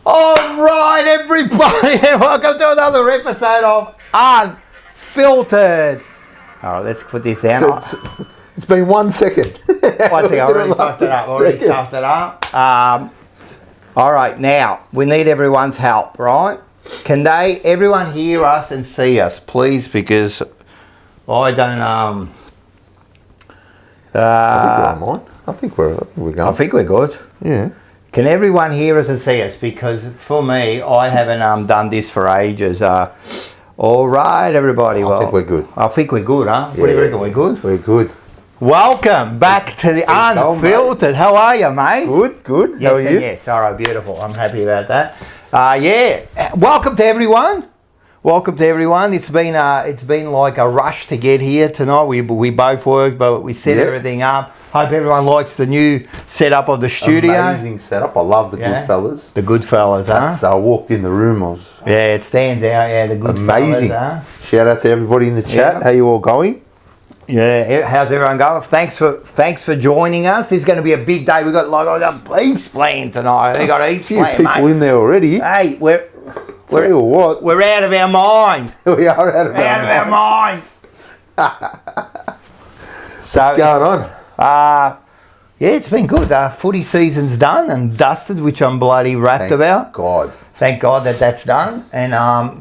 All right, everybody, welcome to another episode of Unfiltered. All right, let's put this down. It's been 1 second. 1 second, I already stuffed it up. All right, now, we need everyone's help, right? Can everyone hear us and see us, please? Because I don't, I think we're online. I think we're going. I think we're good. Yeah. Can everyone hear us and see us? Because for me, I haven't done this for ages. All right, everybody. I think we're good. I think we're good, huh? Yeah. What do you reckon? We're good? We're good. Welcome back to the Unfiltered. How are you, mate? Good. Yes, How are you? Yes, all right, beautiful. I'm happy about that. Welcome to everyone. Welcome to everyone. It's been like a rush to get here tonight. We both worked, but we set everything up. Hope everyone likes the new setup of the studio. Amazing setup. I love the good fellas. The good fellas, huh? I walked in the room. It stands out. Yeah, the good amazing. fellas, huh? Shout out to everybody in the chat. How you all going? Yeah, how's everyone going? Thanks for joining us. This is going to be a big day. We've got heaps planned tonight. We got heaps planned, people mate. in there already. Hey, we're out of our mind. We are out of our mind. So what's going on? It's been good. Footy season's done and dusted, which I'm bloody wrapped about. Thank God that's done. And now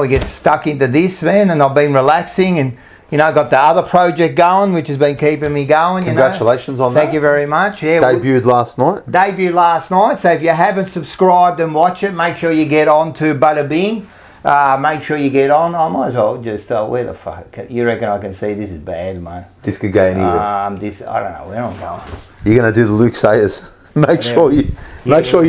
we get stuck into this, man, and I've been relaxing and, got the other project going, which has been keeping me going. Congratulations on that. Thank you very much. Yeah, Debuted last night. So if you haven't subscribed and watch it, make sure you get on to Bada Bing. Make sure you get on. I might as well just, where the fuck? You reckon I can see? This is bad, mate. This could go anywhere. I don't know where I'm going. You're going to do the Luke Sayers. Make sure you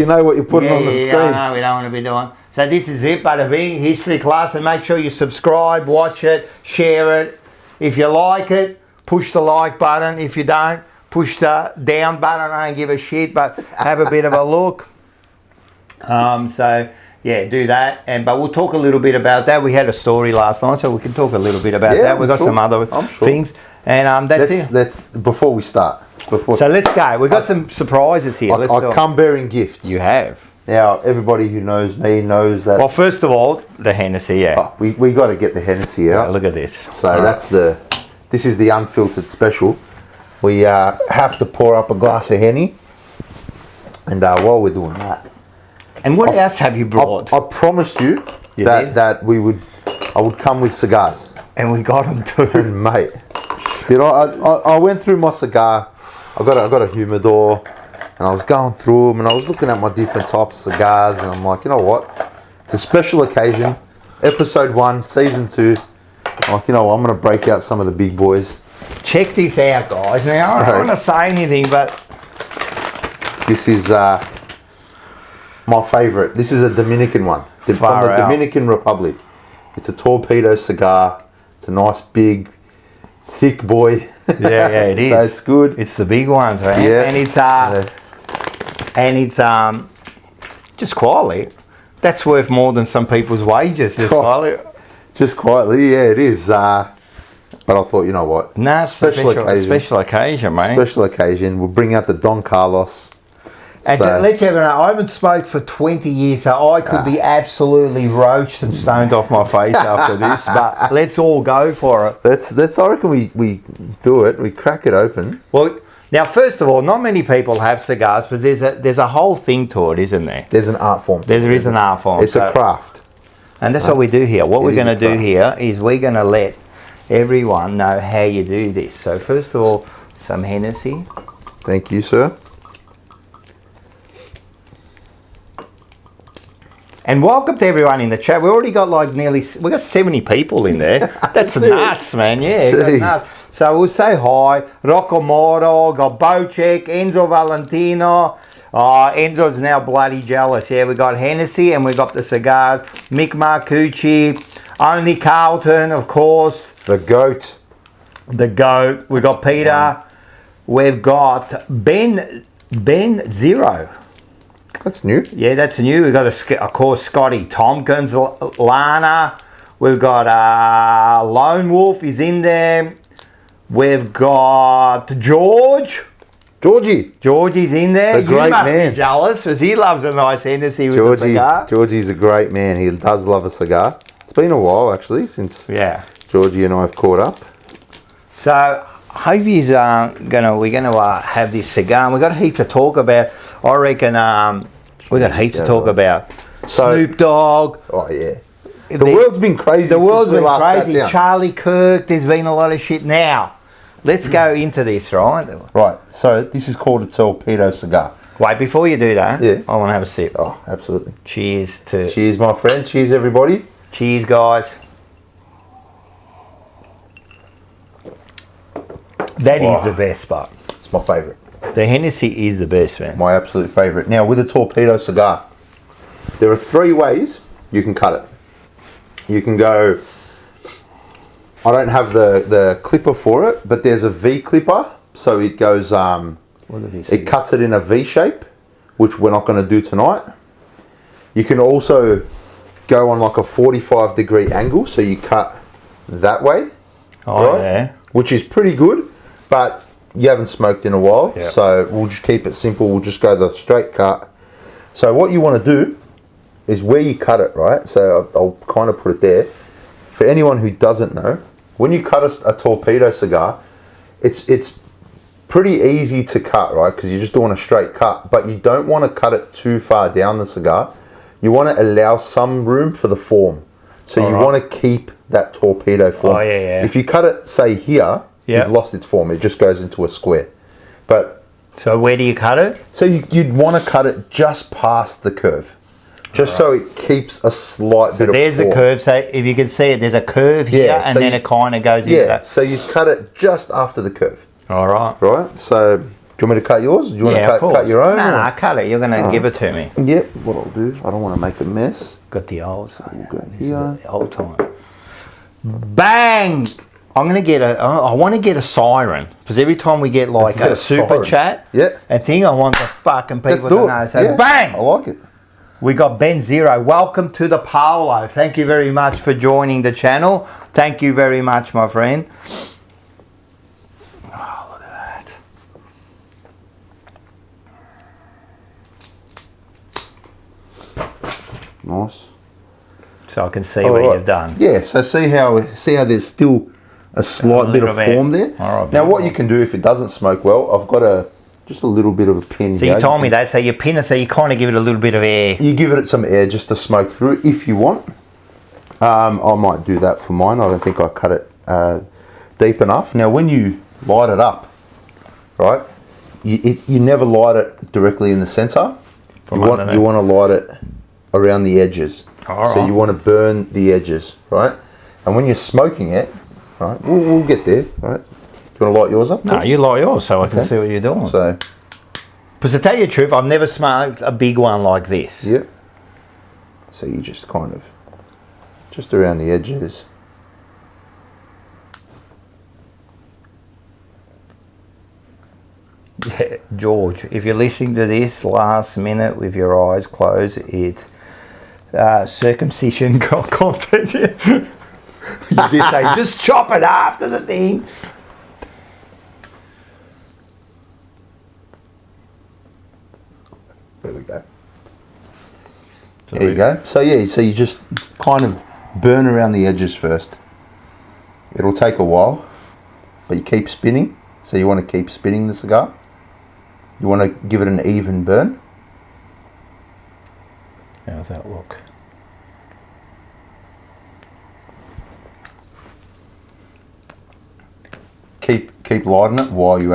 know what you're putting on the screen. Yeah, no, we don't want to be doing. So this is it, Bada Bing, history class, and make sure you subscribe, watch it, share it. If you like it, push the like button. If you don't, push the down button. I don't give a shit, but have a bit of a look. Do that. But we'll talk a little bit about that. We had a story last night, so we can talk a little bit about that. We've got some other things. And that's it. Before we start. So let's go. We've got some surprises here. I come bearing gifts. You have. Now, everybody who knows me knows that... Well, first of all, the Hennessy, we got to get the Hennessy out. Look at this. So this is the unfiltered special. We have to pour up a glass of Henny. And while we're doing that... And what else have you brought? I promised you that I would come with cigars. And we got them too. And mate, I went through my cigar. I got a humidor. And I was going through them and I was looking at my different types of cigars and I'm like, you know what? It's a special occasion. Episode 1, Season 2. I'm like, I'm going to break out some of the big boys. Check this out, guys. Now, I don't want to say anything, but... This is my favourite. This is a Dominican one. From the Dominican Republic. It's a torpedo cigar. It's a nice, big, thick boy. Yeah, it is. So it's good. It's the big ones, right? Yeah. And it's just quietly. That's worth more than some people's wages. Just quietly. Just quietly, yeah, it is. But I thought, you know what? Nah, special occasion, mate. Special occasion. We'll bring out the Don Carlos. And to let you know, I haven't spoke for 20 years, so I could be absolutely roached and stoned off my face after this. But let's all go for it. That's. I reckon we do it. We crack it open. Well, now first of all, not many people have cigars, but there's a whole thing to it, isn't there? There's an art form. There is an art form. It's a craft. And that's what we do here. What we're going to do here is we're going to let everyone know how you do this. So first of all, some Hennessy. Thank you, sir. And welcome to everyone in the chat. We already got we got 70 people in there. That's nuts, man. Yeah, that's nuts. So we'll say hi. Rocco Moro, got Bocek, Enzo Valentino. Enzo's now bloody jealous. Yeah, we got Hennessy and we got the cigars. Mick Marcucci, only Carlton, of course. The goat. We got Peter. We've got Ben Zero. That's new. Yeah, that's new. We've got, of course, Scotty Tompkins, Lana. We've got Lone Wolf is in there. We've got George. Georgie's in there. The great you must man. be jealous because he loves a nice Hennessy with a cigar. Georgie's a great man. He does love a cigar. It's been a while actually since Georgie and I have caught up. So Hovey's we're gonna have this cigar. And we've got heaps to talk about. I reckon we got heaps to talk about. Snoop Dogg. Oh yeah. The world's been crazy. The world's been crazy. Charliekirk. There's been a lot of shit. Now, let's go into this, right? Right. So this is called a torpedo cigar. Wait, before you do that, I want to have a sip. Oh, absolutely. Cheers to. Cheers, my friend. Cheers, everybody. Cheers, guys. That is the best spot. It's my favourite. The Hennessy is the best, man. My absolute favourite. Now, with a torpedo cigar, there are 3 ways you can cut it. You can go, I don't have the clipper for it, but there's a V clipper. So it goes, it cuts it in a V shape, which we're not going to do tonight. You can also go on like a 45-degree angle. So you cut that way. Oh, yeah. Which is pretty good, but you haven't smoked in a while. Yep. So we'll just keep it simple. We'll just go the straight cut. So what you want to do is where you cut it, right? So I'll kind of put it there. For anyone who doesn't know, when you cut a torpedo cigar, it's pretty easy to cut, right? Because you're just doing a straight cut, but you don't want to cut it too far down the cigar. You want to allow some room for the form. So you want to keep that torpedo form. Oh, yeah. If you cut it, say here, you've lost its form. It just goes into a square. But so where do you cut it? So you'd want to cut it just past the curve. Just so it keeps a slight bit of form. There's the curve. So if you can see it, there's a curve here, and then it kind of goes into that. So you cut it just after the curve. All right. Right. So do you want me to cut yours? Do you want to cut your own? No, cut it. You're going to give it to me. Yep. What I'll do, I don't want to make a mess. Got the old. We'll go here. The old time. Bang! I'm going to get I want to get a siren. Because every time we get like a super chat and thing, I want the fucking people to know. So bang! I like it. We got Ben Zero. Welcome to the Paolo. Thank you very much for joining the channel. Thank you very much, my friend. Oh, look at that. Nice. So I can see what you've done. Yeah, so see how there's still a slight bit of form there. Now what you can do if it doesn't smoke well, I've got just a little bit of a pin. So you told me that, so you pin it, so you kind of give it a little bit of air. You give it some air just to smoke through if you want. I might do that for mine. I don't think I cut it deep enough. Now when you light it up, right, you never light it directly in the center. You want to light it around the edges. So you want to burn the edges, right? And when you're smoking it, right, we'll get there, right? Do you want to light yours up? No, you light yours so I can see what you're doing. So, because to tell you the truth, I've never smoked a big one like this. Yeah. So you just kind of, just around the edges. Yeah, George, if you're listening to this last minute with your eyes closed, it's circumcision content. You did say, just chop it after the thing. There we go. There you go. So yeah, so you just kind of burn around the edges first. It'll take a while, but you keep spinning. So you want to keep spinning the cigar. You want to give it an even burn. How's that look? Keep lighting it while you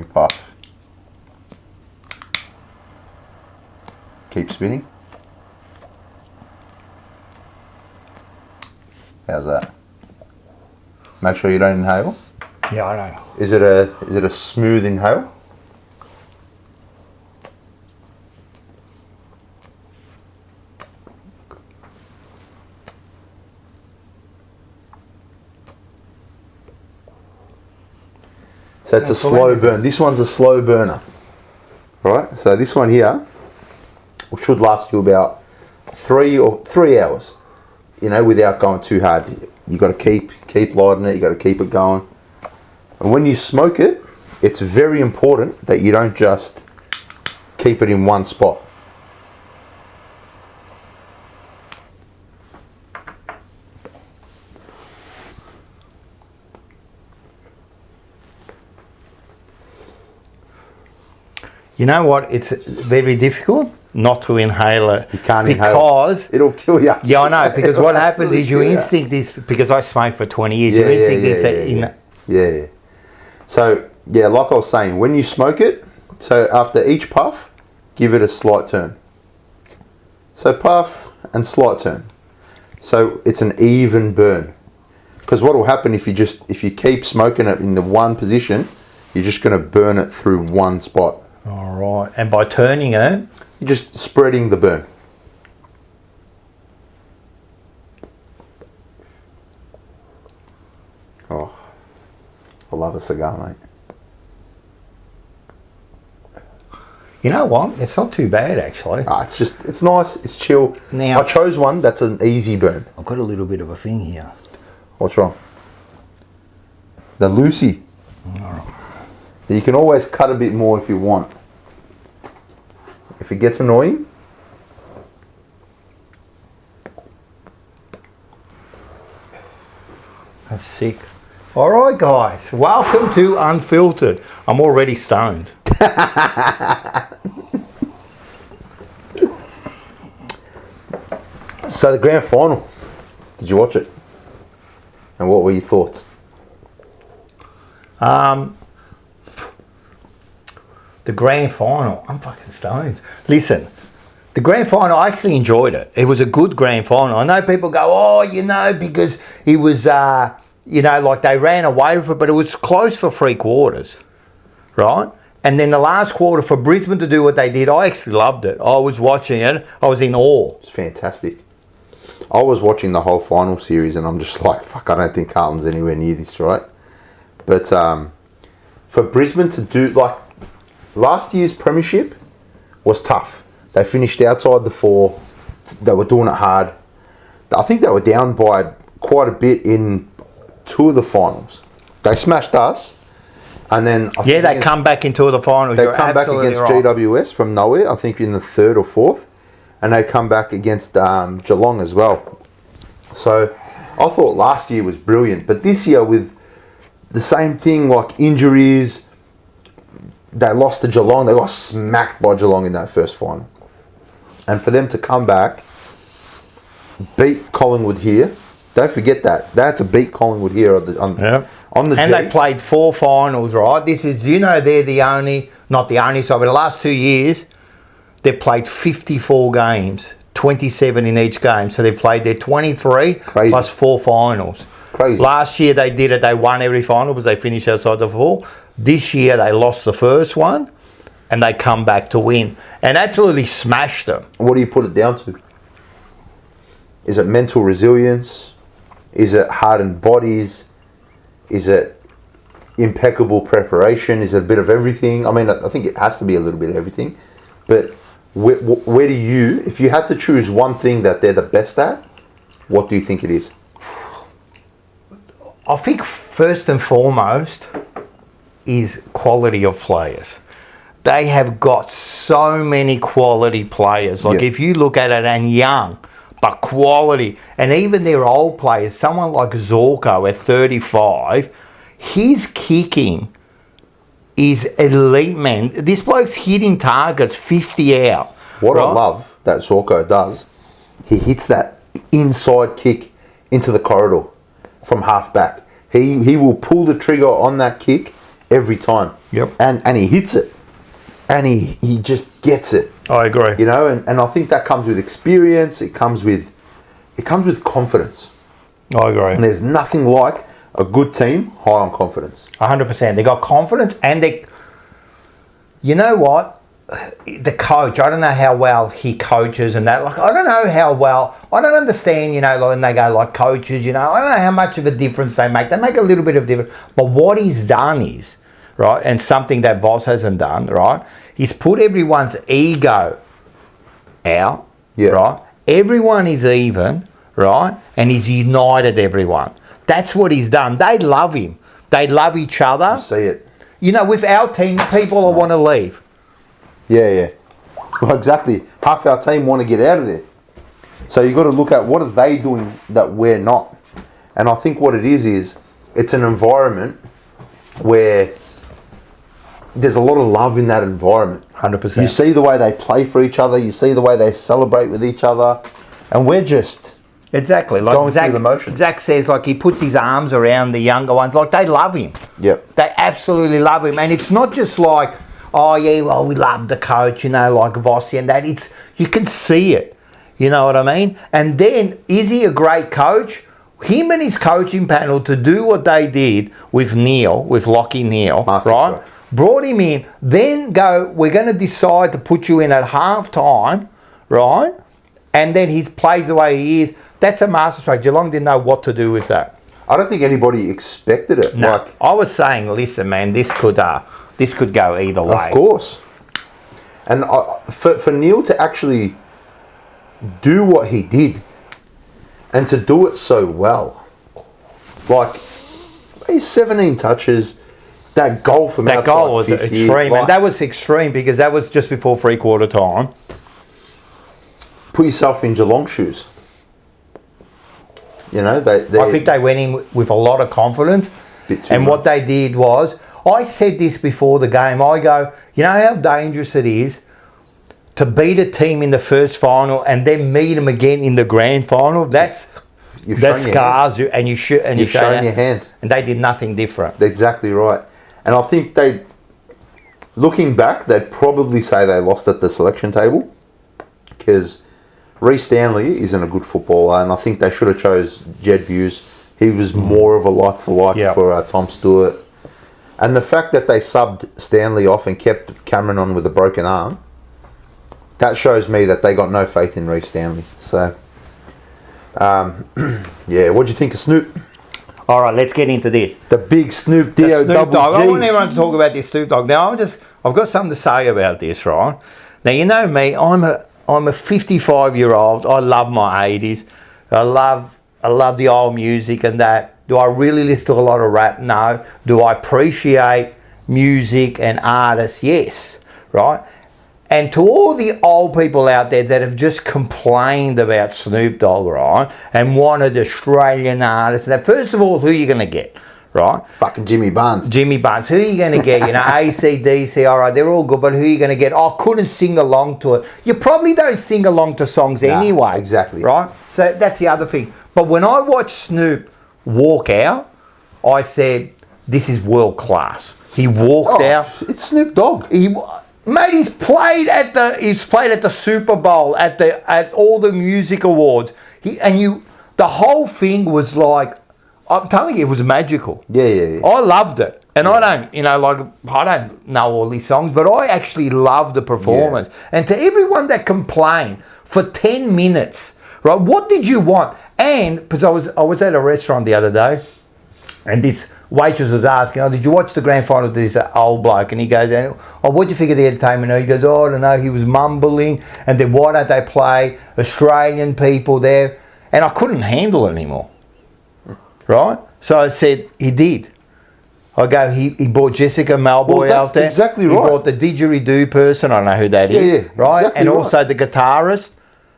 puff. Keep spinning. How's that? Make sure you don't inhale. Yeah, I know. Is it a smooth inhale? So it's a slow burn. This one's a slow burner, right? So this one here should last you about 3 hours, you know, without going too hard. You got to keep lighting it. You got to keep it going. And when you smoke it, it's very important that you don't just keep it in one spot. You know what? It's very difficult not to inhale it. You can't because inhale. It'll kill you. Yeah, I know. Because what happens is your instinct is, because I smoked for 20 years, your instinct is that yeah. So, yeah, like I was saying, when you smoke it, so after each puff, give it a slight turn. So puff and slight turn. So it's an even burn. Because what will happen if you keep smoking it in the one position, you're just going to burn it through one spot. All right. And by turning it, you're just spreading the burn. Oh, I love a cigar, mate. you know what? It's not too bad, actually. It's nice, it's chill. Now, I chose one that's an easy burn. I've got a little bit of a thing here. What's wrong? The Lucy. All right. You can always cut a bit more if you want. If it gets annoying, that's sick. All right, guys, welcome to Unfiltered. I'm already stoned. So the grand final, did you watch it? And what were your thoughts? The grand final, I'm fucking stoned. Listen, the grand final, I actually enjoyed it. It was a good grand final. I know people go, oh, you know, because it was, you know, like they ran away with it, but it was close for 3 quarters, right? And then the last quarter for Brisbane to do what they did, I actually loved it. I was watching it. I was in awe. It's fantastic. I was watching the whole final series and I'm just like, fuck, I don't think Carlton's anywhere near this, right? But for Brisbane to do, like, last year's premiership was tough. They finished outside the 4. They were doing it hard. I think they were down by quite a bit in 2 of the finals. They smashed us. And then they come back into the finals. They come back against GWS from nowhere, I think in the 3rd or 4th. And they come back against Geelong as well. So I thought last year was brilliant. But this year with the same thing, like injuries, they lost to Geelong. They got smacked by Geelong in that first final. And for them to come back, beat Collingwood here, don't forget that. They had to beat Collingwood here on the and they played 4 finals, right? This is, you know, they're the only, not the only side, but the last 2 years, they've played 54 games, 27 in each game. So they've played their 23 plus 4 finals. Crazy. Last year they did it, they won every final because they finished outside the 4. This year they lost the first one and they come back to win and absolutely smashed them. What do you put it down to? Is it mental resilience? Is it hardened bodies? Is it impeccable preparation? Is it a bit of everything? I mean, I think it has to be a little bit of everything. But where do you, if you had to choose one thing that they're the best at, what do you think it is? I think first and foremost is quality of players. They have got so many quality players. Like if you look at it, and young, but quality. And even their old players, someone like Zorko at 35, his kicking is elite, man. This bloke's hitting targets 50 out. What I love that Zorko does, he hits that inside kick into the corridor from half back. He will pull the trigger on that kick every time. Yep. And he hits it. And he just gets it. I agree. You know, and I think that comes with experience, it comes with confidence. I agree. And there's nothing like a good team high on confidence. 100%. They got confidence and they, you know what? The coach, I don't know how well he coaches and that. Like, I don't know how well, I don't understand, you know, when they go like coaches, you know, I don't know how much of a difference they make. They make a little bit of difference. But what he's done is, right, and something that Voss hasn't done, right, he's put everyone's ego out, right? Everyone is even, right? And he's united everyone. That's what he's done. They love him. They love each other. You see it. you know, with our team, people want to leave. Yeah. Well, exactly. Half our team want to get out of there. So you've got to look at what are they doing that we're not. And I think what it is it's an environment where there's a lot of love in that environment. 100%. You see the way they play for each other. You see the way they celebrate with each other. And we're just... Exactly. Like going through the motions. Zach says, like, he puts his arms around the younger ones. Like, they love him. Yep. They absolutely love him. And it's not just like, oh, yeah, well, we love the coach, you know, like Vossi and that. It's, you can see it. You know what I mean? And then, is he a great coach? Him and his coaching panel to do what they did with Neil, with Lockie Neal, right? Brought him in, then go, we're going to decide to put you in at half-time, right? And then he plays the way he is. That's a masterstroke. Geelong didn't know what to do with that. I don't think anybody expected it. No, I was saying, listen, man, this could go either way. Of course. And for Neil to actually do what he did, and to do it so well, like he's 17 touches, that goal from that outside goal was 50, extreme, like, and that was extreme because that was just before 3/4 time. Put yourself in Geelong shoes. You know, I think they went in with a lot of confidence, and what they did was, I said this before the game. I go, you know how dangerous it is to beat a team in the first final and then meet them again in the grand final. That scars you, and you've shown your hand. And they did nothing different. That's exactly right. And I think looking back, they'd probably say they lost at the selection table because Reece Stanley isn't a good footballer, and I think they should have chose Jed Hughes. He was more of a like for like for Tom Stewart. And the fact that they subbed Stanley off and kept Cameron on with a broken arm, that shows me that they got no faith in Reece Stanley. So, yeah, what do you think of Snoop? All right, let's get into this. The big Snoop D-O double G. I want everyone to talk about this Snoop Dogg. Now, I've got something to say about this, right? Now, you know me, I'm a 55-year-old. I love my 80s. I love the old music and that. Do I really listen to a lot of rap? No. Do I appreciate music and artists? Yes, right? And to all the old people out there that have just complained about Snoop Dogg, right, and wanted Australian artists, now, first of all, who are you going to get, right? Fucking Jimmy Barnes. Jimmy Barnes. Who are you going to get? You know, AC/DC, all right, they're all good, but who are you going to get? I couldn't sing along to it. You probably don't sing along to songs anyway. Exactly. Right? So that's the other thing. But when I watched Snoop walk out, I said, this is world class. He walked out. It's Snoop Dogg. Mate, he's played at the Super Bowl, at all the music awards. The whole thing was like, I'm telling you, it was magical. Yeah. I loved it. And I don't know all these songs, but I actually loved the performance. Yeah. And to everyone that complained for 10 minutes, right, what did you want? And, because I was at a restaurant the other day, and this waitress was asking, did you watch the grand final to this old bloke? And he goes, what'd you think of the entertainment? He goes, I don't know, he was mumbling, and then why don't they play Australian people there? And I couldn't handle it anymore, right? So I said, he did. I go, he brought Jessica Malboy out there. Exactly right. He brought the didgeridoo person, I don't know who that is, right? Exactly and also the guitarist,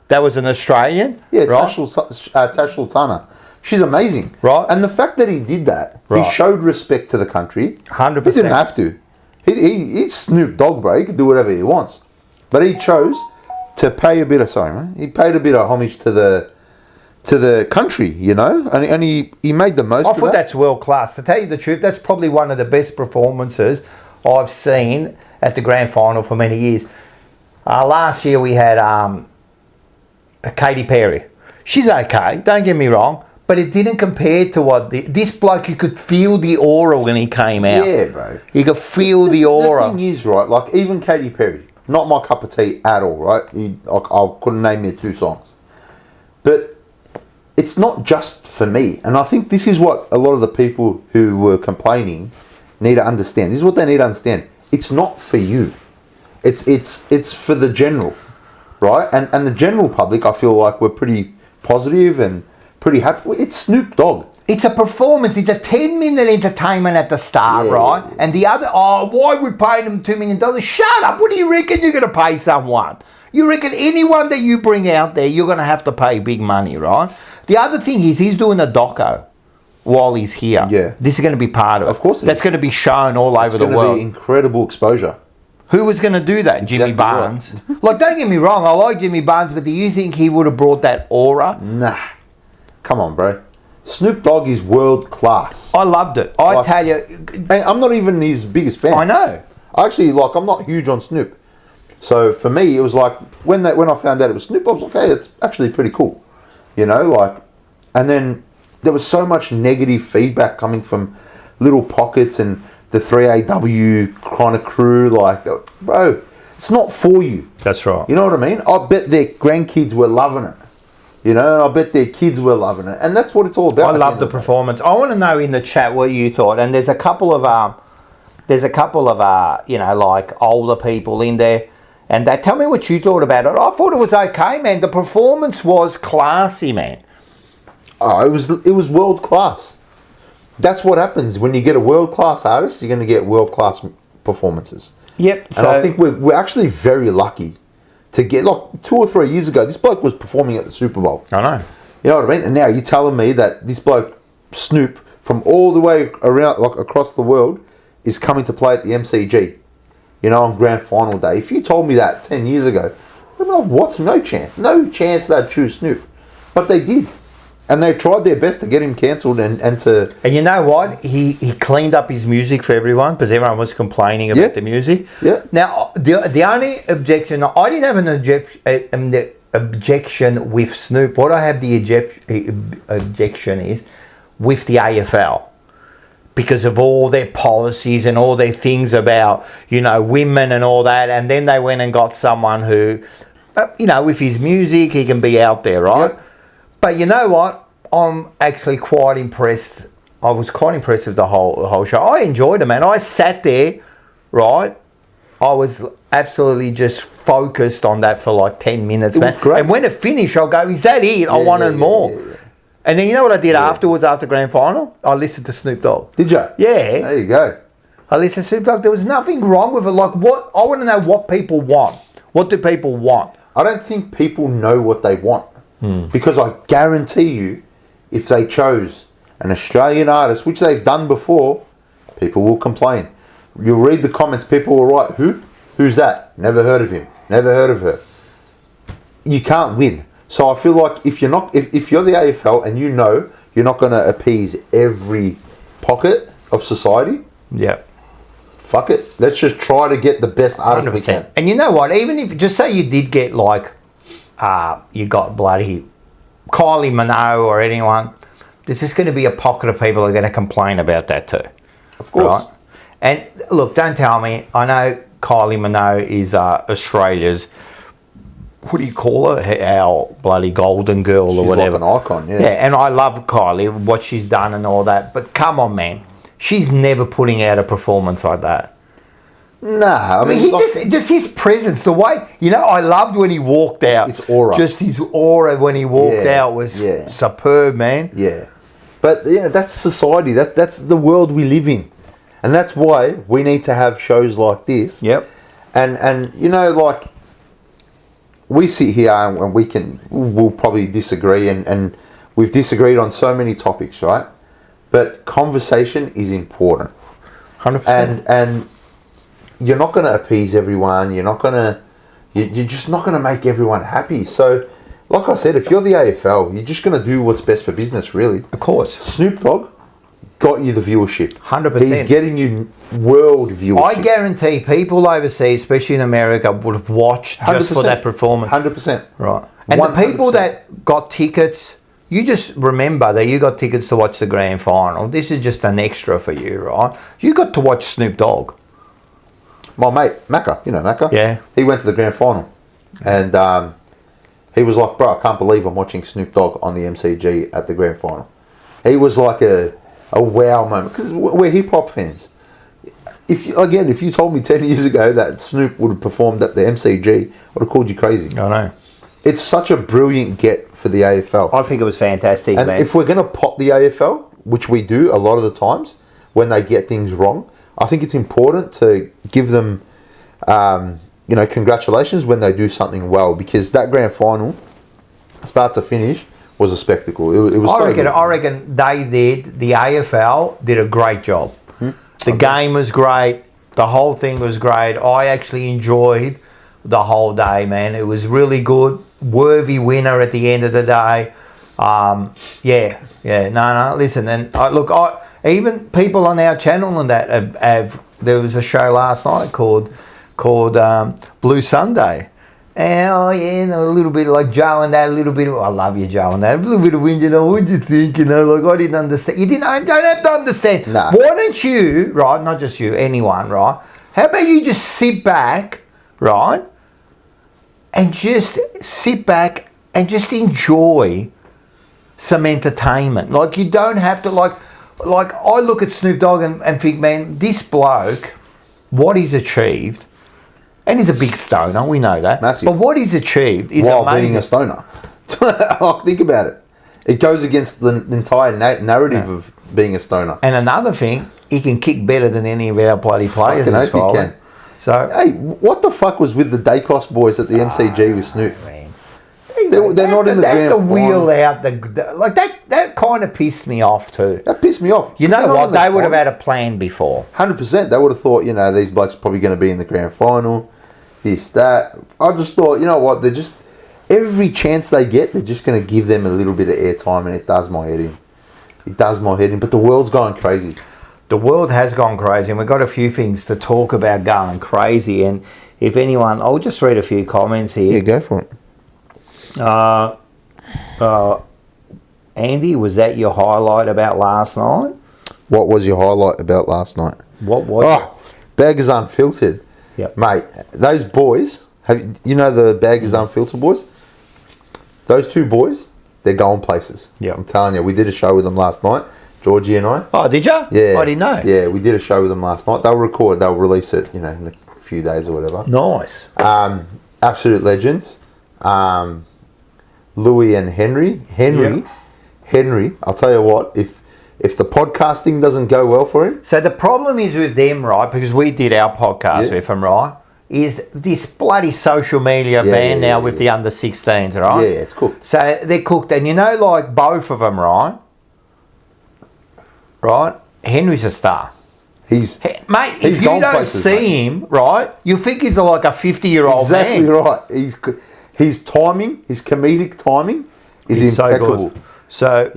that was an Australian. Yeah, right? Tash Sultana. She's amazing. Right. And the fact that he did that, he showed respect to the country. 100%. He didn't have to. He's Snoop Dogg, bro. He can do whatever he wants. But he chose to pay a bit of, he paid a bit of homage to the country, you know, and he made the most of that. I thought that's world class. To tell you the truth, that's probably one of the best performances I've seen at the grand final for many years. Last year we had Katy Perry. She's okay, don't get me wrong, but it didn't compare to what this bloke, you could feel the aura when he came out. Yeah, bro. You could feel the aura. The thing is, right, like even Katy Perry, not my cup of tea at all, right? I couldn't name you 2 songs. But it's not just for me. And I think this is what a lot of the people who were complaining need to understand. This is what they need to understand. It's not for you. It's for the general, right? And the general public, I feel like we're pretty positive and pretty happy. It's Snoop Dogg. It's a performance. It's a 10-minute entertainment at the start, right? Yeah. And the other, why we paying them $2 million? Shut up. What do you reckon you're going to pay someone? You reckon anyone that you bring out there, you're going to have to pay big money, right? The other thing is he's doing a doco while he's here. Yeah. This is going to be part of it. Of course it That's is. going to be shown all over the world. It's going to be incredible exposure. Who was going to do that? Exactly Jimmy Barnes. Right. Like, don't get me wrong, I like Jimmy Barnes, but do you think he would have brought that aura? Nah. Come on, bro. Snoop Dogg is world class. I loved it. I tell you. And I'm not even his biggest fan. I know. Actually, like, I'm not huge on Snoop. So for me, it was like, when I found out it was Snoop, I was like, hey, it's actually pretty cool. You know, like, and then there was so much negative feedback coming from Little Pockets and the 3AW kind of crew. Like, bro, it's not for you. That's right. You know what I mean? I bet their grandkids were loving it. You know, and I bet their kids were loving it. And that's what it's all about. I love the performance. I want to know in the chat what you thought. And there's a couple of you know, like older people in there. And they tell me what you thought about it. I thought it was okay, man. The performance was classy, man. Oh, it was world class. That's what happens when you get a world class artist. You're going to get world class performances. Yep. And I think we're actually very lucky to get, like, 2 or 3 years ago, this bloke was performing at the Super Bowl. I know. You know what I mean? And now you're telling me that this bloke Snoop from all the way around, like, across the world, is coming to play at the MCG. You know, on grand final day. If you told me that 10 years ago, I'd be like, what? No chance. No chance they'd choose Snoop. But they did. And they tried their best to get him cancelled and to... And you know what? He cleaned up his music for everyone because everyone was complaining about the music. Yeah. Now, the only objection... I didn't have an objection with Snoop. What I have the objection is with the AFL. Because of all their policies and all their things about, you know, women and all that. And then they went and got someone who, you know, with his music, he can be out there, right? Yep. But you know what? I'm actually quite impressed. I was quite impressed with the whole show. I enjoyed it, man. I sat there, right? I was absolutely just focused on that for like 10 minutes, man. It was great. And when it finished, I'll go, is that it? I wanted more. Yeah. And then you know what I did afterwards, after grand final? I listened to Snoop Dogg. Did you? Yeah. There you go. I listened to Snoop Dogg. There was nothing wrong with it. Like, what? I want to know what people want. What do people want? I don't think people know what they want. Because I guarantee you, if they chose an Australian artist, which they've done before, people will complain. You'll read the comments, people will write, who? Who's that? Never heard of him. Never heard of her. You can't win. So I feel like if you're the AFL and you know you're not going to appease every pocket of society, fuck it. Let's just try to get the best artist we can. And you know what? Even if, just say you did get like, you got bloody Kylie Minogue or anyone, there's just going to be a pocket of people who are going to complain about that too. Of course. Right? And look, don't tell me. I know Kylie Minogue is Australia's, what do you call her? Our bloody golden girl or whatever. She's like an icon, yeah. Yeah, and I love Kylie, what she's done and all that. But come on, man. She's never putting out a performance like that. Nah, I mean, he just his presence, the way, you know, I loved when he walked out. It's aura. Just his aura when he walked out was superb, man. Yeah. But, yeah, that's society. That's the world we live in. And that's why we need to have shows like this. Yep. And you know, like, we sit here and we'll probably disagree, and we've disagreed on so many topics, right? But conversation is important. 100%. And you're not going to appease everyone. You're just not going to make everyone happy. So, like I said, if you're the AFL, you're just going to do what's best for business, really. Of course. Snoop Dogg got you the viewership. 100%. He's getting you world viewership. I guarantee people overseas, especially in America, would have watched just 100%. For that performance. 100%. Right. And 100%. The people that got tickets, you just remember that you got tickets to watch the grand final. This is just an extra for you, right? You got to watch Snoop Dogg. My mate, Macca, you know Macca? Yeah. He went to the grand final. And he was like, bro, I can't believe I'm watching Snoop Dogg on the MCG at the grand final. He was like a wow moment. Because we're hip-hop fans. If you told me 10 years ago that Snoop would have performed at the MCG, I would have called you crazy. I know. It's such a brilliant get for the AFL. I think it was fantastic, and man. If we're going to pot the AFL, which we do a lot of the times when they get things wrong, I think it's important to give them, congratulations when they do something well, because that grand final, start to finish, was a spectacle. It was. I reckon the AFL did a great job. The game was great. The whole thing was great. I actually enjoyed the whole day, man. It was really good. Worthy winner at the end of the day. Listen, and even people on our channel and that have there was a show last night called Blue Sunday. And a little bit like Joe and that, a little bit of, I love you, Joe and that, a little bit of whinge, what do you think, I didn't understand. I don't have to understand. Nah. Why don't you, right, not just you, anyone, right, how about you just sit back, right, and just sit back and just enjoy some entertainment. Like, you don't have to, like I look at Snoop Dogg and think, man, this bloke, what he's achieved, and he's a big stoner, we know that. Massive. But what he's achieved is while amazing. being a stoner. Think about it. It goes against the entire narrative of being a stoner. And another thing, he can kick better than any of our bloody players in Scotland. He can. So, hey, what the fuck was with the Dacos boys at the MCG with Snoop? Man. They're not in the grand final. Wheel out like that kind of pissed me off too. That pissed me off. You know what? They would have had a plan before. 100%. They would have thought, these blokes are probably going to be in the grand final. This, that. I just thought, you know what? They're just, every chance they get, they're just going to give them a little bit of airtime, and it does my head in. It does my head in. But the world's going crazy. The world has gone crazy, and we've got a few things to talk about going crazy. And if anyone, I'll just read a few comments here. Yeah, go for it. Andy, was that your highlight about last night? What was your highlight about last night? What was it? Baggers Unfiltered. Yep. Mate, those boys, the Baggers Unfiltered boys? Those two boys, they're going places. Yep. I'm telling you, we did a show with them last night, Georgie and I. Oh, did you? Yeah. I didn't know. Yeah, we did a show with them last night. They'll record, they'll release it, in a few days or whatever. Nice. Absolute legends. Louis and Henry. Henry, I'll tell you what, if the podcasting doesn't go well for him. So the problem is with them, right, because we did our podcast with them, right, is this bloody social media ban now with the under 16s, right? Yeah, it's cooked. So they're cooked. And like both of them, right, Henry's a star. Mate, if you don't see him, right, you think he's like a 50-year-old man. Exactly right. His timing, his comedic timing is impeccable. So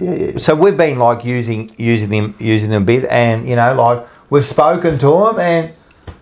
we've been like using him a bit, and like we've spoken to him, and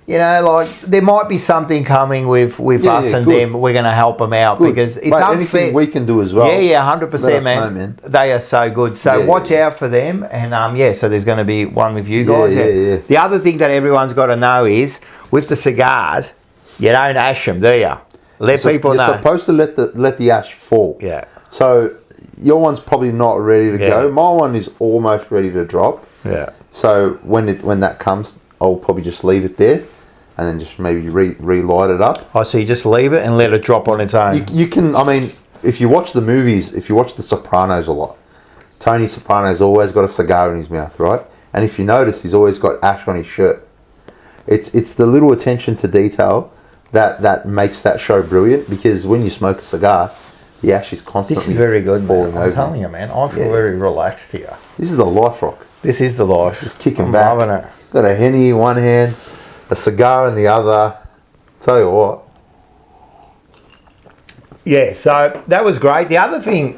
like there might be something coming with us and them. We're going to help them out because it's unfair. Anything we can do as well. Yeah, 100%, man. They are so good. So watch out for them, and so there's going to be one with you guys. Yeah. The other thing that everyone's got to know is with the cigars, you don't ash them, do you? Let people know. You're supposed to let the ash fall. Yeah. So your one's probably not ready to go. My one is almost ready to drop. Yeah. So when that comes, I'll probably just leave it there, and then just maybe relight it up. Oh, so you just leave it and let it drop on its own. You can. I mean, if you watch the movies, if you watch The Sopranos a lot, Tony Soprano's always got a cigar in his mouth, right? And if you notice, he's always got ash on his shirt. It's the little attention to detail that makes that show brilliant, because when you smoke a cigar, the ash is constantly This is very good, falling man. I'm telling you, man. I feel very relaxed here. This is the life, Rock. This is the life. Just kicking I'm back. loving it. Got a Henny in one hand, a cigar in the other. Tell you what. Yeah, so that was great. The other thing,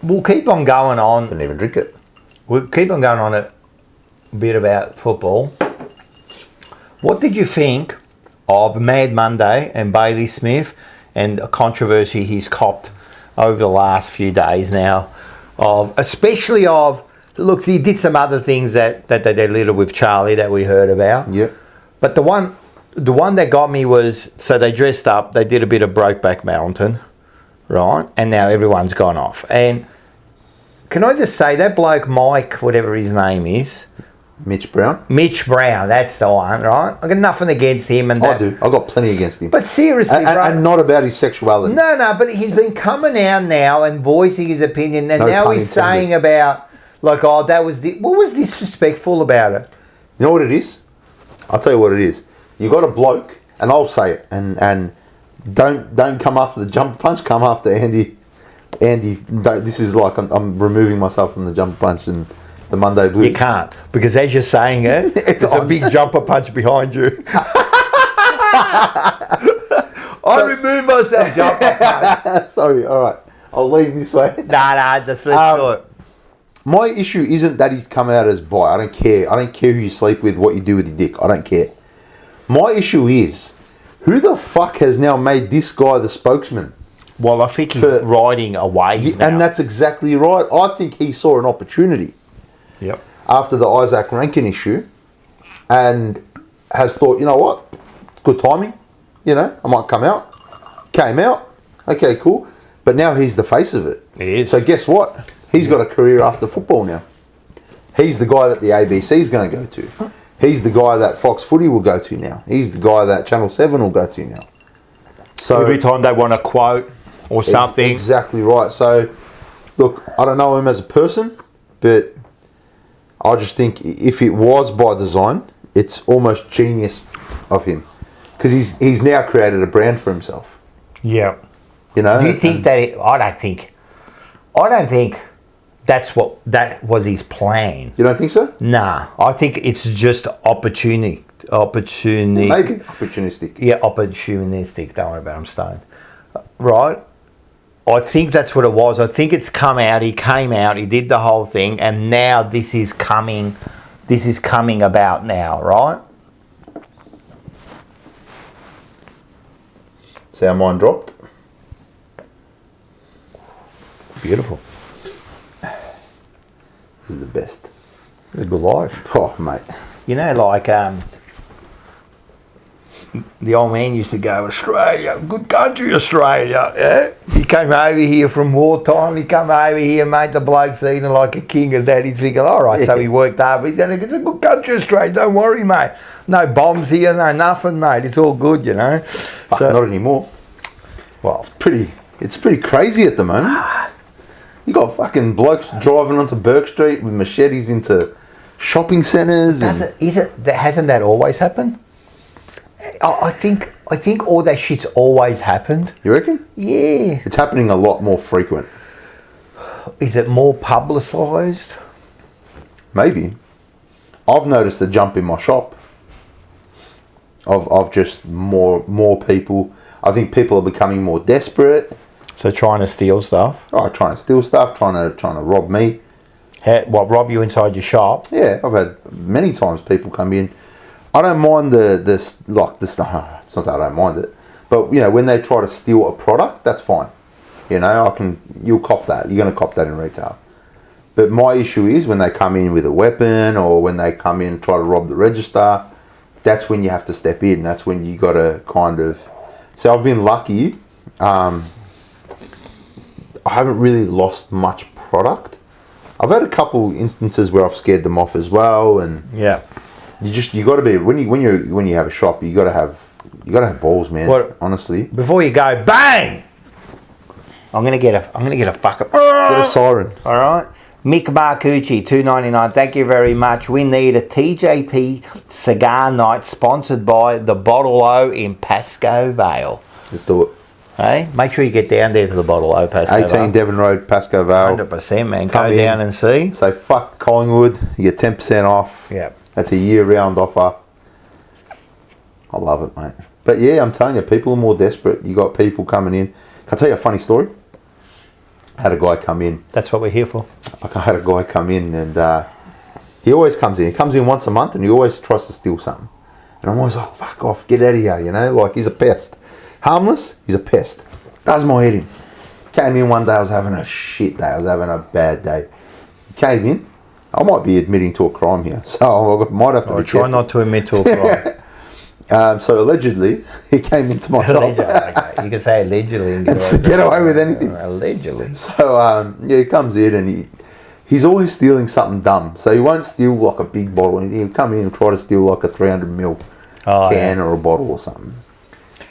we'll keep on going on. Didn't even drink it. We'll keep on going on a bit about football. What did you think of Mad Monday and Bailey Smith and a controversy he's copped over the last few days now? Especially look, he did some other things that they did a little with Charlie that we heard about. Yeah. But the one that got me was, so they dressed up, they did a bit of Brokeback Mountain, right? And now everyone's gone off. And can I just say, that bloke Mike, whatever his name is, Mitch Brown, that's the one, right? I got nothing against him. And I do. I got plenty against him. But seriously, bro. And not about his sexuality. No, but he's been coming out now and voicing his opinion. And now he's saying about, Like, oh, that was what was disrespectful about it? You know what it is? I'll tell you what it is. You got a bloke, and I'll say it, and don't come after the jumper punch. Come after Andy. Andy, this is like I'm removing myself from the jumper punch and the Monday Blues. You can't, because as you're saying it, it's a big jumper punch behind you. I remove myself, jumper punch. Sorry, all right. I'll lean this way. Nah, just let's do it. My issue isn't that he's come out as bi. I don't care. I don't care who you sleep with, what you do with your dick. I don't care. My issue is, who the fuck has now made this guy the spokesman? Well, I think he's riding a wave now. And that's exactly right. I think he saw an opportunity. Yep. After the Isaac Rankin issue, and has thought, you know what? Good timing. You know, I might come out. Came out. Okay, cool. But now he's the face of it. He is. So guess what? He's got a career after football now. He's the guy that the ABC is going to go to. He's the guy that Fox Footy will go to now. He's the guy that Channel 7 will go to now. So every time they want a quote or something. Exactly right. So, look, I don't know him as a person, but I just think if it was by design, it's almost genius of him. Because he's now created a brand for himself. Yeah. You know? Do you think that... I don't think that was his plan. You don't think so? Nah. I think it's just opportunistic. Maybe opportunistic. Yeah, opportunistic. Don't worry about it, I'm stoned. Right? I think that's what it was. I think it's come out. He came out. He did the whole thing. And now this is coming about now, right? See how mine dropped? Beautiful. This is the best. It's a good life. Oh, mate. You know, like the old man used to go, Australia, good country, Australia. Yeah? He came over here from wartime. He come over here, mate. The bloke's eating like a king, and Daddy's thinking, all right. So he worked hard. He's going, it's a good country, Australia. Don't worry, mate. No bombs here, no nothing, mate. It's all good, you know. Fuck, not anymore. Well, it's pretty crazy at the moment. You got fucking blokes driving onto Burke Street with machetes into shopping centres. Hasn't that always happened? I think all that shit's always happened. You reckon? Yeah. It's happening a lot more frequent. Is it more publicised? Maybe. I've noticed a jump in my shop of just more people. I think people are becoming more desperate. So trying to steal stuff? Oh, trying to steal stuff, trying to rob me. Rob you inside your shop? Yeah, I've had many times people come in. I don't mind it's not that I don't mind it, but you know, when they try to steal a product, that's fine. You know, you'll cop that. You're going to cop that in retail. But my issue is when they come in with a weapon, or when they come in and try to rob the register. That's when you have to step in. That's when you got to kind of. So I've been lucky. I haven't really lost much product. I've had a couple instances where I've scared them off as well, and yeah, you got to be when you have a shop, you got to have balls, man. Honestly, before you go, bang! I'm gonna get a fucker. Get a siren. All right, Mick Marcucci, $2.99. Thank you very much. We need a TJP cigar night sponsored by the Bottle O in Pascoe Vale. Let's do it. Hey, make sure you get down there to the Bottle O, Pascoe 18 Vale. Devon Road, Pascoe Vale. 100%, man. Go down and see. Say fuck Collingwood. You get 10% off. Yeah. That's a year-round offer. I love it, mate. But yeah, I'm telling you, people are more desperate. You got people coming in. Can I tell you a funny story? I had a guy come in. That's what we're here for. I had a guy come in, and he always comes in. He comes in once a month, and he always tries to steal something. And I'm always like, fuck off, get out of here, you know? Like, he's a pest. Harmless, he's a pest. Does my head in. Came in one day, I was having a shit day. I was having a bad day. He came in. I might be admitting to a crime here, so I might have to be try not to admit to a crime. So allegedly, he came into my shop. Okay. You can say allegedly and get away with anything. Allegedly. So he comes in and he's always stealing something dumb. So he won't steal like a big bottle. He'll come in and try to steal like a 300ml can or a bottle or something.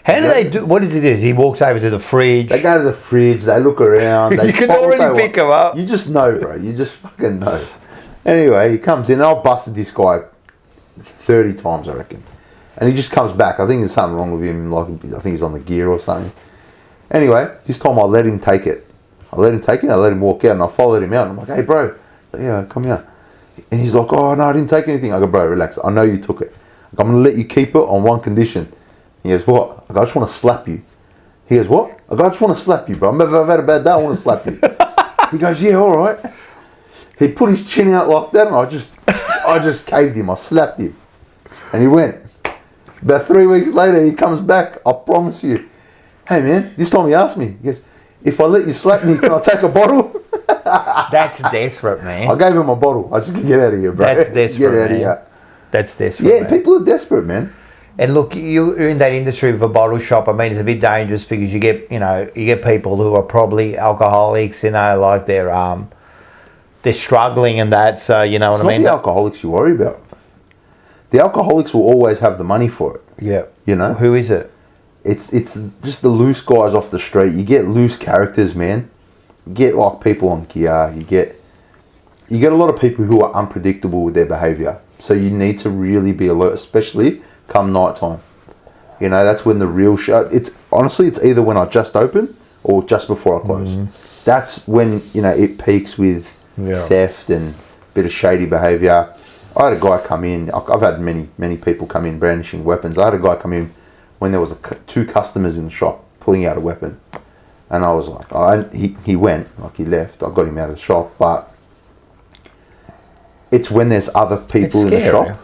How do they do? What does he do? He walks over to the fridge. They go to the fridge. They look around. They You can already pick him up. You just know, bro. You just fucking know. Anyway, he comes in. I've busted this guy 30 times, I reckon. And he just comes back. I think there's something wrong with him. Like, I think he's on the gear or something. Anyway, this time I let him take it. I let him walk out, and I followed him out. And I'm like, hey, bro, yeah, come here. And he's like, oh, no, I didn't take anything. I go, bro, relax. I know you took it. I'm going to let you keep it on one condition. He goes, what? I go, I just want to slap you. He goes, what? I go, I just want to slap you, bro. I've had a bad day. I want to slap you. He goes, yeah, all right. He put his chin out like that, and I just caved him. I slapped him. And he went. About 3 weeks later, he comes back. I promise you. Hey, man, this time he asked me. He goes, if I let you slap me, can I take a bottle? That's desperate, man. I gave him a bottle. I just get out of here, bro. That's desperate, Get out man. of here. That's desperate, Yeah, man. people are desperate, man. And look, you're in that industry of a bottle shop. I mean, it's a bit dangerous because you get people who are probably alcoholics, like they're struggling and that. So, you know It's what I mean? not the alcoholics you worry about. The alcoholics will always have the money for it. Yeah. You know? Who is it? It's just the loose guys off the street. You get loose characters, man. You get like people on gear. You get a lot of people who are unpredictable with their behaviour. So you need to really be alert, especially come night time. You know, that's when the real show. It's either when I just open or just before I close. That's when it peaks with theft and a bit of shady behaviour. I had a guy come in. I've had many people come in brandishing weapons. I had a guy come in when there was two customers in the shop pulling out a weapon, and I was like, he went, like he left. I got him out of the shop, but it's when there's other people in the shop.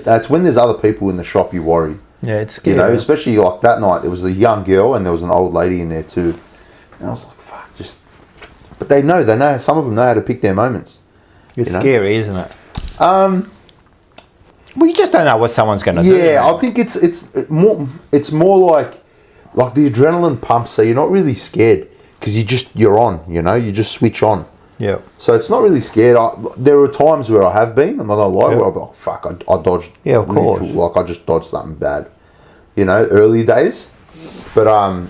That's when there's other people in the shop you worry. Yeah, it's scary. Especially like that night, there was a young girl and there was an old lady in there too, and I was like, fuck, but they know, some of them know how to pick their moments. It's scary, isn't it? Well, you just don't know what someone's going to do. Yeah, I think it's more like the adrenaline pumps, so you're not really scared because you're on, you just switch on. Yeah. So it's not really scared. There are times where I have been, I'm not going to lie, where I'll be like, fuck, I dodged. Yeah, of course. Like I just dodged something bad, early days. But I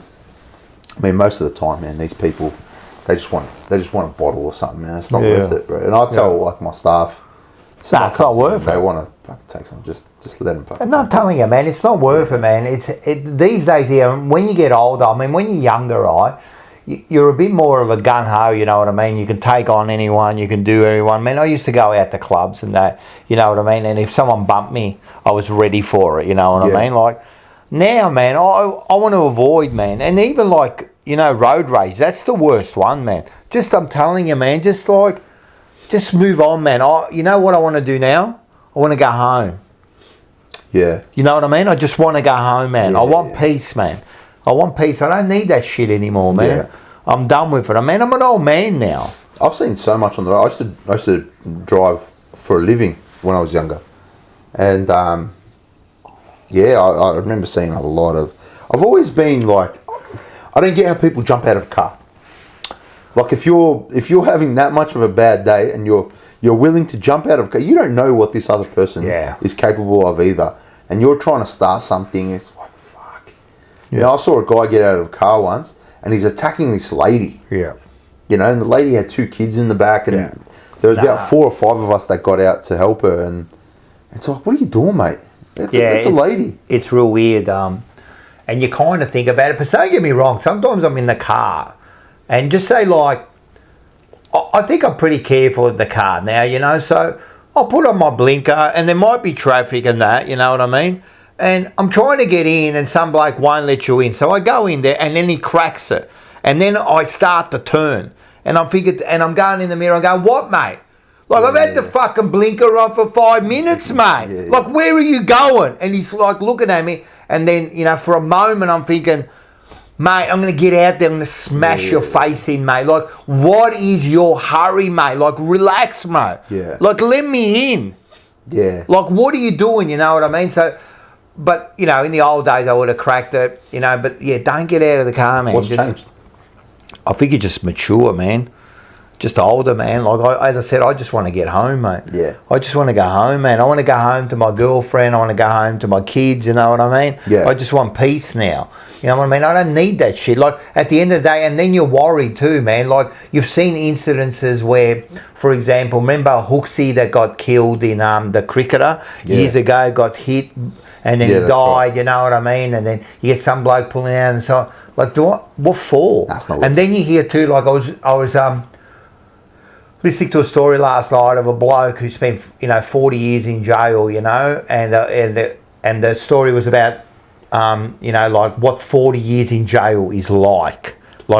mean, most of the time, man, these people, they just want a bottle or something, man. It's not worth it, bro. And I tell my staff, it's not worth it. They want to take some, just let them fucking. And I'm telling you, man, it's not worth it, man. These days here, when you get older, I mean, when you're younger, right, you're a bit more of a gun-ho, you know what I mean? You can take on anyone, you can do everyone. Man, I used to go out to clubs and that, you know what I mean? And if someone bumped me, I was ready for it, you know what I mean? Like, now, man, I want to avoid, man. And even like, road rage, that's the worst one, man. I'm telling you, man, just move on, man. You know what I want to do now? I want to go home. Yeah. You know what I mean? I just want to go home, man. I want peace, man. I want peace. I don't need that shit anymore, man. Yeah. I'm done with it. I mean, I'm an old man now. I've seen so much on the road. I used to drive for a living when I was younger. And, I remember seeing a lot of... I've always been like... I don't get how people jump out of a car. Like, if you're having that much of a bad day and you're willing to jump out of a car, you don't know what this other person is capable of either. And you're trying to start something, it's like, fuck. I saw a guy get out of a car once and he's attacking this lady. Yeah. And the lady had two kids in the back and there was about 4 or 5 of us that got out to help her, and it's like, what are you doing, mate? It's a lady. It's real weird. And you kind of think about it, but don't get me wrong, sometimes I'm in the car and just say like, I think I'm pretty careful in the car now, so I'll put on my blinker and there might be traffic and that, you know what I mean? And I'm trying to get in and some bloke won't let you in. So I go in there and then he cracks it. And then I start to turn. And I'm going in the mirror and going, what, mate? Like, I've had the fucking blinker on for 5 minutes, mate. Yeah. Like, where are you going? And he's like looking at me. And then, for a moment I'm thinking, mate, I'm going to get out there and smash your face in, mate. Like, what is your hurry, mate? Like, relax, mate. Yeah. Like, let me in. Yeah. Like, what are you doing? You know what I mean? So, but, in the old days, I would have cracked it, but, don't get out of the car, man. What's changed? I think you just mature, man. just older, man. Like as I said, I just want to get home, mate. Yeah. I just want to go home, man. I want to go home to my girlfriend. I want to go home to my kids. You know what I mean? Yeah. I just want peace now. You know what I mean? I don't need that shit. Like at the end of the day, and then you're worried too, man. Like you've seen incidences where, for example, remember Hooksy that got killed in the cricketer years ago, got hit, and then he died. Right. You know what I mean? And then you get some bloke pulling out and so like, what for? That's not. And then you hear too, like I was listening to a story last night of a bloke who spent 40 years in jail, you know, and the story was about like what 40 years in jail is like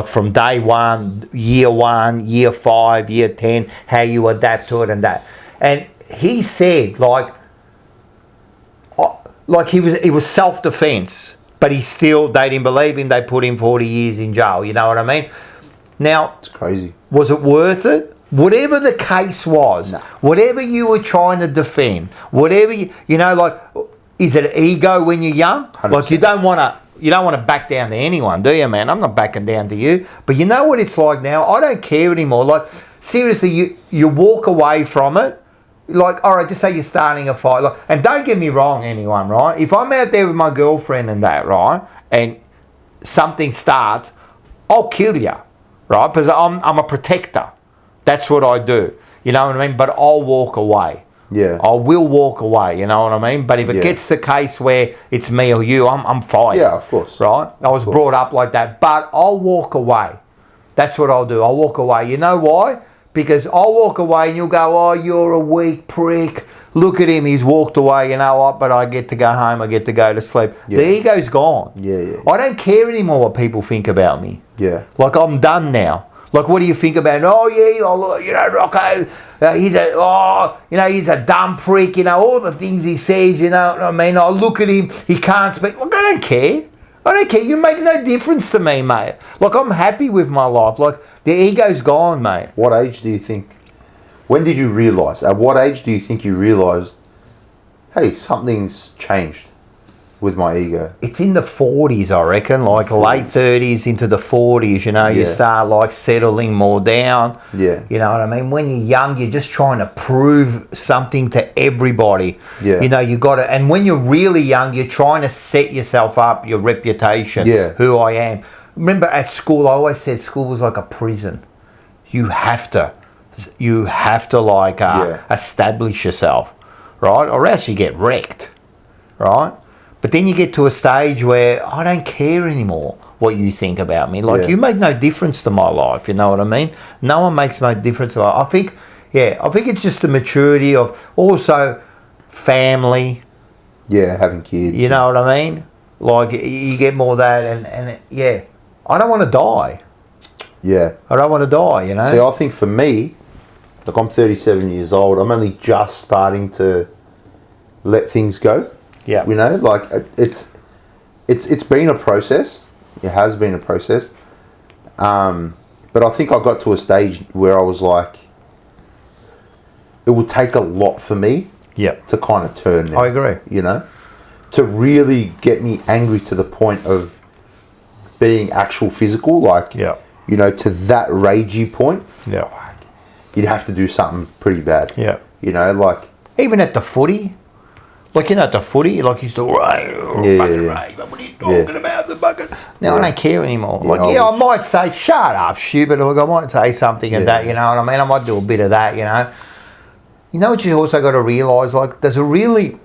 from day one, year 5, year 10, how you adapt to it and that. And he said like he was self-defense, but they didn't believe him. They put him 40 years in jail. You know what I mean? Now, it's crazy. Was it worth it? Whatever the case was, whatever you were trying to defend, whatever is it ego when you're young? 100%. Like you don't want to back down to anyone, do you, man? I'm not backing down to you. But you know what it's like now? I don't care anymore. Like seriously, you walk away from it. Like, all right, just say you're starting a fight. Like, and don't get me wrong, anyone, right? If I'm out there with my girlfriend and that, right, and something starts, I'll kill you, right? Because I'm a protector. That's what I do. You know what I mean? But I'll walk away. Yeah. I will walk away, you know what I mean? But if it gets to the case where it's me or you, I'm fine. Yeah, of course. Right? I was brought up like that. But I'll walk away. That's what I'll do. I'll walk away. You know why? Because I'll walk away and you'll go, oh, you're a weak prick. Look at him. He's walked away. You know what? But I get to go home. I get to go to sleep. Yeah. The ego's gone. Yeah. I don't care anymore what people think about me. Yeah. Like, I'm done now. Like, what do you think about? Oh, yeah, Rocco, he's a dumb prick. You know, all the things he says, you know what I mean? I look at him, he can't speak. Look, I don't care. I don't care. You make no difference to me, mate. Like, I'm happy with my life. Like, the ego's gone, mate. What age do you think? When did you realise? At what age do you think you realised, hey, something's changed with my ego? It's in the 40s, I reckon. Like, 40s. Late 30s into the 40s, you know. You start, like, settling more down. Yeah. You know what I mean? When you're young, you're just trying to prove something to everybody. Yeah. You know, you got to... And when you're really young, you're trying to set yourself up, your reputation, who I am. Remember at school, I always said school was like a prison. You have to like establish yourself, right? Or else you get wrecked, right? But then you get to a stage where I don't care anymore what you think about me. Like you make no difference to my life, you know what I mean? No one makes no difference to my life. I think it's just the maturity of also family. Yeah, having kids. You know what I mean? Like you get more of that and I don't want to die. Yeah. I don't want to die, you know? See, I think for me, like I'm 37 years old, I'm only just starting to let things go. Yeah. You know, like it's been a process. It has been a process. But I think I got to a stage where I was like, it would take a lot for me to kind of turn now. I agree. You know? To really get me angry to the point of being actual physical, like, you know, to that ragey point. Yeah. You'd have to do something pretty bad. Yeah. You know, like... Even at the footy. Like, you know, at the footy, like, you used to... What are you talking about, the bucket? Now, I don't care anymore. Like, I might say, shut up, stupid. Like, I might say something and that, you know what I mean? I might do a bit of that, you know? You know what you also got to realise? Like, there's a really...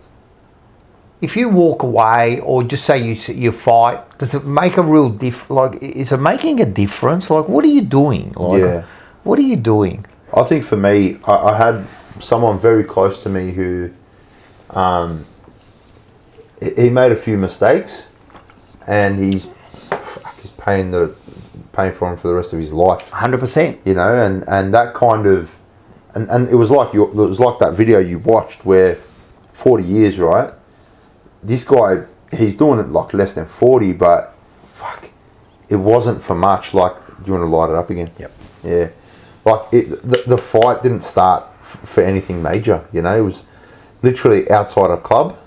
If you walk away or just say you fight, does it make a real difference? Like, is it making a difference? Like, what are you doing? Like, what are you doing? I think for me, I had someone very close to me who, he made a few mistakes, and he's paying for him for the rest of his life. 100%. You know, and that kind of, and it was like that video you watched where 40 years, right? This guy, he's doing it like less than 40, but fuck, it wasn't for much. Like, do you want to light it up again? Yep. Yeah. Like, the fight didn't start for anything major, you know? It was literally outside a club.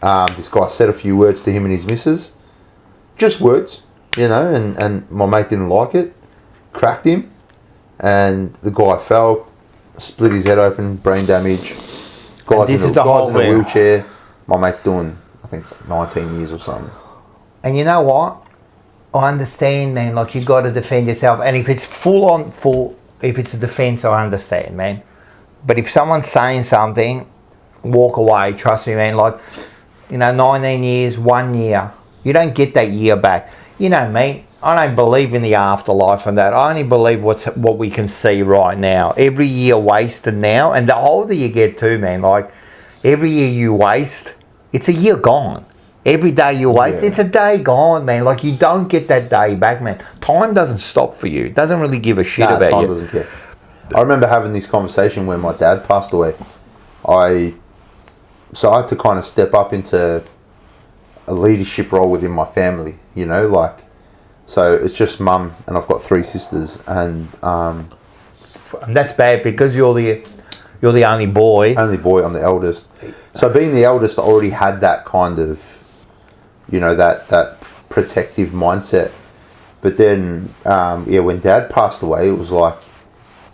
This guy said a few words to him and his missus. Just words, you know, and my mate didn't like it. Cracked him. and the guy fell, split his head open, brain damage. Guy's in a wheelchair. My mate's doing, I think, 19 years or something. And you know what? I understand, man. Like, you got to defend yourself. And if it's if it's a defense, I understand, man. But if someone's saying something, walk away. Trust me, man. Like, 19 years, 1 year. You don't get that year back. You know me. I don't believe in the afterlife and that. I only believe what we can see right now. Every year wasted now, and the older you get too, man. Like, every year you waste, it's a year gone. Every day you waste, it's a day gone, man. Like, you don't get that day back, man. Time doesn't stop for you. It doesn't really give a shit about you. Time doesn't care. I remember having this conversation when my dad passed away. So I had to kind of step up into a leadership role within my family, so it's just mum, and I've got 3 sisters, and that's bad because you're the only boy. Only boy, I'm the eldest. So being the eldest, I already had that kind of, that protective mindset. But then, when Dad passed away, it was like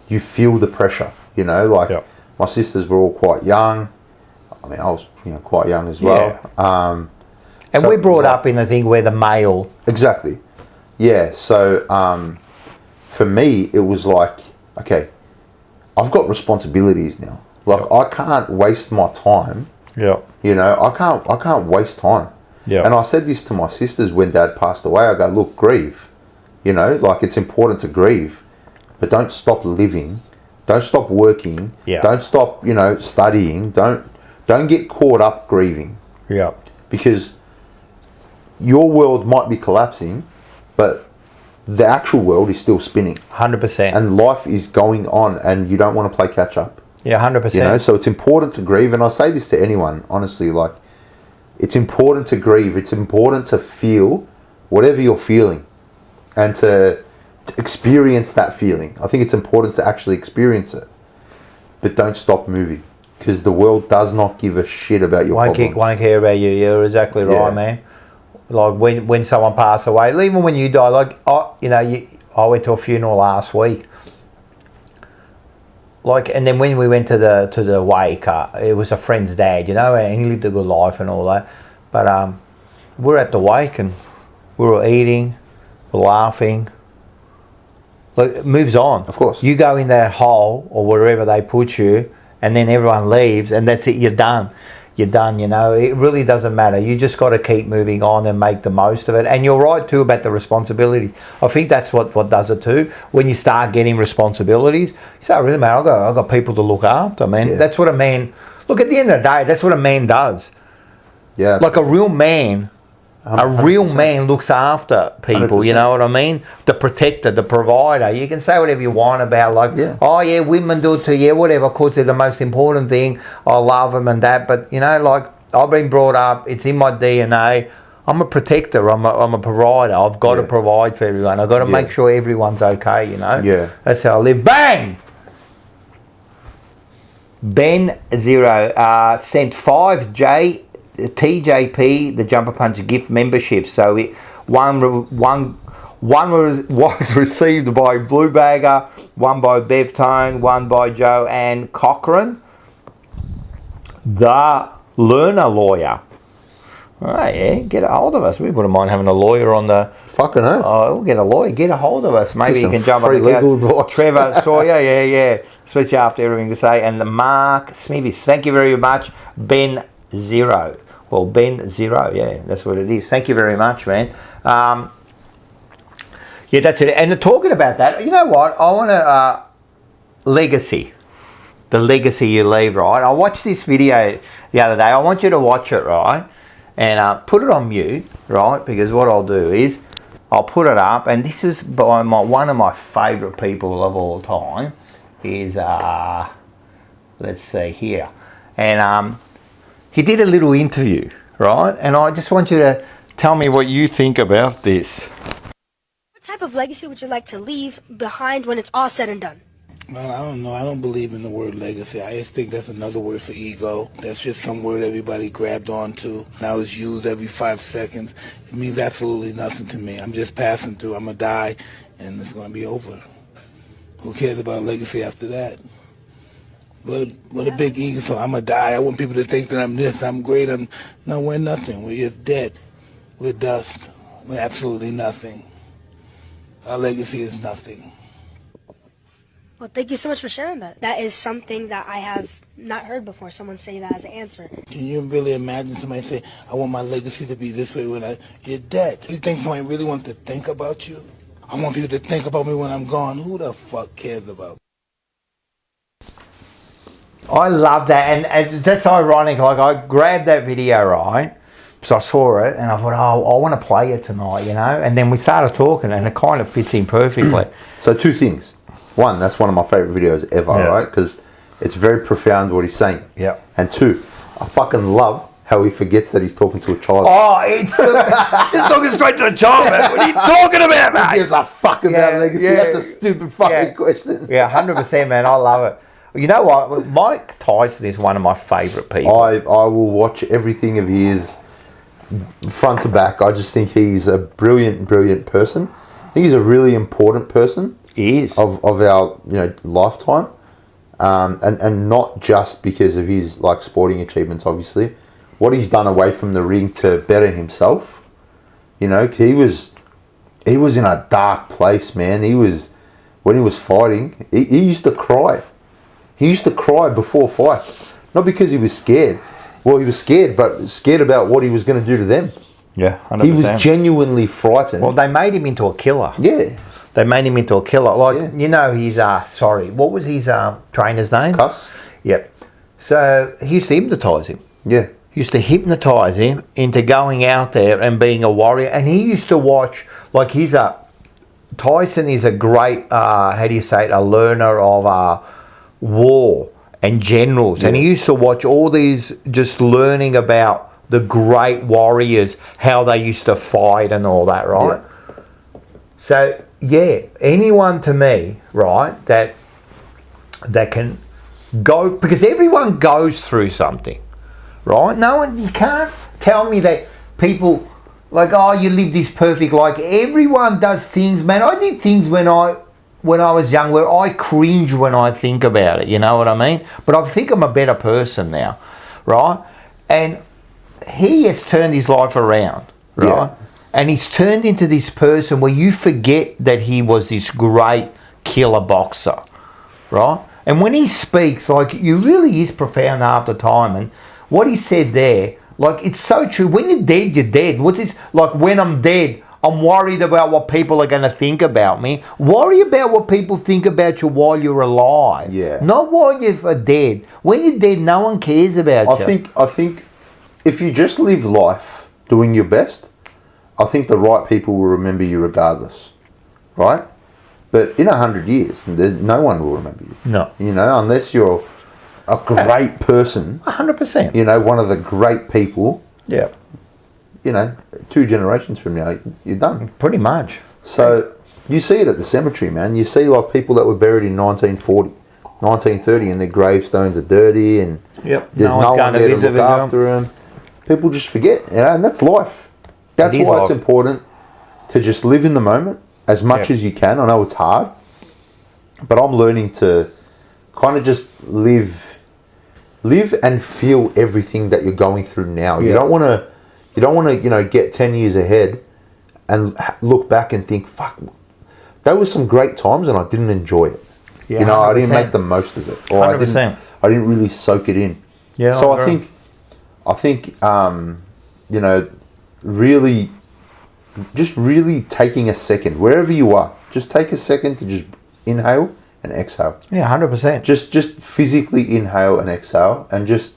you feel the pressure, My sisters were all quite young. I mean, I was quite young as well. Yeah. And we brought up in the thing where the male. Exactly. Yeah. So for me, it was like, okay, I've got responsibilities now. Like, I can't waste my time. Yeah. I can't waste time. Yeah. And I said this to my sisters when Dad passed away. I go, look, grieve. It's important to grieve, but don't stop living. Don't stop working. Yeah. Don't stop, studying. Don't get caught up grieving. Yeah. Because your world might be collapsing, but the actual world is still spinning. 100%. And life is going on, and you don't want to play catch up. Yeah, 100%. So it's important to grieve, and I say this to anyone, honestly, like, it's important to grieve. It's important to feel whatever you're feeling, and to experience that feeling. I think it's important to actually experience it, but don't stop moving, because the world does not give a shit about your problems. Won't care about you. You're exactly right, man. Like, when someone passes away, even when you die, like, I went to a funeral last week. Like, and then when we went to the wake, it was a friend's dad, and he lived a good life and all that. But we're at the wake, and we were eating, we're laughing. Like, it moves on. Of course. You go in that hole or wherever they put you, and then everyone leaves, and that's it. You're done. You're done. It really doesn't matter. You just got to keep moving on and make the most of it. And you're right too about the responsibilities. I think that's what does it too. When you start getting responsibilities, you say, "Oh, really, man, I've got people to look after, man." Yeah. That's what a man. Look, at the end of the day, that's what a man does. Yeah. Like a real man. 100%. A real man looks after people, 100%. You know what I mean? The protector, the provider. You can say whatever you want about, like, oh yeah, women do it too, yeah, whatever. Of course, they're the most important thing. I love them and that, but like, I've been brought up. It's in my DNA. I'm a protector. I'm a provider. I've got to provide for everyone. I've got to make sure everyone's okay. Yeah. That's how I live. Bang. Ben Zero sent 5J. TJP, the Jumper Punch gift membership. So one was received by Blue Bagger, one by Bev Tone, one by Joanne Cochran, the learner lawyer. Oh yeah, get a hold of us. We wouldn't mind having a lawyer on the. Fucking earth. Oh, we'll get a lawyer. Get a hold of us. Maybe you can jump on the legal advice. Trevor Sawyer, yeah. Especially after everything to say. And the Mark Smithies. Thank you very much, Ben Zero. Well, Ben Zero, yeah, that's what it is. Thank you very much, man. Yeah, that's it. And talking about that, you know what? I want to legacy. The legacy you leave, right? I watched this video the other day. I want you to watch it, right? And put it on mute, right? Because what I'll do is I'll put it up, and this is by one of my favourite people of all time. Is let's see here, and he did a little interview, right? And I just want you to tell me what you think about this. What type of legacy would you like to leave behind when it's all said and done? Well, I don't know. I don't believe in the word legacy. I just think that's another word for ego. That's just some word everybody grabbed onto. Now it's used every 5 seconds. It means absolutely nothing to me. I'm just passing through. I'm going to die, and it's going to be over. Who cares about legacy after that? What a big ego. So I'm going to die. I want people to think that I'm this, I'm great. No, we're nothing. We're just dead. We're dust. We're absolutely nothing. Our legacy is nothing. Well, thank you so much for sharing that. That is something that I have not heard before, someone say that as an answer. Can you really imagine somebody say, I want my legacy to be this way when you're dead? You think somebody really wants to think about you? I want people to think about me when I'm gone. Who the fuck cares about? I love that, and that's ironic. Like, I grabbed that video, right? So I saw it, and I thought, oh, I want to play it tonight, you know? And then we started talking, and it kind of fits in perfectly. So 2 things. One, that's one of my favourite videos ever, right? Because it's very profound what he's saying. Yeah. And 2, I fucking love how he forgets that he's talking to a child. Oh, it's just talking straight to the child, man. What are you talking about, mate? He gives a fuck about legacy. That's a stupid fucking question. Yeah, 100%, man. I love it. You know what? Mike Tyson is one of my favourite people. I will watch everything of his front to back. I just think he's a brilliant, brilliant person. I think he's a really important person. He is. Of our lifetime. And not just because of his sporting achievements, obviously. What he's done away from the ring to better himself. He was in a dark place, man. When he was fighting, he used to cry. He used to cry before fights. Not because he was scared. Well, he was scared, but scared about what he was going to do to them. Yeah, 100%. He was genuinely frightened. Well, they made him into a killer. Yeah. They made him into a killer. He's, what was his trainer's name? Cuss. Yep. So he used to hypnotise him. Yeah. He used to hypnotise him into going out there and being a warrior. And he used to watch, Tyson is a great, a learner of war and generals. Yeah. And he used to watch all these, just learning about the great warriors, how they used to fight and all that, right? Yeah. So, yeah, anyone to me, right, that can go, because everyone goes through something, right? You can't tell me that people, you live this perfect life. Everyone does things, man. I did things when I was young where I cringe when I think about it, you know what I mean? But I think I'm a better person now, right? And he has turned his life around, right? Yeah. And he's turned into this person where you forget that he was this great killer boxer, right? And when he speaks, you really is profound half the time. And what he said there, it's so true. When you're dead, you're dead. What's this? When I'm dead, I'm worried about what people are going to think about me. Worry about what people think about you while you're alive. Yeah. Not while you're dead. When you're dead, no one cares about you. I think if you just live life doing your best, I think the right people will remember you regardless, right? But in 100 years, no one will remember you. No. Unless you're a great person. 100%. One of the great people. Yeah. 2 generations from now, you're done. Pretty much. So you see it at the cemetery, man. You see people that were buried in 1940, 1930, and their gravestones are dirty, and there's no one there to look after them. People just forget, and that's life. That's why it's important to just live in the moment as much as you can. I know it's hard, but I'm learning to kind of just live and feel everything that you're going through now. Yeah. You don't want to, get 10 years ahead and look back and think, fuck, that was some great times and I didn't enjoy it. Yeah, 100%. I didn't make the most of it, or 100%. I didn't really soak it in. Yeah. So I think really taking a second, wherever you are, just take a second to just inhale and exhale. Yeah, 100%. Just physically inhale and exhale, and just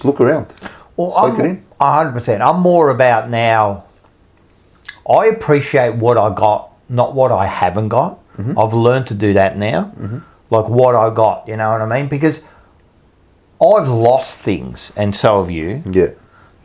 look around. Well, soak it in. 100%. I'm more about now, I appreciate what I got, not what I haven't got. Mm-hmm. I've learned to do that now. Mm-hmm. What I got, you know what I mean? Because I've lost things, and so have you. Yeah.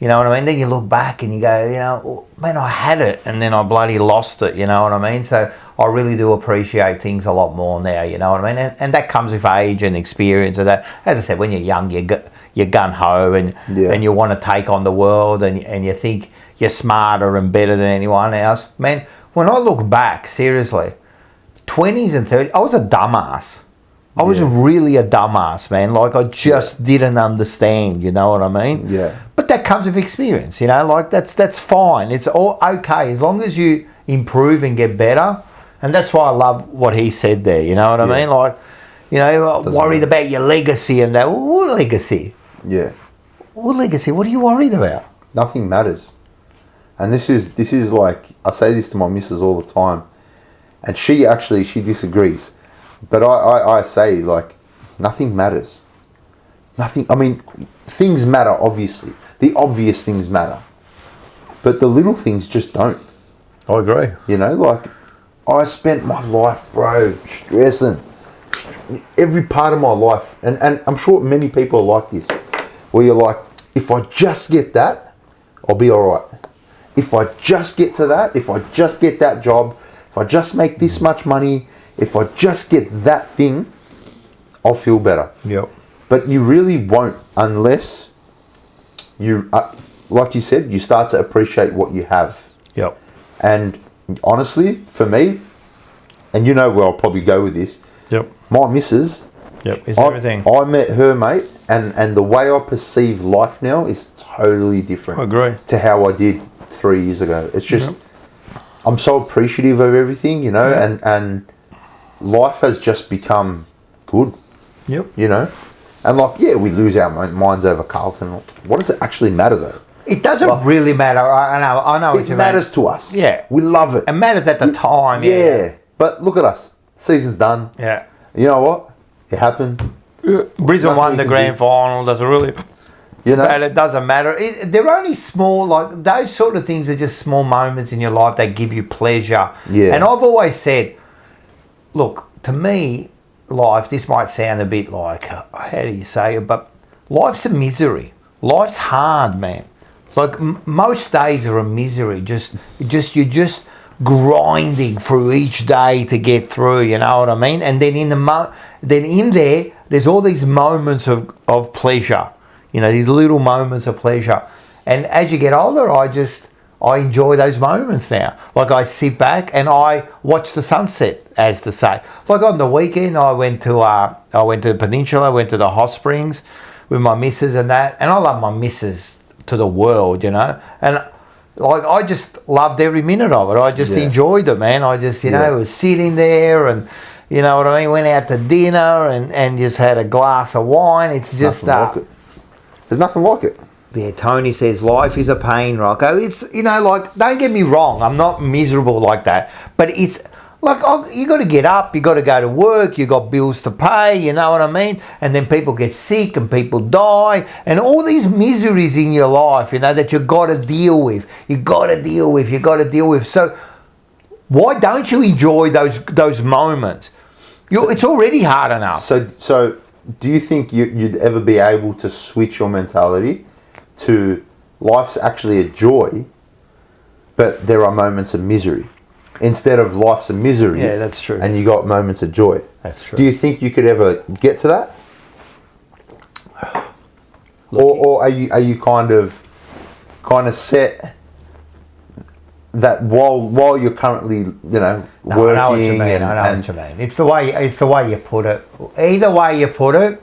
You know what I mean? Then you look back and you go, man, I had it, and then I bloody lost it, you know what I mean? So I really do appreciate things a lot more now, you know what I mean? And that comes with age and experience of that. As I said, when you're young, you're gun-ho and you want to take on the world, and you think you're smarter and better than anyone else. Man, when I look back, seriously, 20s and 30s, I was a dumbass. I was really a dumbass, man. Like, I just didn't understand, you know what I mean? Yeah. But that comes with experience, you know? Like, that's fine. It's all okay as long as you improve and get better. And that's why I love what he said there, you know what I mean? Like, you know, worried about your legacy and that. Well, what legacy? Yeah. What legacy? What are you worried about? Nothing matters. And this is like, I say this to my missus all the time, and she disagrees. But I say, like, nothing matters. Nothing, I mean, things matter, obviously. The obvious things matter. But the little things just don't. I agree. You know, like, I spent my life, bro, stressing. Every part of my life. And I'm sure many people are like this. Where you're like, if I just get that, I'll be all right. If I just get to that, if I just get that job, if I just make this much money, if I just get that thing, I'll feel better. Yep. But you really won't unless you, like you said, you start to appreciate what you have. Yep. And honestly, for me, and you know where I'll probably go with this, Yep. my missus, It's everything. I met her, mate, and the way I perceive life now is totally different. I agree. To how I did 3 years ago. It's just, I'm so appreciative of everything, you know, and life has just become good. Yep. You know? And like, yeah, we lose our minds over Carlton. What does it actually matter though? It doesn't really matter. I know what you mean. It matters to us. Yeah. We love it. It matters at the time. Yeah. But look at us. Season's done. Yeah. You know what? It happened. Brisbane Nothing won we the can grand do. final. Doesn't really. You know? But it doesn't matter. They're only small, like those sort of things are just small moments in your life that give you pleasure. Yeah. And I've always said, look, to me, life, this might sound a bit like, how do you say it, but life's a misery. Life's hard, man. Like most days are a misery. You're just grinding through each day to get through, you know what I mean? And then in there's all these moments of pleasure. You know, these little moments of pleasure. And as you get older, I enjoy those moments now. Like I sit back and I watch the sunset, as to say. Like on the weekend, I went to the Peninsula, went to the hot springs with my missus and that. And I love my missus to the world, you know. And like I just loved every minute of it. I just enjoyed it, man. I just, you know, was sitting there and, you know what I mean, went out to dinner and just had a glass of wine. It's just There's nothing like it. Yeah, Tony says life is a pain, Rocco. It's, you know, like, don't get me wrong, I'm not miserable like that, but it's like, you got to get up, you got to go to work, you got bills to pay, you know what I mean? And then people get sick and people die and all these miseries in your life, you know, that you got to deal with. You got to deal with. So why don't you enjoy those moments? It's already hard enough. So do you think you'd ever be able to switch your mentality to life's actually a joy, but there are moments of misery, instead of life's a misery? Yeah, that's true. And you got moments of joy. That's true. Do you think you could ever get to that? Or are you kind of set that while you're currently, you know, working? I know what you mean. I know what you mean. It's the way you put it. Either way you put it,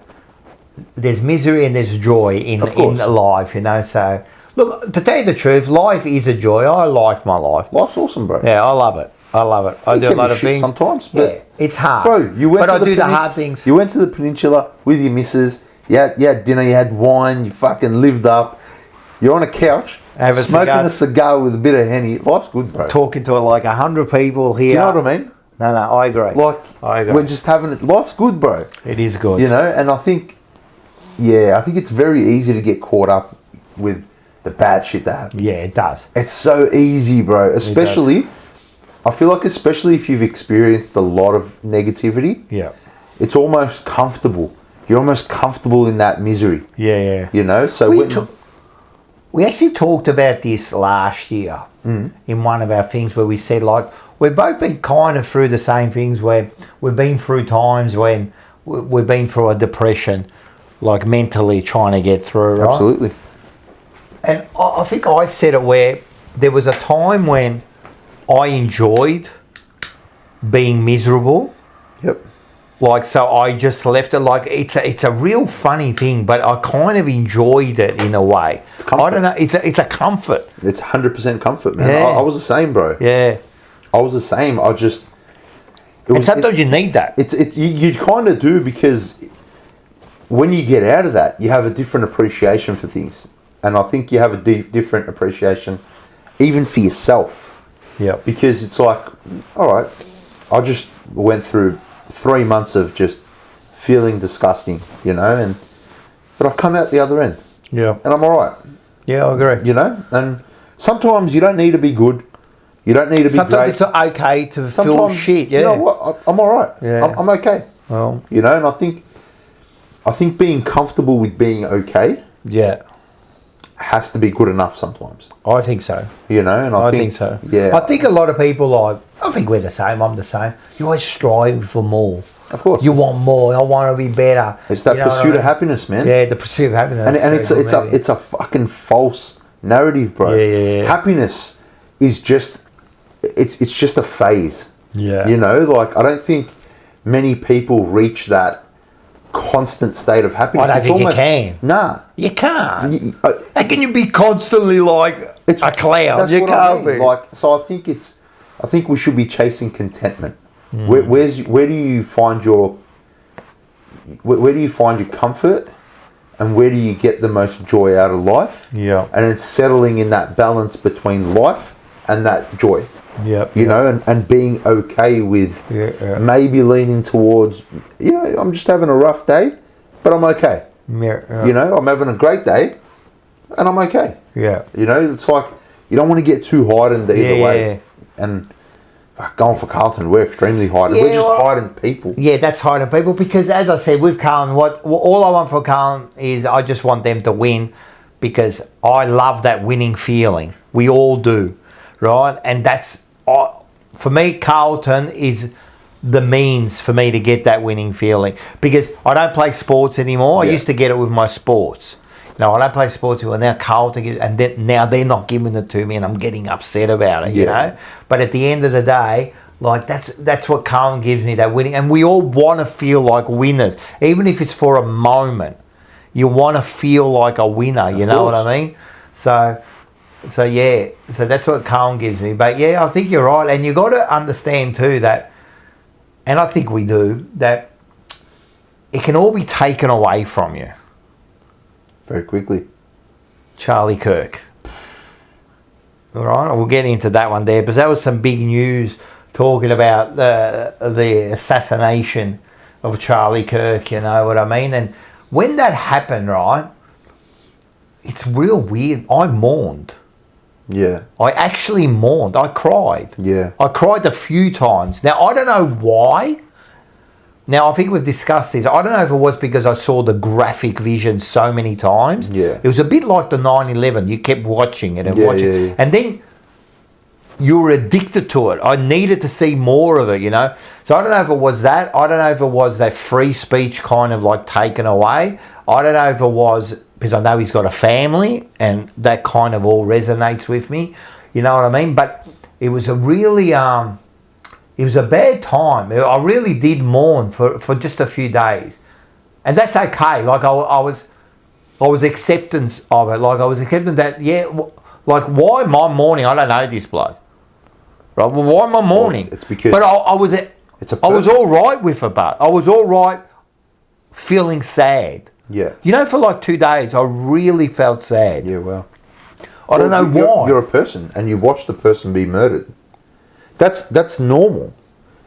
there's misery and there's joy in life, you know. So look, to tell you the truth, life is a joy. I like my life. Life's awesome, bro. Yeah, I love it. I do a lot of things sometimes, but it's hard. Bro, you went. But I do the hard things. You went to the Peninsula with your missus. You had dinner. You had wine. You fucking lived up. You're on a couch. Smoking a cigar with a bit of Henny. Life's good, bro. Talking to like 100 people here. Do you know what I mean? No, I agree. I agree. We're just having it. Life's good, bro. It is good. You know, and I think it's very easy to get caught up with the bad shit that happens. Yeah, it does. It's so easy, bro. Especially, I feel like especially if you've experienced a lot of negativity. Yeah. It's almost comfortable. You're almost comfortable in that misery. Yeah. You know, so we actually talked about this last year in one of our things where we said, like, we've both been kind of through the same things where we've been through times when we've been through a depression, like mentally trying to get through, right? Absolutely. And I think I said it where there was a time when I enjoyed being miserable. Yep. Like, so I just left it. Like, it's a real funny thing, but I kind of enjoyed it in a way. I don't know. It's a comfort. It's 100% comfort, man. Yeah. I was the same, bro. Yeah. I was the same. And sometimes you need that. You kind of do, because when you get out of that, you have a different appreciation for things. And I think you have a different appreciation even for yourself. Yeah. Because it's like, all right, I just went through 3 months of just feeling disgusting, but I come out the other end. Yeah. And I'm all right. Yeah, I agree. And sometimes you don't need to be good. You don't need to be sometimes great. It's okay to Sometimes, feel shit. Yeah. You know what? I'm all right. Yeah. I'm okay. Well. And I think being comfortable with being okay. Yeah. Has to be good enough sometimes. I think so. And I think so. Yeah. I think a lot of people I think we're the same. I'm the same. You always strive for more. Of course. You want more. I want to be better. It's that pursuit of happiness, man. Yeah, the pursuit of happiness. And it's a fucking false narrative, bro. Yeah. Happiness is just it's just a phase. Yeah. I don't think many people reach that constant state of happiness. I don't think you can. Nah. You can't. How can you be constantly like a cloud? That's You what can't I mean. be. So I think we should be chasing contentment. Where do you find your comfort, and where do you get the most joy out of life? Yeah. And it's settling in that balance between life and that joy. Yeah. And being okay with maybe leaning towards, I'm just having a rough day, but I'm okay. Yeah. I'm having a great day, and I'm okay. Yeah. It's like you don't want to get too heightened either way. And going for Carlton, we're extremely heightened. We're just heightened people. Yeah, that's heightened people, because as I said, with Carlton, what all I want for Carlton is I just want them to win, because I love that winning feeling. We all do, right? And that's, for me, Carlton is the means for me to get that winning feeling, because I don't play sports anymore. I used to get it with my sports. I don't play sports anymore. Now Carlton, and then now they're not giving it to me, and I'm getting upset about it. But at the end of the day, like that's what Carlton gives me, that winning, and we all want to feel like winners, even if it's for a moment. You want to feel like a winner. You know what I mean? So that's what Carlton gives me. But yeah, I think you're right, and you got to understand too that, and I think we do, that it can all be taken away from you very quickly. Charliekirk. All right, we'll get into that one there, because that was some big news talking about the assassination of Charliekirk. You know what I mean? And when that happened, right, it's real weird. I mourned. Yeah. I actually mourned. I cried. Yeah. I cried a few times. Now, I don't know why. Now, I think we've discussed this. I don't know if it was because I saw the graphic vision so many times. Yeah. It was a bit like the 9/11. You kept watching it and watching it. Yeah. And then you were addicted to it. I needed to see more of it, So I don't know if it was that. I don't know if it was that free speech kind of like taken away. I don't know if it was because I know he's got a family, and that kind of all resonates with me. You know what I mean? But it was a really... it was a bad time. I really did mourn for just a few days. And that's okay. Like, I was acceptance of it. Like, I was accepting that, like, why am I mourning? I don't know this bloke. Right? Well, why am I mourning? It's because... But I was all right with it, but I was all right feeling sad. Yeah. For like 2 days, I really felt sad. Yeah, well. I don't know why. You're a person, and you watch the person be murdered. That's normal.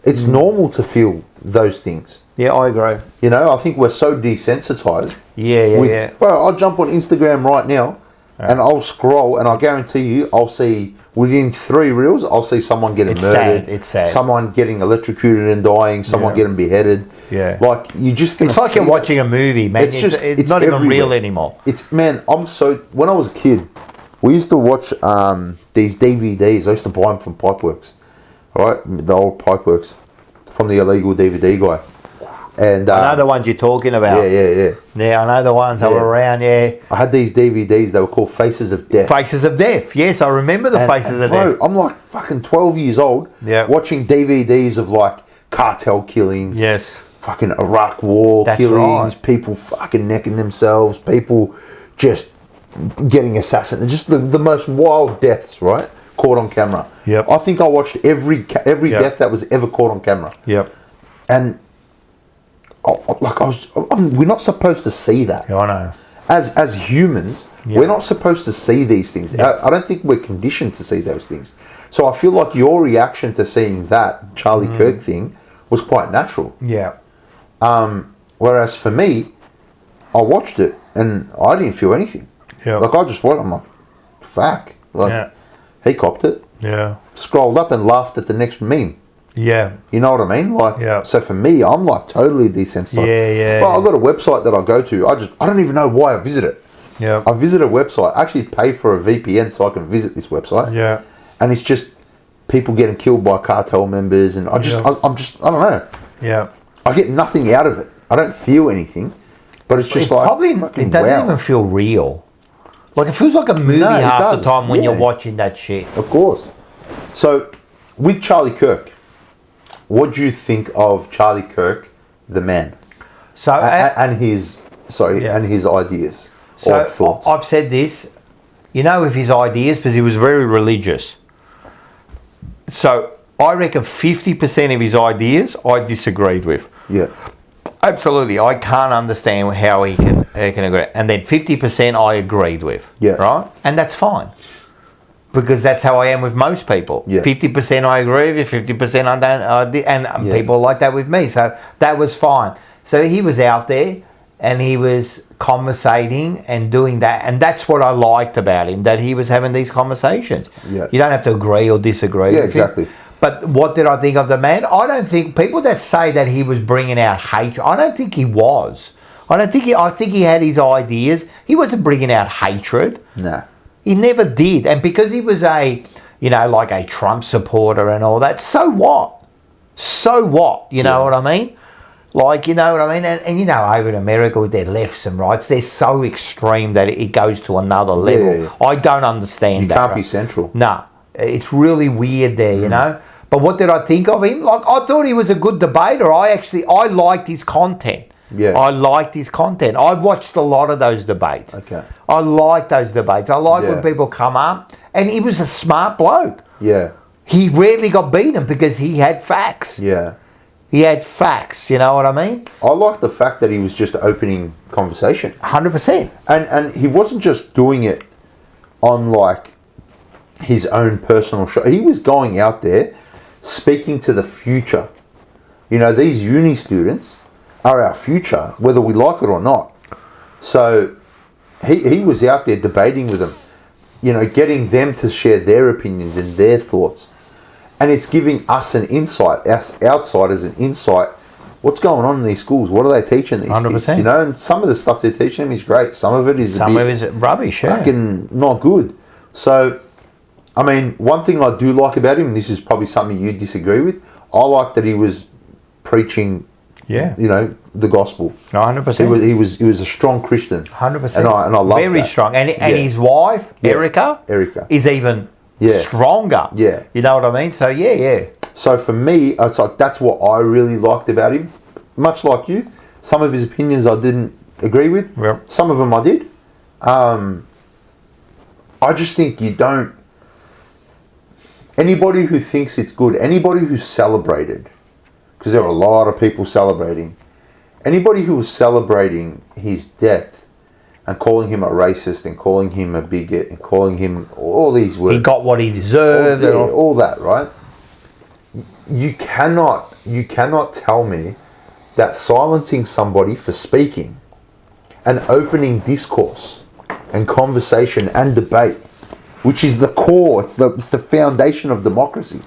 It's normal to feel those things. Yeah, I agree. I think we're so desensitized. Yeah. Well, I'll jump on Instagram right now, and I'll scroll, and I guarantee you, I'll see within 3 reels, I'll see someone getting murdered. It's sad. Someone getting electrocuted and dying. Someone getting beheaded. Yeah. Like, you're just gonna. It's like you're watching a movie, man. It's not even real anymore. When I was a kid, we used to watch these DVDs. I used to buy them from Pipeworks. Right, the old Pipeworks from the illegal DVD guy. And I know the ones you're talking about. yeah. Yeah, I know the ones that were around, yeah. I had these DVDs, they were called Faces of Death. Faces of Death, yes, I remember the Faces of Death. I'm like fucking 12 years old, watching DVDs of like cartel killings, Yes. fucking Iraq war killings, right. people fucking necking themselves, people just getting assassinated, just the most wild deaths, right? Caught on camera. Yep. I think I watched every death that was ever caught on camera. Yep. And we're not supposed to see that. Yeah, I know. As humans, we're not supposed to see these things. I don't think we're conditioned to see those things. So I feel like your reaction to seeing that Charlie Kirk thing was quite natural. Yeah. Whereas for me, I watched it and I didn't feel anything. Yeah. Like I just watched, I'm like, fuck. Like he copped it. Yeah. Scrolled up and laughed at the next meme. Yeah. You know what I mean? Like, so for me, I'm like totally desensitized. Yeah. But I've got a website that I go to. I don't even know why I visit it. Yeah. I visit a website. I actually pay for a VPN so I can visit this website. Yeah. And it's just people getting killed by cartel members, and I don't know. Yeah. I get nothing out of it. I don't feel anything, but it's just it doesn't even feel real. Like it feels like a movie half the time when you're watching that shit. Of course. So with Charlie Kirk, what do you think of Charlie Kirk, the man? So and his ideas or thoughts? I've said this, with his ideas, because he was very religious. So I reckon 50% of his ideas I disagreed with. Yeah. Absolutely. I can't understand how he can agree. And then 50% I agreed with. Yeah. Right? And that's fine. Because that's how I am with most people. Yeah. 50% I agree with, 50% I don't. And people are like that with me. So that was fine. So he was out there and he was conversating and doing that. And that's what I liked about him, that he was having these conversations. Yeah. You don't have to agree or disagree with exactly. him. But what did I think of the man? I don't think people that say that he was bringing out hatred, I don't think he was. I think he had his ideas. He wasn't bringing out hatred. Nah. He never did. And because he was like a Trump supporter and all that, so what? So what? You know what I mean? Like, you know what I mean? And over in America with their lefts and rights, they're so extreme that it goes to another level. Yeah. I don't understand that. You can't be central. No. It's really weird there, you know? But what did I think of him? Like, I thought he was a good debater. I liked his content. Yeah. I liked his content. I watched a lot of those debates. Okay. I like those debates. I like when people come up, and he was a smart bloke. Yeah. He rarely got beaten because he had facts. Yeah. He had facts, you know what I mean? I like the fact that he was just opening conversation. 100%. And he wasn't just doing it on like his own personal show. He was going out there speaking to the future. These uni students are our future, whether we like it or not. So he was out there debating with them, getting them to share their opinions and their thoughts. And it's giving us an insight, us outsiders an insight. What's going on in these schools? What are they teaching these 100%. kids? And some of the stuff they're teaching them is great. Some of it is rubbish, fucking not good. So, I mean, one thing I do like about him, and this is probably something you disagree with, I like that he was preaching, the gospel. 100%. He was a strong Christian. 100%. And I love Very that. strong. And his wife, Erica, is even stronger. Yeah. You know what I mean? So, yeah. So for me, it's like that's what I really liked about him. Much like you, some of his opinions I didn't agree with. Yep. Some of them I did. I just think anybody who thinks it's good, anybody who's celebrated, because there were a lot of people celebrating, anybody who was celebrating his death and calling him a racist and calling him a bigot and calling him all these words. He got what he deserved. All that, right? You cannot tell me that silencing somebody for speaking and opening discourse and conversation and debate, which is the core, it's the foundation of democracy.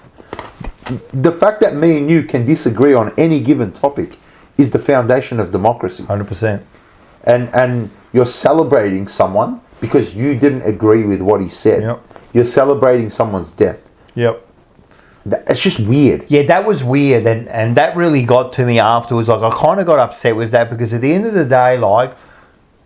The fact that me and you can disagree on any given topic is the foundation of democracy. 100%. And you're celebrating someone because you didn't agree with what he said. Yep. You're celebrating someone's death. Yep. It's just weird. Yeah, that was weird, and that really got to me afterwards. Like, I kind of got upset with that because at the end of the day, like,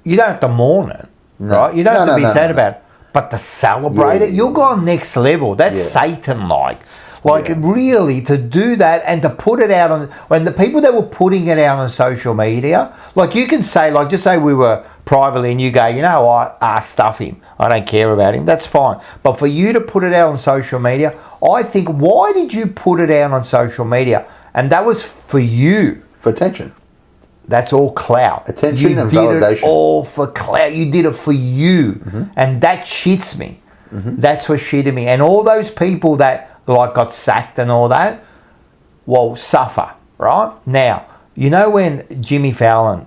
you don't have to mourn it, right? You don't have to be sad about it. But to celebrate it, you're going next level. That's Satan-like. Like, really, to do that and to put it out on... When the people that were putting it out on social media, like, you can say, like, just say we were privately and you go, you know what, stuff him. I don't care about him. That's fine. But for you to put it out on social media, I think, why did you put it out on social media? And that was for you. For attention. That's all clout. Attention and validation. You did it all for clout. You did it for you. And that shits me. That's what shitted me. And all those people that, like, got sacked and all that, well, suffer, right? Now, you know when Jimmy Fallon,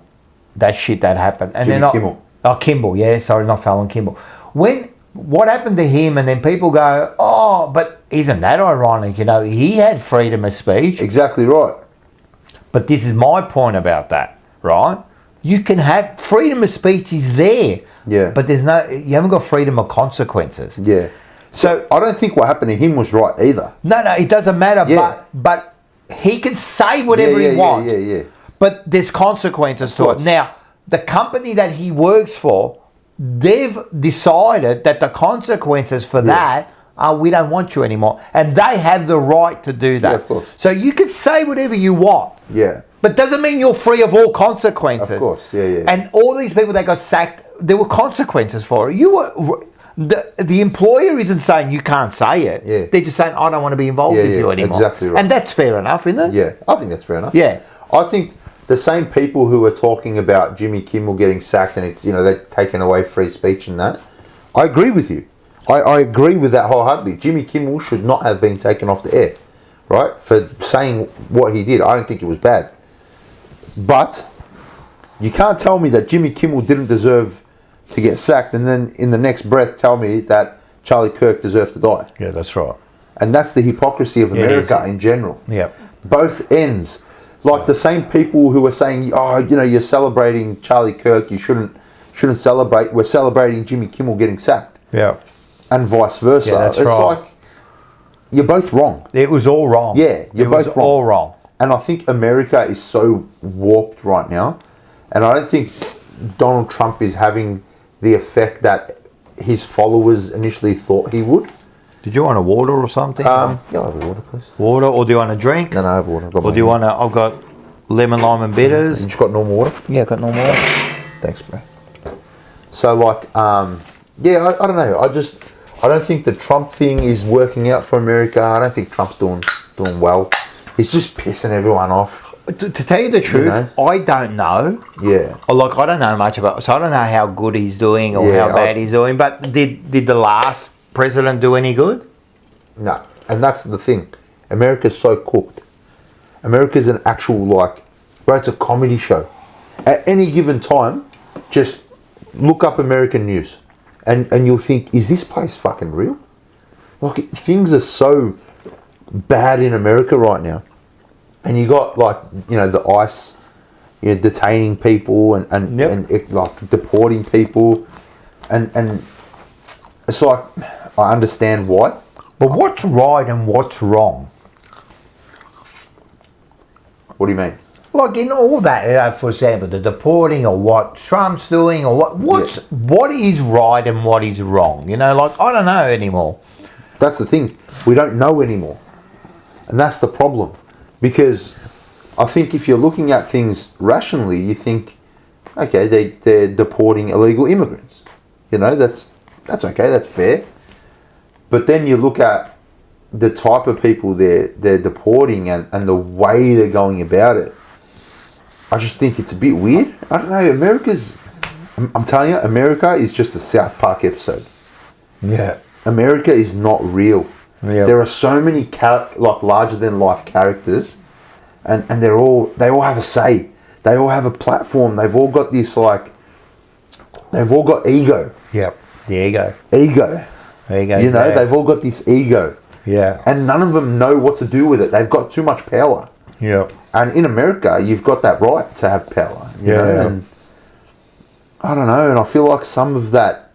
that shit that happened. And Jimmy then Kimmel. Oh, Kimball, yeah, sorry, not Fallon, Kimball. What happened to him? And then people go, oh, but isn't that ironic? You know, he had freedom of speech. Exactly right. But this is my point about that, right? You can have freedom of speech is there. Yeah. But you haven't got freedom of consequences. Yeah. So I don't think what happened to him was right either. No, it doesn't matter. Yeah. But he can say whatever he wants. Yeah. But there's consequences to it. Now, the company that he works for, they've decided that the consequences for that are we don't want you anymore. And they have the right to do that. Yeah, of course. So you can say whatever you want. Yeah. But doesn't mean you're free of all consequences. Of course, yeah. And all these people that got sacked, there were consequences for it. The employer isn't saying you can't say it. Yeah. They're just saying, I don't want to be involved with you anymore. Exactly right. And that's fair enough, isn't it? Yeah, I think that's fair enough. Yeah. I think the same people who are talking about Jimmy Kimmel getting sacked and it's, you know, they're taking away free speech and that, I agree with you. I agree with that wholeheartedly. Jimmy Kimmel should not have been taken off the air, right? For saying what he did. I don't think it was bad. But you can't tell me that Jimmy Kimmel didn't deserve to get sacked and then in the next breath tell me that Charliekirk deserved to die. Yeah, that's right. And that's the hypocrisy of America in general. Yeah. Both ends. Like the same people who are saying, oh, you know, you're celebrating Charliekirk, you shouldn't celebrate. We're celebrating Jimmy Kimmel getting sacked. Yeah. And vice versa. Yeah, that's it's right. like you're both wrong. It was all wrong. Yeah, you're both wrong. all wrong. And I think America is so warped right now. And I don't think Donald Trump is having the effect that his followers initially thought he would. Did you want a water or something? Yeah, I'll have a water, please. Water, or do you want a drink? No, I have water. Or do you want I've got lemon, lime and bitters. You just got normal water? Yeah, got normal water. Thanks, bro. So, like, yeah, I don't know. I don't think the Trump thing is working out for America. I don't think Trump's doing well. He's just pissing everyone off. To tell you the truth, I don't know. Yeah. Like, I don't know much about, so I don't know how good he's doing or how bad he's doing. But did the last president do any good? No. And that's the thing. America's so cooked. America's an actual, like, bro, it's a comedy show. At any given time, just look up American news. And you'll think, is this place fucking real? Like, things are so bad in America right now. And you got, like, you know, the ICE, you know, detaining people and like deporting people. And it's like, I understand why. But what's right and what's wrong? What do you mean? Like in all that, for example, the deporting or what Trump's doing or what is right and what is wrong? You know, like, I don't know anymore. That's the thing. We don't know anymore. And that's the problem. Because I think if you're looking at things rationally, you think, okay, they're deporting illegal immigrants. You know, that's okay, that's fair. But then you look at the type of people they're deporting and the way they're going about it. I just think it's a bit weird. I don't know, I'm telling you, America is just a South Park episode. Yeah. America is not real. Yeah. There are so many like larger than life characters, and they all have a say. They all have a platform. They've all got this, like, they've all got ego. Yep, the ego. Ego. You know, they've all got this ego. Yeah. And none of them know what to do with it. They've got too much power. Yeah. And in America, you've got that right to have power. You know? And I don't know. And I feel like some of that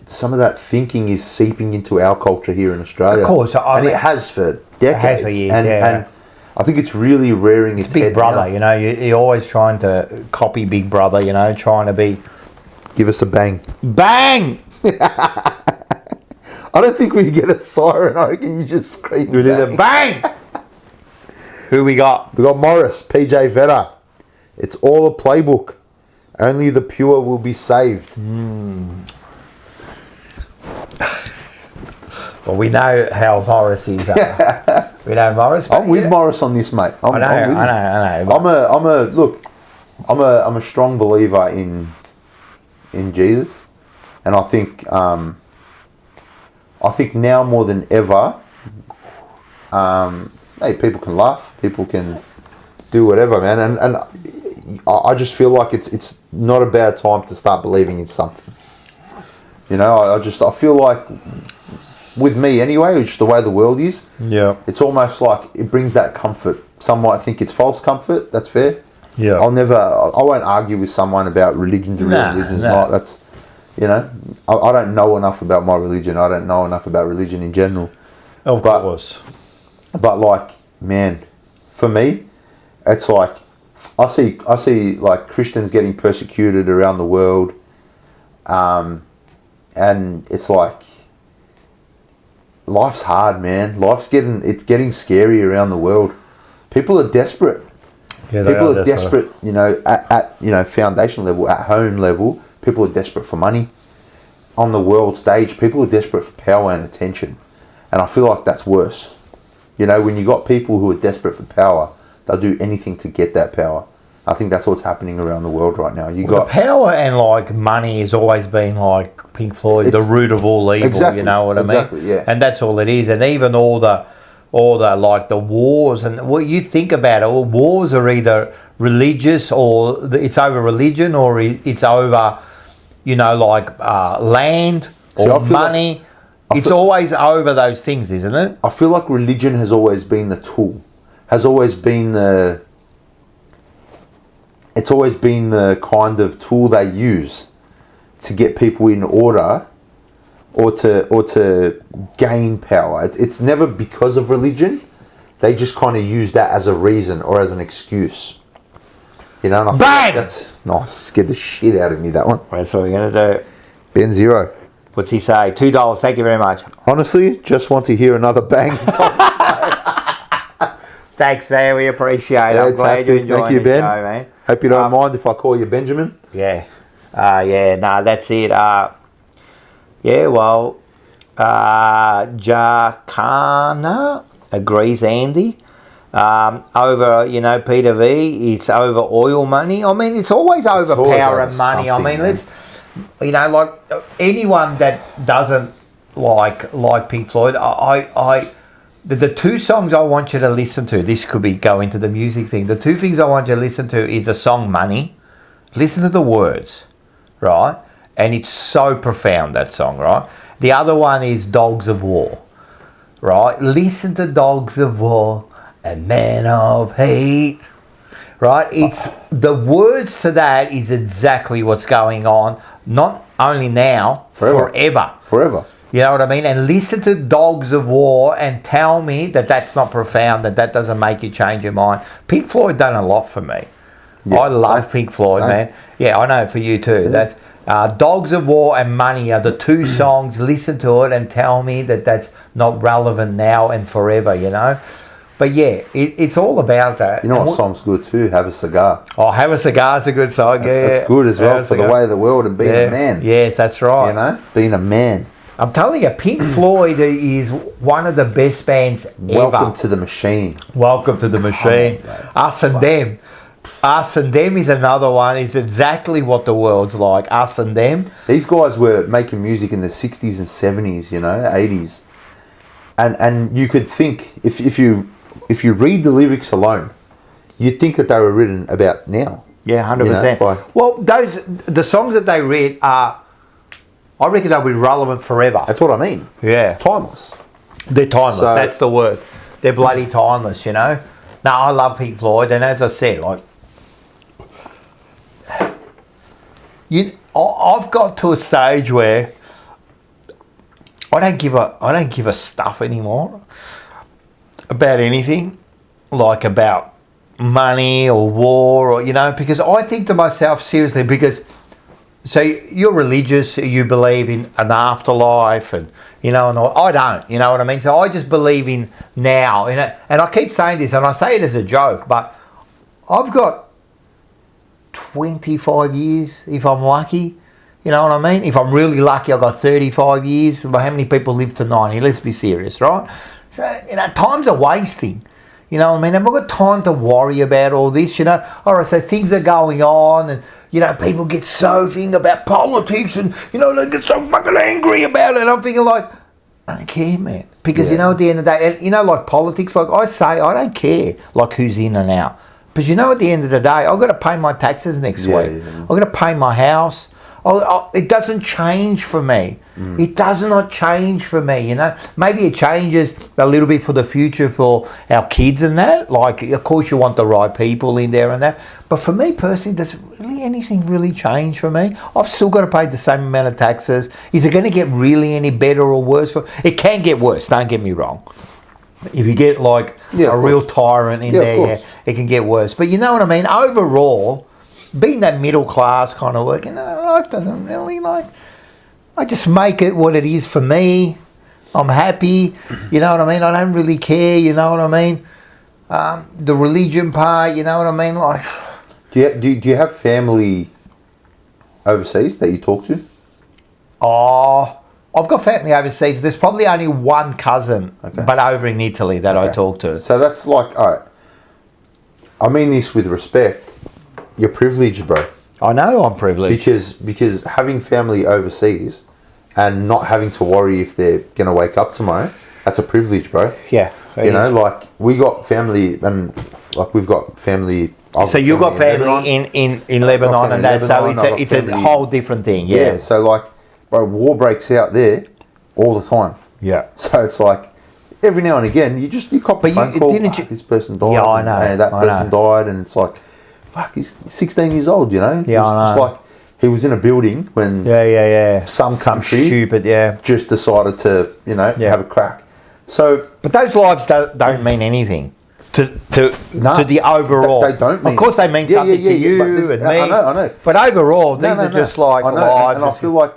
some of that thinking is seeping into our culture here in Australia. Of course, and it has for decades. It has for years, and I think it's really rearing its Big head Brother, now. you know, you're always trying to copy Big Brother, you know, trying to be... Give us a bang. Bang! I don't think we get a siren. I reckon you just scream We did a bang! Who we got? We got Morris, PJ Vetta. It's all a playbook. Only the pure will be saved. Well, we know how Morris is. We know Morris. I'm with Morris on this, mate. I'm a strong believer in Jesus, and I think now more than ever, hey, people can laugh, people can do whatever, man, and I just feel like it's not a bad time to start believing in something. You know, I feel like, with me anyway, just the way the world is, it's almost like it brings that comfort. Some might think it's false comfort. That's fair. Yeah. I won't argue with someone about religion's real, religion's not. That's, you know, I don't know enough about my religion. I don't know enough about religion in general. Of course. But like, man, for me, it's like, I see like Christians getting persecuted around the world, and it's like, life's hard, man. It's getting scary around the world. People are desperate. Yeah, people are desperate. You know, at foundation level, at home level, people are desperate for money. On the world stage, people are desperate for power and attention, and I feel like that's worse. You know, when you got people who are desperate for power, they'll do anything to get that power. I think that's what's happening around the world right now. The power and like money has always been like Pink Floyd, the root of all evil. Exactly, you know what I mean? Exactly, yeah. And that's all it is. And even all the like the wars and what you think about it, all wars are either religious or it's over religion or it's over, you know, like land or money. It's always over those things, isn't it? I feel like religion has always been the tool, has always been the. It's always been the kind of tool they use to get people in order or to gain power. It's never because of religion. They just kind of use that as a reason or as an excuse. You know, and I feel like that's nice. Scared the shit out of me, that one. That's what we're going to do. Ben Zero. What's he say? $2. Thank you very much. Honestly, just want to hear another bang. Thanks, man. We appreciate it. I'm glad you're enjoying Thank you, Ben. the show, man. Hope you don't mind if I call you Benjamin. Yeah. That's it. Jacana agrees, Andy. Over, you know, Peter V, it's over oil money. I mean, it's always over power and money. I mean, let's, you know, like anyone that doesn't like Pink Floyd, the two songs I want you to listen to, this could be go into the music thing. The two things I want you to listen to is the song Money. Listen to the words, right? And it's so profound, that song, right? The other one is Dogs of War, right? Listen to Dogs of War and Men of Hate, right? It's the words to that is exactly what's going on, not only now, forever. You know what I mean? And listen to Dogs of War and tell me that that's not profound, that doesn't make you change your mind. Pink Floyd done a lot for me. Yeah, I love Pink Floyd, man. Yeah, I know, for you too. Yeah. That's Dogs of War and Money are the two songs. Listen to it and tell me that that's not relevant now and forever, you know? But yeah, it's all about that. You know what song's good too? Have a Cigar. Oh, Have a Cigar is a good song, That's good as well for the way of the world and being a man. Yes, that's right. You know, being a man. I'm telling you, Pink Floyd is one of the best bands ever. Welcome to the Machine. Welcome to the Machine. Us and Them. Us and Them is another one. It's exactly what the world's like. Us and Them. These guys were making music in the 60s and 70s, you know, 80s. And you could think, if you read the lyrics alone, you'd think that they were written about now. Yeah, 100%. Well, the songs that they read are, I reckon they'll be relevant forever. That's what I mean. Yeah. Timeless. They're timeless. That's the word. They're bloody timeless, you know. Now, I love Pink Floyd, and as I said, like, I've got to a stage where I don't give a stuff anymore about anything, like about money or war, or because I think to myself, seriously, because so you're religious, you believe in an afterlife, and and I don't, you know what I mean? So I just believe in now, and I keep saying this, and I say it as a joke, but I've got 25 years if I'm lucky. You know what I mean? If I'm really lucky, I've got 35 years. How many people live to 90? Let's be serious, right? So, time's a wasting. You know what I mean? I've not got time to worry about all this, All right, so things are going on, and, people get so thing about politics, and, they get so fucking angry about it. And I'm thinking, like, I don't care, man. Because, at the end of the day, and, like politics, like I say, I don't care, like, who's in and out. But, at the end of the day, I've got to pay my taxes next week. Yeah. I've got to pay my house. It doesn't change for me. It does not change for me, Maybe it changes a little bit for the future for our kids and that. Like, of course, you want the right people in there and that. But for me personally, does really anything really change for me? I've still got to pay the same amount of taxes. Is it going to get really any better or worse? It can get worse, don't get me wrong. If you get, like, a real tyrant in there, it can get worse. But you know what I mean? Overall, being that middle class kind of work, life doesn't really, I just make it what it is for me. I'm happy, you know what I mean? I don't really care, you know what I mean? The religion part, you know what I mean? Like, do you have family overseas that you talk to? Oh, I've got family overseas. There's probably only one cousin, but over in Italy that I talk to. So that's like, all right. I mean this with respect. You're privileged, bro. I know I'm privileged. Because having family overseas and not having to worry if they're going to wake up tomorrow, that's a privilege, bro. Yeah. Like, we got family, and like we've got family. So you've got family in Lebanon and that, so it's a whole different thing. Yeah. So, like, bro, war breaks out there all the time. Yeah. So it's like, every now and again, you cop a phone call, this person died. Yeah, I know. And that person died, and it's like, fuck, he's 16 years old, Yeah, I know. Just like, he was in a building when some country stupid, just decided to, have a crack. So, but those lives don't mean anything to the overall. They don't mean. Of course, they mean something to you and me. I know. But overall, these are just like lives. And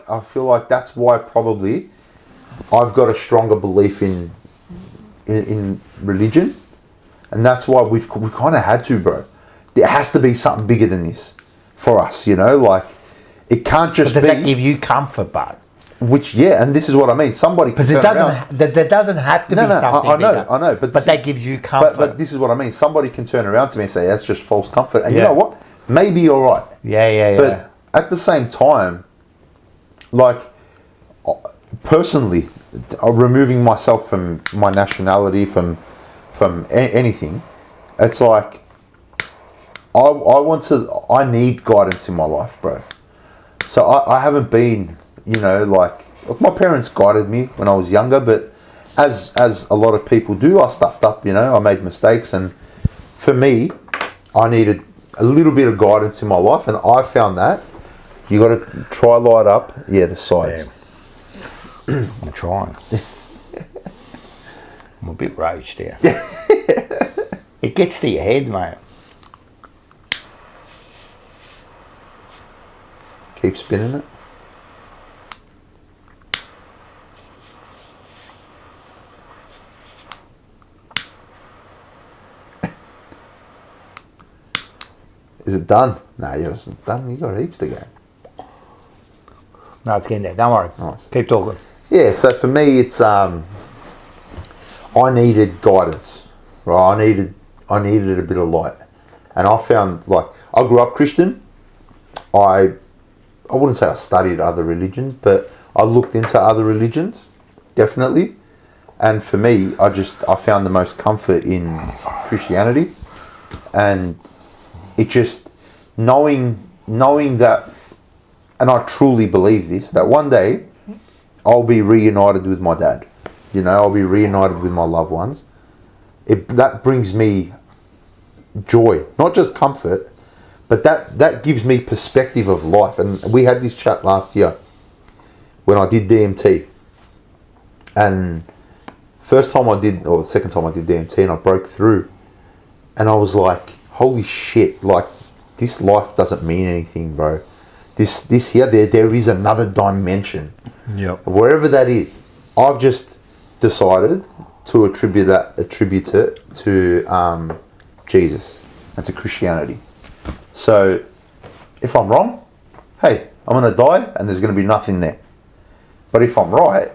I feel like that's why probably I've got a stronger belief in religion, and that's why we kind of had to, bro. There has to be something bigger than this for us, like, it can't just be. Does that give you comfort, bud? Which, and this is what I mean. Somebody can turn around. There doesn't have to be something bigger. I know. But that gives you comfort. But this is what I mean. Somebody can turn around to me and say, that's just false comfort. And you know what? Maybe you're right. Yeah. But at the same time, like, personally, removing myself from my nationality, from anything, it's like, I need guidance in my life, bro. So I haven't been, like my parents guided me when I was younger, but as a lot of people do, I stuffed up, I made mistakes, and for me, I needed a little bit of guidance in my life, and I found that you got to try light up, the sides. Yeah. I'm trying. I'm a bit raged here. It gets to your head, mate. Keep spinning it. Is it done? No, yours isn't done. You got heaps to go. No, it's getting there. Don't worry. Nice. Keep talking. Yeah, so for me, it's I needed guidance, right? I needed a bit of light, and I found, like, I grew up Christian. I wouldn't say I studied other religions, but I looked into other religions, definitely. And for me, I found the most comfort in Christianity, and it just knowing that, and I truly believe this, that one day I'll be reunited with my dad. I'll be reunited with my loved ones. That brings me joy, not just comfort, but that gives me perspective of life. And we had this chat last year when I did DMT. And first time I did, or the second time I did DMT, and I broke through, and I was like, holy shit, like, this life doesn't mean anything, bro. This here, there is another dimension. Yep. Wherever that is, I've just decided to attribute it to Jesus and to Christianity. So, if I'm wrong, hey, I'm going to die and there's going to be nothing there. But if I'm right,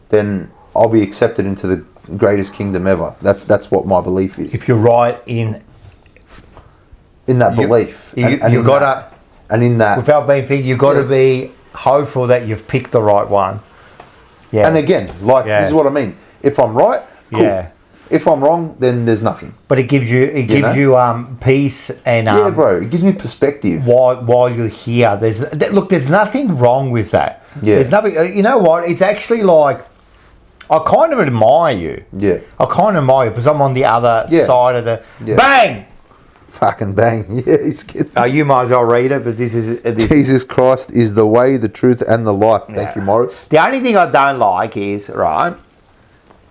then I'll be accepted into the greatest kingdom ever. That's what my belief is. If you're right in that belief. You got to... And in that... Without being big, you've got to be hopeful that you've picked the right one. Yeah. And again, this is what I mean. If I'm right, cool. Yeah. If I'm wrong, then there's nothing. But it gives you peace and yeah, bro. It gives me perspective while you're here. There's nothing wrong with that. Yeah. There's nothing. You know what? It's actually like, I kind of admire you. Yeah. I kind of admire you because I'm on the other side of the bang. Fucking bang. Yeah, he's kidding. You might as well read it, because this is... Jesus Christ is the way, the truth, and the life. Thank you, Morris. The only thing I don't like is, right,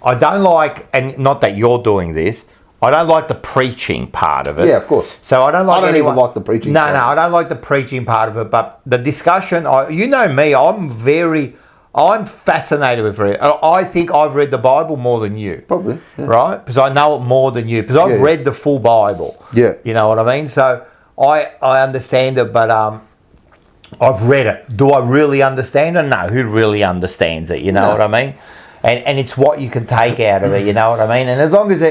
I don't like, and not that you're doing this, I don't like the preaching part of it. Yeah, of course. So I don't like even like the preaching part. No, I don't like the preaching part of it, but the discussion, you know me, I'm fascinated with it. I think I've read the Bible more than you. Probably. Yeah. Right? Because I know it more than you. Because I've read the full Bible. Yeah. You know what I mean? So I understand it, but I've read it. Do I really understand it? No. Who really understands it? You know what I mean? And it's what you can take out of it. You know what I mean? And as long as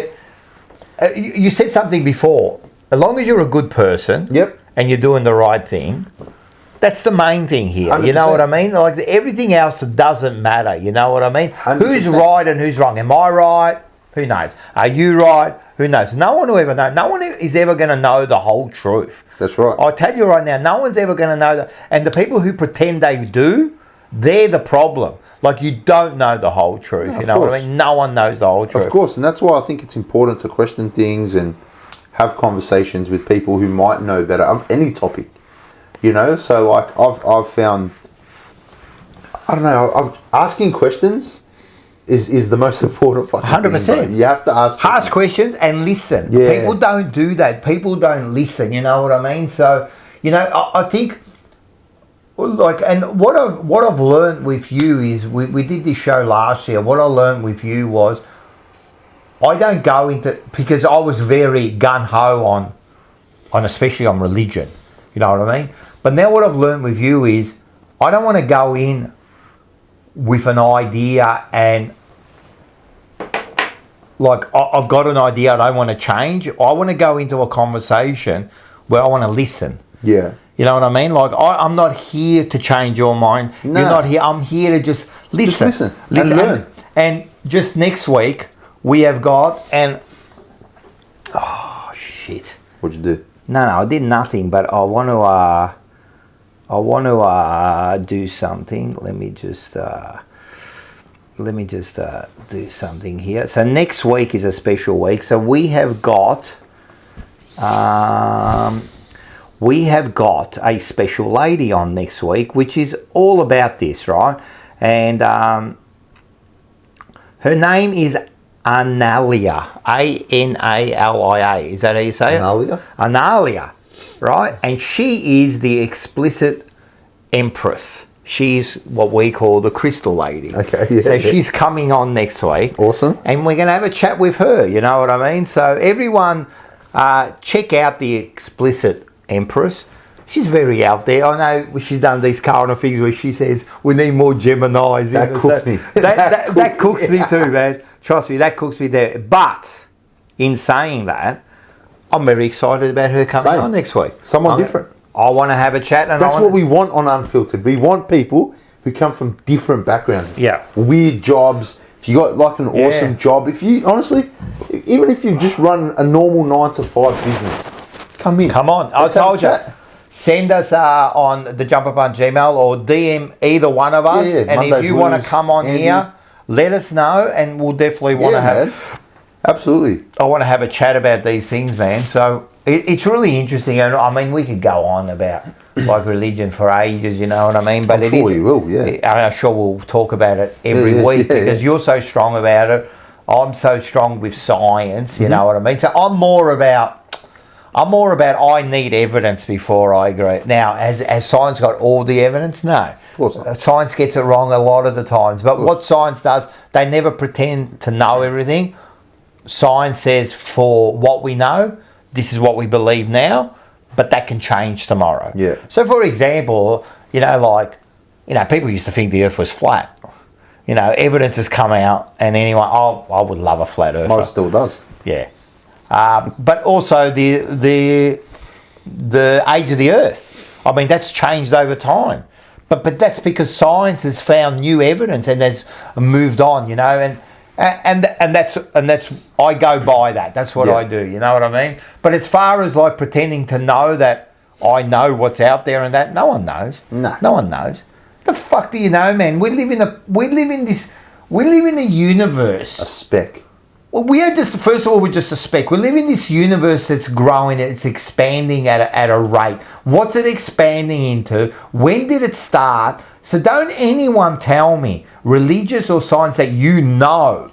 you said something before. As long as you're a good person. Yep. And you're doing the right thing. That's the main thing here. 100%. You know what I mean? Like, everything else doesn't matter. You know what I mean? 100%. Who's right and who's wrong? Am I right? Who knows? Are you right? Who knows? No one will ever know. No one is ever going to know the whole truth. That's right. I tell you right now, no one's ever going to know that. And the people who pretend they do, they're the problem. Like, you don't know the whole truth. No, you know what I mean? No one knows the whole truth. Of course, and that's why I think it's important to question things and have conversations with people who might know better of any topic. You know, so like I've found, I don't know, asking questions is the most important fucking 100%. thing, bro. You have to ask questions and listen. Yeah. People don't do that. People don't listen. You know what I mean? So, you know, I think, like, and what I've learned with you is, we did this show last year. What I learned with you was, I don't go into, because I was very gung-ho on especially on religion. You know what I mean? But now what I've learned with you is, I don't want to go in with an idea and, like, I've got an idea I don't want to change. I want to go into a conversation where I want to listen. Yeah. You know what I mean? Like, I'm not here to change your mind. No. You're not here. I'm here to just listen. Just listen and learn. And just next week, we have got, and, oh, shit. What'd you do? No, I did nothing, but I want to do something. Let me just do something here. So next week is a special week. So we have got a special lady on next week, which is all about this, right? And her name is Iannella, Analia. Is that how you say it? Iannella, right? And she is the explicit empress. She's what we call the crystal lady. Okay, yeah. So she's coming on next week. Awesome. And we're going to have a chat with her, you know what I mean? So everyone, check out the explicit empress. She's very out there. I know she's done these current things where she says, we need more Geminis. That cooked me. That cooks me too, man. Trust me, that cooks me there. But in saying that, I'm very excited about her coming on next week. Someone different. I want to have a chat. And that's what we want on Unfiltered. We want people who come from different backgrounds. Yeah. Weird jobs. If you got like an awesome job, if you, honestly, even if you've just run a normal 9-to-5 business, come in. Come on. I told you. Send us on the thejumperpunch Gmail or DM either one of us. Yeah, and Monday if you Blues, want to come on Andy. here, let us know, and we'll definitely want to have. Man. Absolutely. I want to have a chat about these things, man. So it's really interesting, and I mean, we could go on about like religion for ages, you know what I mean? But I'm sure you will, yeah. I'm sure we'll talk about it every week because you're so strong about it. I'm so strong with science, you know what I mean? So I'm more about I need evidence before I agree. Now, has science got all the evidence? No. Of course not. Science gets it wrong a lot of the times. But what science does, they never pretend to know everything. Science says for what we know, this is what we believe now, but that can change tomorrow. Yeah. So, for example, people used to think the Earth was flat. Evidence has come out, and anyone, I would love a flat Earth. Most still does. Yeah. But also the age of the Earth. I mean, that's changed over time. But that's because science has found new evidence and has moved on, and that's I go by that. That's what I do. You know what I mean? But as far as like pretending to know that I know what's out there and that, no one knows. No one knows. The fuck do you know, man? We live in a universe. A speck. Well, we're just a speck. We live in this universe that's growing, it's expanding at a rate. What's it expanding into? When did it start? So don't anyone tell me, religious or science, that you know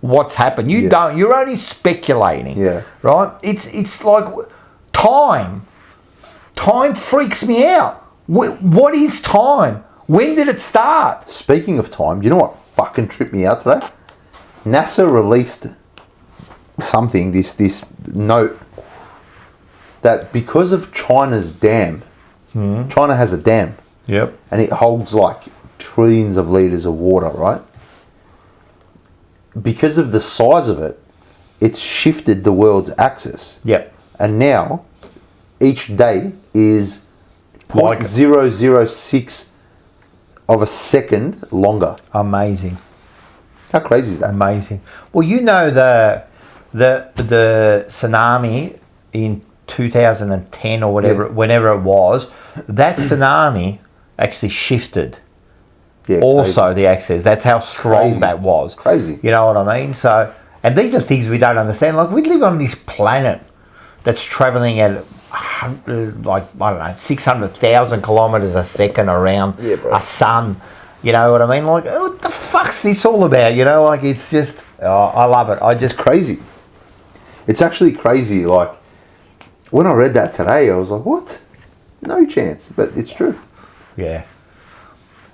what's happened. You don't. You're only speculating. Yeah. Right? It's like time. Time freaks me out. What is time? When did it start? Speaking of time, you know what fucking tripped me out today? NASA released something, this note, that because of China's dam, China has a dam. Yep. And it holds like trillions of litres of water, right? Because of the size of it, it's shifted the world's axis. Yep. And now, each day is Like- 0.006 of a second longer. Amazing. How crazy is that? Amazing. Well, the tsunami in 2010 or whatever, whenever it was, that tsunami actually shifted. Yeah, Also, the axis. That's how strong Crazy. that was. Crazy. You know what I mean? So, and these are things we don't understand. Like, we live on this planet that's traveling at 600,000 kilometers a second around a sun. You know what I mean? Like, what the fuck's this all about? It's just, I love it. It's crazy. It's actually crazy. Like, when I read that today, I was like, what? No chance. But it's true.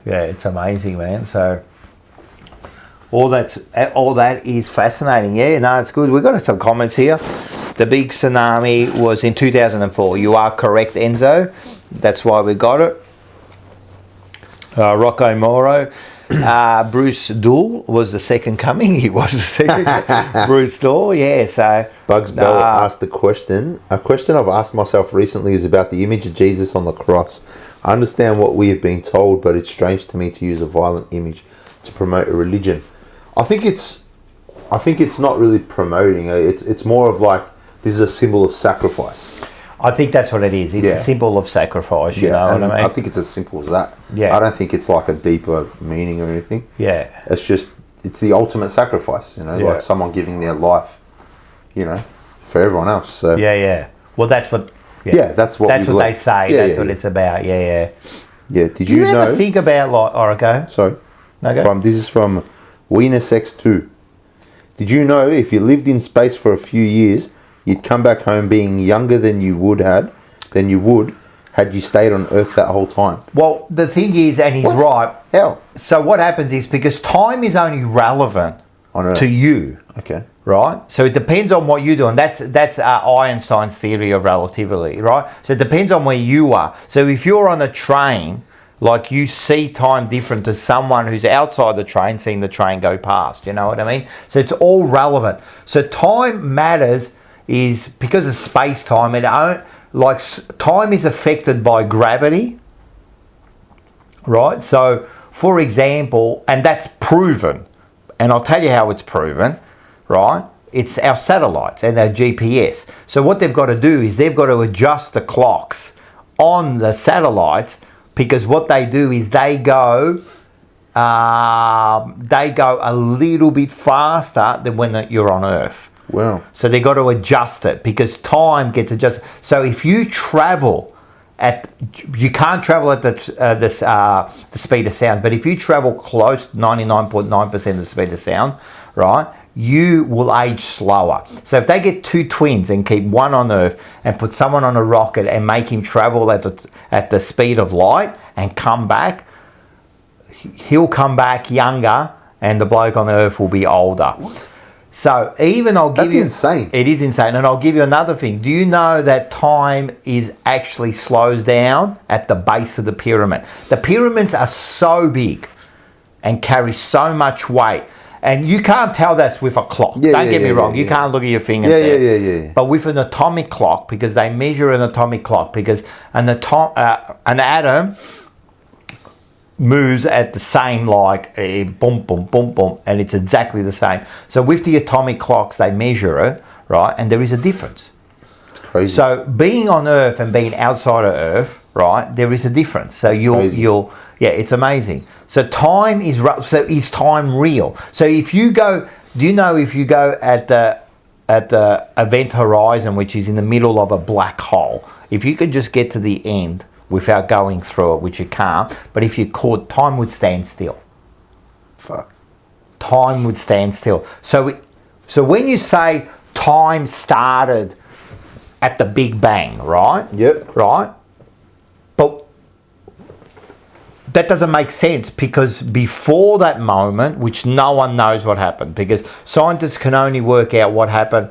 Yeah, it's amazing, man. So all that is fascinating. Yeah, no, it's good. We've got some comments here. The big tsunami was in 2004. You are correct, Enzo. That's why we got it. Rocco Moro. Bruce Dool was the second coming. He was the second. Bruce Dool, yeah. So Bugs Bell asked a question. A question I've asked myself recently is about the image of Jesus on the cross. I understand what we have been told, but it's strange to me to use a violent image to promote a religion. I think it's not really promoting. It's more of like, this is a symbol of sacrifice. I think that's what it is. It's a symbol of sacrifice. You know what I mean? I think it's as simple as that. Yeah. I don't think it's like a deeper meaning or anything. Yeah. It's the ultimate sacrifice, like someone giving their life, for everyone else. So Yeah. Well, that's what. that's what they say. That's what it's about. Yeah. Yeah. Did Do you know? ever think about like Orico? Sorry. No, go. This is from WienerSex2. Did you know if you lived in space for a few years, you'd come back home being younger than you would had you stayed on Earth that whole time? Well, the thing is, and he's right. How? So what happens is, because time is only relevant On Earth. to you, Okay. right? So it depends on what you do, and that's Einstein's theory of relativity, right? So it depends on where you are. So if you're on a train, like, you see time different to someone who's outside the train seeing the train go past. You know what I mean? So it's all relevant. So time matters is because of space-time. Time is affected by gravity, right? So, for example, and that's proven, and I'll tell you how it's proven, right? It's our satellites and our GPS. So what they've got to do is they've got to adjust the clocks on the satellites, because what they do is they go a little bit faster than when you're on Earth. Wow. So they got to adjust it because time gets adjusted. So if you travel you can't travel at the speed of sound, but if you travel close to 99.9% of the speed of sound, right, you will age slower. So if they get two twins and keep one on Earth and put someone on a rocket and make him travel at the speed of light and come back, he'll come back younger and the bloke on Earth will be older. What? So even That's insane. It is insane. And I'll give you another thing. Do you know that time is actually slows down at the base of the pyramid? The pyramids are so big and carry so much weight. And you can't tell that's with a clock. Don't get me wrong. You can't look at your fingers there. Yeah. But with an atomic clock, because they measure an atomic clock, because an atom moves at the same, like boom, boom, boom, boom, and it's exactly the same. So with the atomic clocks, they measure it, right? And there is a difference. It's crazy. So being on Earth and being outside of Earth, right? There is a difference. So you'll yeah, it's amazing. So time is is time real? So if you go, do you know if you go at the event horizon, which is in the middle of a black hole, if you could just get to the end without going through it, which you can't, but if you could, time would stand still. Fuck. Time would stand still. So when you say time started at the Big Bang, right? Yep. Right? But that doesn't make sense because before that moment, which no one knows what happened, because scientists can only work out what happened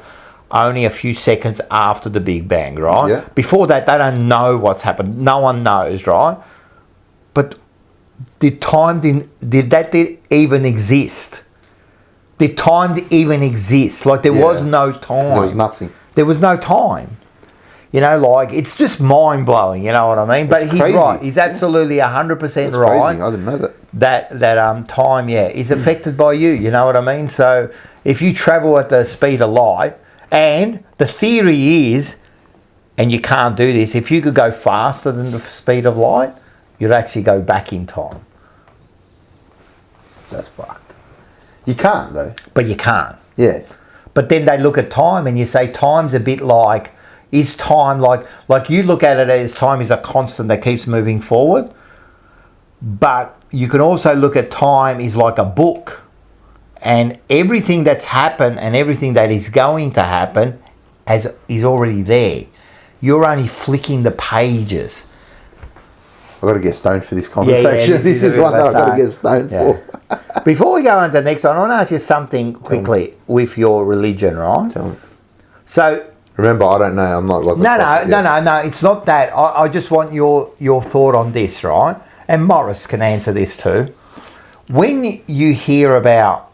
only a few seconds after the Big Bang, right? Yeah. Before that, they don't know what's happened. No one knows, right? But did that even exist? Did time even exist? Like there was no time. There was nothing. There was no time. You know, like it's just mind blowing. You know what I mean? But he's crazy. right. He's absolutely 100% right. Crazy. I didn't know that. That time, is affected by you. You know what I mean? So if you travel at the speed of light. And the theory is, and you can't do this, if you could go faster than the speed of light, you'd actually go back in time. That's fucked. You can't though. But you can't. Yeah. But then they look at time and you say time's a bit like, is time like you look at it as time is a constant that keeps moving forward. But you can also look at time is like a book. And everything that's happened and everything that is going to happen is already there. You're only flicking the pages. I've got to get stoned for this conversation. Yeah, this is one that I've got to get stoned for. Before we go on to the next one, I want to ask you something quickly with your religion, right? Tell me. So remember, I don't know. I'm not like no. It's not that. I just want your thought on this, right? And Morris can answer this too. When you hear about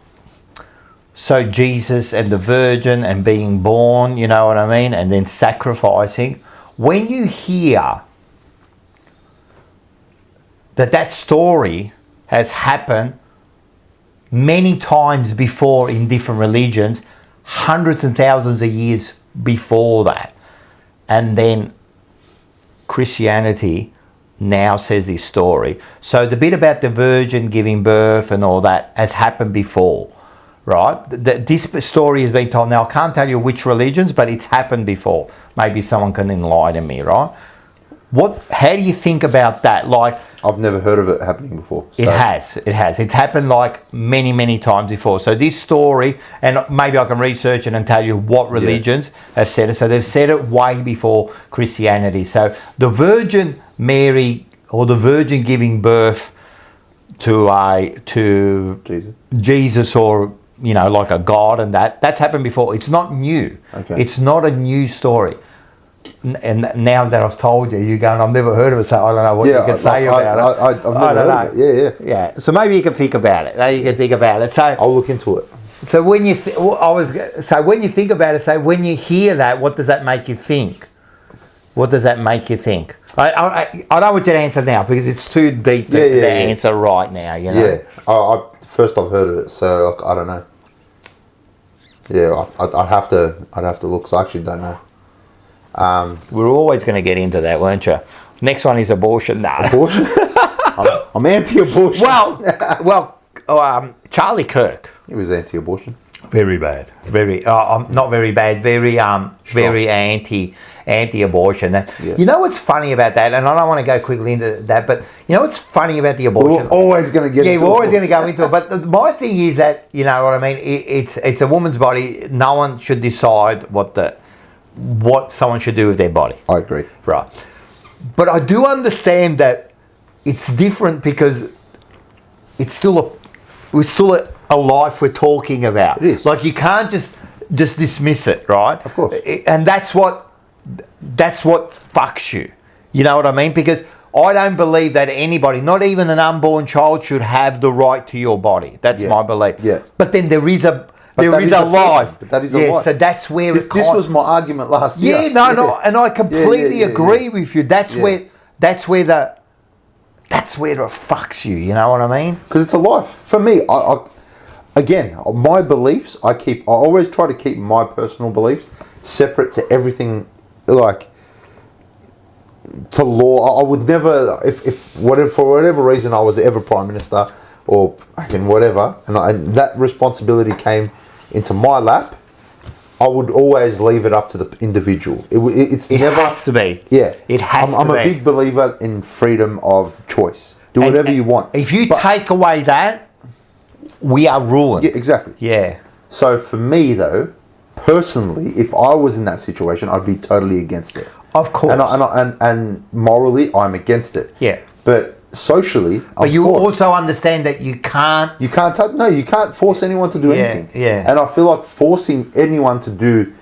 Jesus and the Virgin and being born, you know what I mean, and then sacrificing, when you hear that story has happened many times before in different religions, hundreds and thousands of years before that, and then Christianity now says this story. So the bit about the Virgin giving birth and all that has happened before. Right? This story has been told. Now, I can't tell you which religions, but it's happened before. Maybe someone can enlighten me, right? How do you think about that? Like, I've never heard of it happening before. So. It has. It's happened like many, many times before. So this story, and maybe I can research it and tell you what religions have said it. So they've said it way before Christianity. So the Virgin Mary or the Virgin giving birth to Jesus or like a god, and that's happened before. It's not new. Okay. It's not a new story. And now that I've told you, you're going, I've never heard of it, so I don't know what you can say about it. I've never heard of it. Yeah. So maybe you can think about it. So I'll look into it. So when you when you think about it, say when you hear that, what does that make you think? What does that make you think? I don't want you to answer now because it's too deep to answer right now. You know. Yeah. First I've heard of it, so I don't know. Yeah, I'd have to look. So I actually don't know. We're always going to get into that, weren't you? Next one is abortion. No. Abortion? I'm anti-abortion. Well, Charliekirk. He was anti-abortion. Very bad. Very not very bad. Very anti-abortion. And you know what's funny about that? And I don't want to go quickly into that, but you know what's funny about the abortion? We're always going to get. Yeah, we're always going to go into it. But my thing is that, you know what I mean. It's a woman's body. No one should decide what someone should do with their body. I agree. Right. But I do understand that it's different because it's still a life we're talking about. It is. Like, you can't just dismiss it, right? Of course. And that's what fucks you. You know what I mean? Because I don't believe that anybody, not even an unborn child, should have the right to your body. That's my belief. Yeah. But then there is a life. But that is a life. So that's where this was my argument last year. Yeah, no, and I completely agree with you. That's where it fucks you. You know what I mean? Because it's a life. For me, again, my beliefs, I always try to keep my personal beliefs separate to everything, like, to law. I would never, for whatever reason I was ever Prime Minister or fucking whatever, and that responsibility came into my lap, I would always leave it up to the individual. It never has to be. Yeah. It has to be. I'm a big believer in freedom of choice. Do whatever you want. If you take away that, we are ruined. Yeah, exactly. Yeah. So for me, though, personally, if I was in that situation, I'd be totally against it. Of course. And morally, I'm against it. Yeah. But socially, but you also understand that you can't. You can't force anyone to do anything. Yeah. And I feel like forcing anyone to do,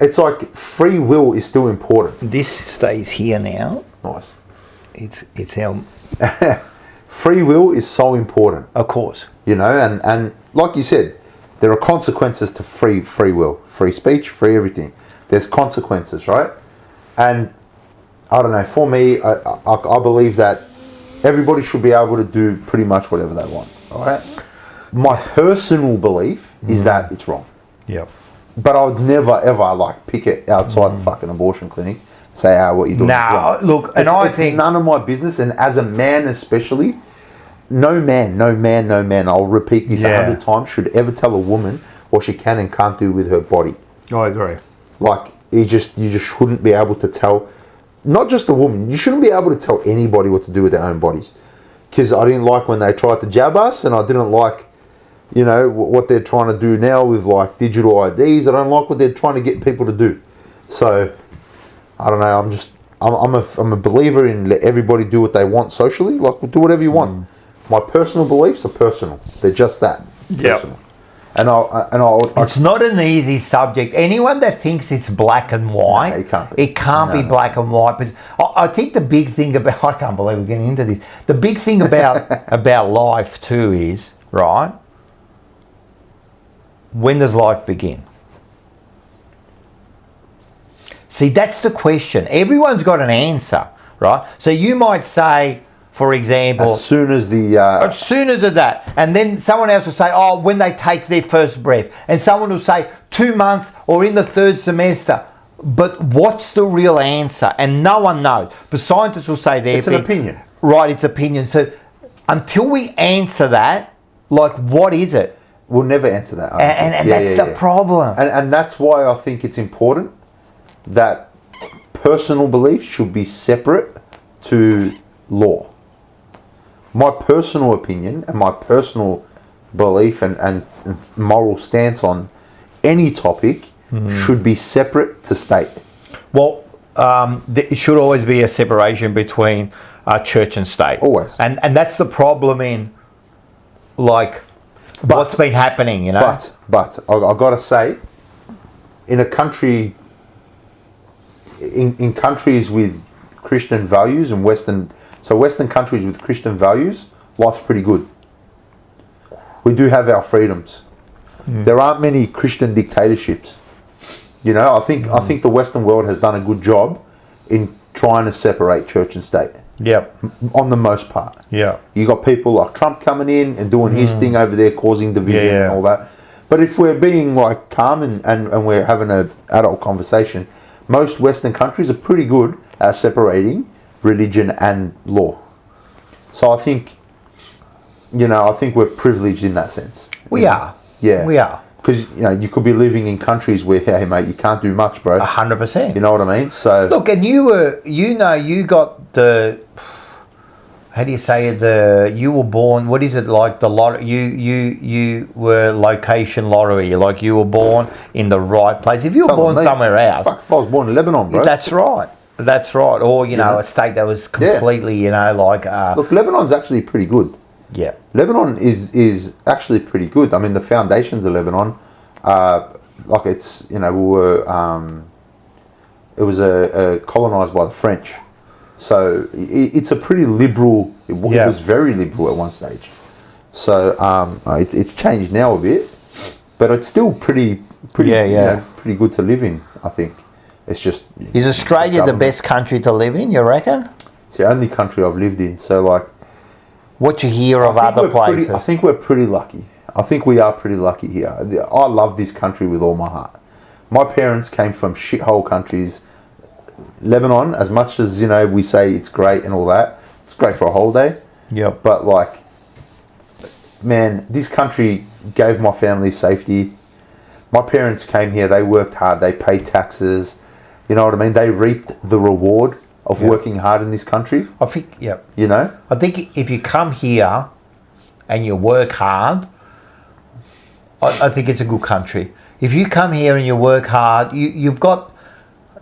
it's like free will is still important. This stays here now. Nice. It's our. Free will is so important. Of course. You know, and like you said, there are consequences to free will, free speech, free everything. There's consequences, right? And I don't know. For me, I believe that everybody should be able to do pretty much whatever they want. All right. My personal belief is that it's wrong. Yeah. But I would never ever like pick it outside the fucking abortion clinic. Say, what you're doing is wrong. Look, and I think none of my business. And as a man, especially, no man. I'll repeat this 100 times. Should ever tell a woman what she can and can't do with her body. I agree. Like, you just shouldn't be able to tell. Not just a woman. You shouldn't be able to tell anybody what to do with their own bodies. Because I didn't like when they tried to jab us, and I didn't like, you know, what they're trying to do now with like digital IDs. I don't like what they're trying to get people to do. So, I don't know. I'm a believer in let everybody do what they want socially. Like, do whatever you want. My personal beliefs are personal. They're just that. Personal. And it's not an easy subject. Anyone that thinks it's black and white, it can't be black and white. But I think the big thing about, I can't believe we're getting into this. The big thing about life too is, right, when does life begin? See, that's the question. Everyone's got an answer, right? So you might say, for example, as soon as that, and then someone else will say, when they take their first breath, and someone will say 2 months or in the third semester. But what's the real answer? And no one knows. But scientists will say it's an opinion, right? It's opinion. So until we answer that, like, what is it? We'll never answer that. And that's the problem. And that's why I think it's important that personal belief should be separate to law. My personal opinion and my personal belief and moral stance on any topic should be separate to state. Well, it should always be a separation between church and state. Always. And that's the problem in, like, what's been happening, you know? But I've got to say, in a country, in countries with Christian values and Western countries with Christian values, life's pretty good. We do have our freedoms. There aren't many Christian dictatorships. You know, I think the Western world has done a good job in trying to separate church and state. Yep. On the most part. Yeah. You got people like Trump coming in and doing his thing over there, causing division and all that. But if we're being like calm and we're having an adult conversation, most Western countries are pretty good at separating religion and law. So I think we're privileged in that sense. We are. Yeah. We are. because you could be living in countries where, hey mate, you can't do much, bro. 100%. You know what I mean? So look, and you got the, how do you say it? You were born. What is it like? The lottery. You were location lottery. Like you were born in the right place. If you were born somewhere else, fuck, if I was born in Lebanon, bro. That's right. That's right. Or a state that was completely, like. Look, Lebanon's actually pretty good. Yeah. Lebanon is actually pretty good. I mean, the foundations of Lebanon, like it's we were it was colonized by the French. So it's a pretty liberal. It was very liberal at one stage. So it's changed now a bit, but it's still pretty pretty good to live in. I think it's just. Is Australia the best country to live in? You reckon? It's the only country I've lived in. So like, what you hear of other places? I think we're pretty lucky. I think we are pretty lucky here. I love this country with all my heart. My parents came from shithole countries. Lebanon, as much as we say it's great and all that, it's great for a holiday. Yeah. But like, man, this country gave my family safety. My parents came here. They worked hard. They paid taxes. You know what I mean? They reaped the reward of working hard in this country. I think. Yeah. I think if you come here and you work hard, I think it's a good country. If you come here and you work hard, you've got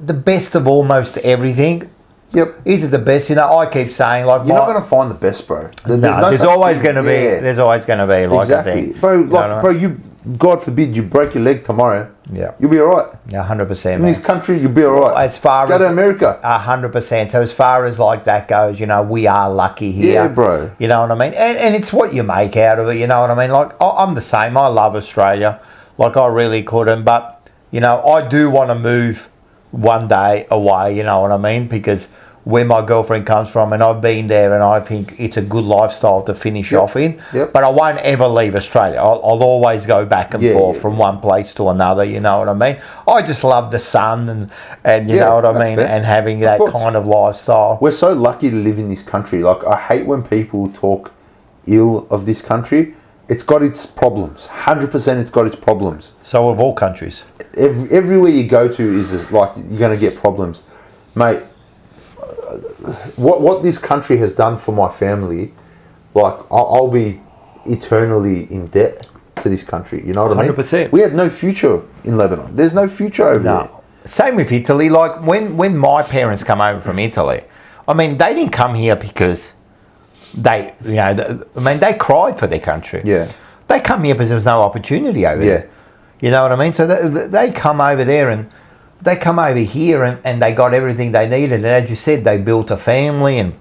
the best of almost everything. Yep. Is it the best? I keep saying, like, you're not going to find the best, bro. There's always going to be. There's always going to be like exactly. a thing, bro. Like, bro, you, God forbid, you break your leg tomorrow. Yeah, you'll be all right. Yeah, 100%. In this country, you'll be all right. As far go as to America, 100%. So as far as like that goes, we are lucky here. Yeah, bro. You know what I mean? And it's what you make out of it. You know what I mean? Like I'm the same. I love Australia. Like I really couldn't, but I do want to move one day away, you know what I mean? Because where my girlfriend comes from, and I've been there, and I think it's a good lifestyle to finish off in. Yep. But I won't ever leave Australia. I'll always go back and forth from one place to another, you know what I mean? I just love the sun and you know what I mean? Fair. And having that kind of lifestyle. We're so lucky to live in this country. Like, I hate when people talk ill of this country. It's got its problems. 100% it's got its problems. So of all countries. Everywhere you go to is just like, you're going to get problems. Mate, what this country has done for my family, like, I'll be eternally in debt to this country. You know what I mean? 100%. We had no future in Lebanon. There's no future over there. Same with Italy. Like, when my parents come over from Italy, I mean, they didn't come here because they cried for their country. Yeah. They come here because there was no opportunity over there. You know what I mean? So they come over there and they come over here and they got everything they needed. And as you said, they built a family and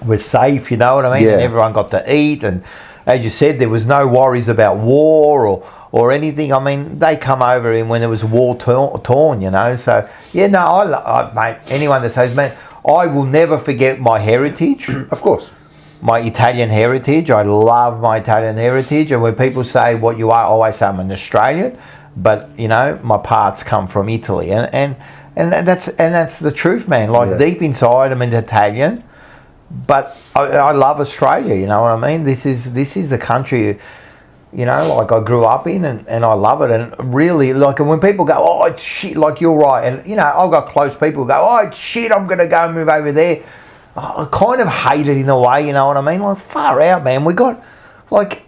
were safe, you know what I mean? Yeah. And everyone got to eat. And as you said, there was no worries about war or anything. I mean, they come over and when there was war torn, So, mate, anyone that says, man, I will never forget my heritage. Of course. My Italian heritage. I love my Italian heritage. And when people say what you are, I always say I'm an Australian. But, my parts come from Italy. And that's the truth, man. Like, deep inside, I'm an Italian. But I love Australia, you know what I mean? This is the country, like I grew up in and I love it. And really, like, when people go, oh, it's shit, like, you're right. And, I've got close people who go, oh, it's shit, I'm going to go and move over there. I kind of hate it in a way, you know what I mean? Like, far out, man. We got, like,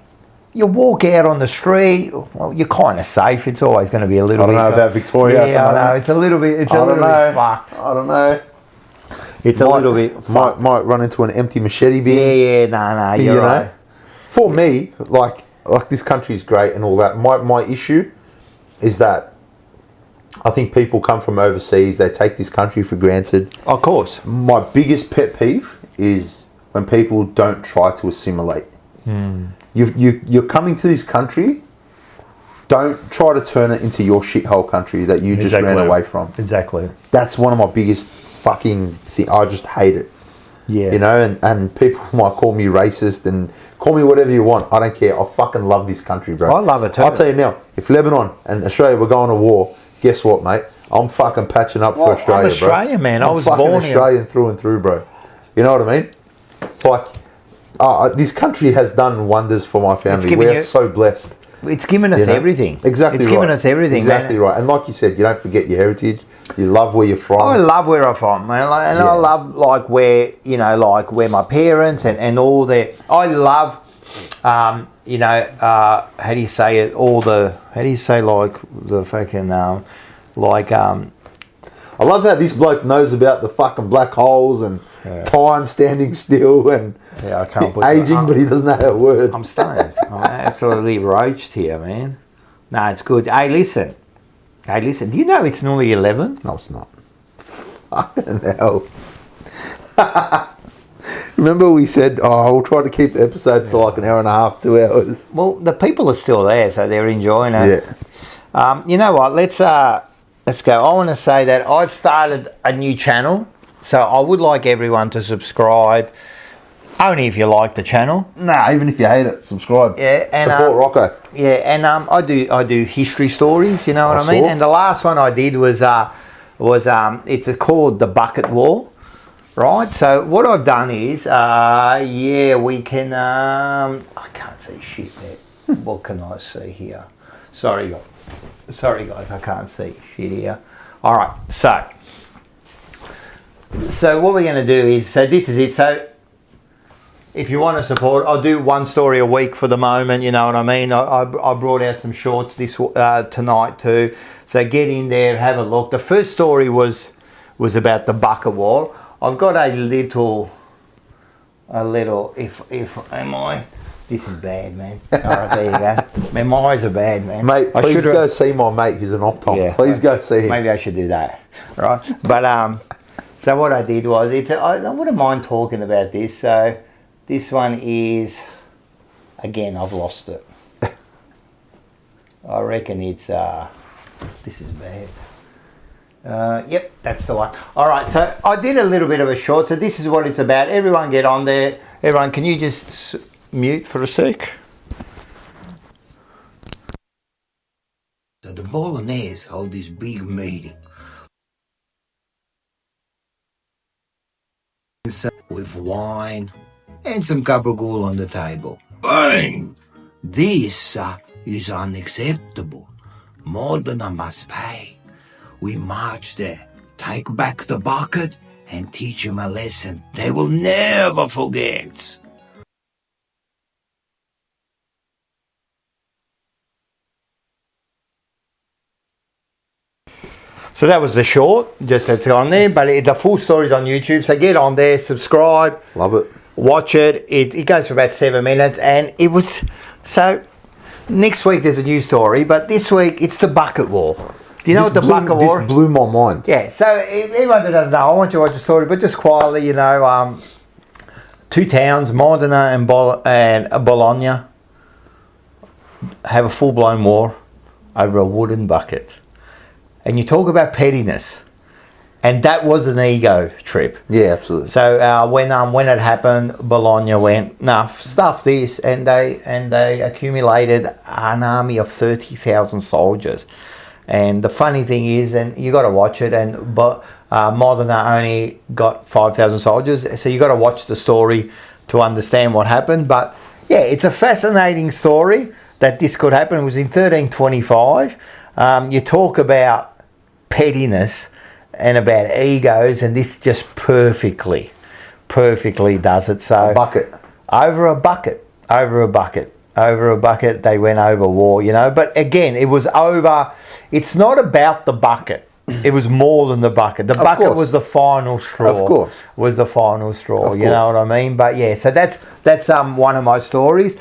you walk out on the street, well, you're kind of safe. It's always going to be a little bit... I don't know about Victoria. Yeah, I know. It's a little bit fucked. I don't know. It's a little bit fucked. Might run into an empty machete bin. No, you're right. For me, like this country's great and all that. My issue is that I think people come from overseas, they take this country for granted. Of course. My biggest pet peeve is when people don't try to assimilate. You're coming to this country, don't try to turn it into your shithole country that you just ran away from. Exactly. That's one of my biggest fucking things. I just hate it. Yeah. And people might call me racist and call me whatever you want. I don't care. I fucking love this country, bro. I love it too. I'll tell you now, if Lebanon and Australia were going to war, guess what, mate? I'm fucking patching up for Australia, I'm Australian, bro. man. I was fucking born here. Australian through and through, bro. You know what I mean? Like, this country has done wonders for my family. We're so blessed. it's given us everything. Exactly. It's given us everything. Exactly man. right. And like you said, you don't forget your heritage. You love where you're from. I love where I'm from, man. And I love like where where my parents and all their. I love, how do you say it? How do you say like the fucking I love how this bloke knows about the fucking black holes and time standing still and I can't put aging, but he doesn't know how it works. I'm stoned. I'm absolutely roached here, man. No, it's good. Hey, listen. Do you know it's nearly 11? No, it's not. Fucking hell. Remember we said, we'll try to keep episodes to like an hour and a half, 2 hours. Well, the people are still there, so they're enjoying it. Yeah. You know what? Let's go. I want to say that I've started a new channel, so I would like everyone to subscribe. Only if you like the channel. Nah, even if you hate it, subscribe. Yeah, and support Rocco. Yeah, and I do history stories. You know what I mean? And the last one I did was it's called the Bucket War, right? So what I've done is we can I can't see shit there. What can I see here? Sorry guys, I can't see shit here. All right, so what we're going to do is this is it. So if you want to support, I'll do one story a week for the moment, you know what I mean? I brought out some shorts tonight too. So get in there, have a look. The first story was about the Bucket War. I've got a little, this is bad, man. All right, there you go. Man, my eyes are bad, man. Mate, please go see my mate. He's an optom. Yeah. Please go see him. Maybe I should do that, right? But, so what I did was, I wouldn't mind talking about this. So this one is, again, I've lost it. I reckon it's, this is bad. Yep, that's the one. All right, so I did a little bit of a short. So this is what it's about. Everyone get on there. Everyone, can you just mute for a sec? So the Bolognese hold this big meeting with wine and some gabagool on the table. Bang! This is unacceptable. Modena must pay. We march there, take back the bucket, and teach them a lesson they will never forget. So that was the short, just that's on there, but the full story's on YouTube, so get on there, subscribe. Love it. Watch it. It goes for about 7 minutes, and it was, so next week there's a new story, but this week it's the Bucket War. Do you know what the Bucket War? This blew my mind. Yeah, so anyone that doesn't know, I want you to watch the story, but just quietly, two towns, Modena and Bologna, have a full-blown war over a wooden bucket. And you talk about pettiness, and that was an ego trip. Yeah, absolutely. So when it happened, Bologna went, nah, stuff this, and they accumulated an army of 30,000 soldiers. And the funny thing is, and you got to watch it, but Modena only got 5,000 soldiers, so you got to watch the story to understand what happened. But yeah, it's a fascinating story that this could happen. It was in 1325. You talk about pettiness and about egos, and this just perfectly does it. So a bucket. Over a bucket, they went over war, but again, it was over. It's not about the bucket. It was more than the bucket. The bucket was the final straw. Of course. Was the final straw. Of You know what I mean? But yeah, so that's one of my stories.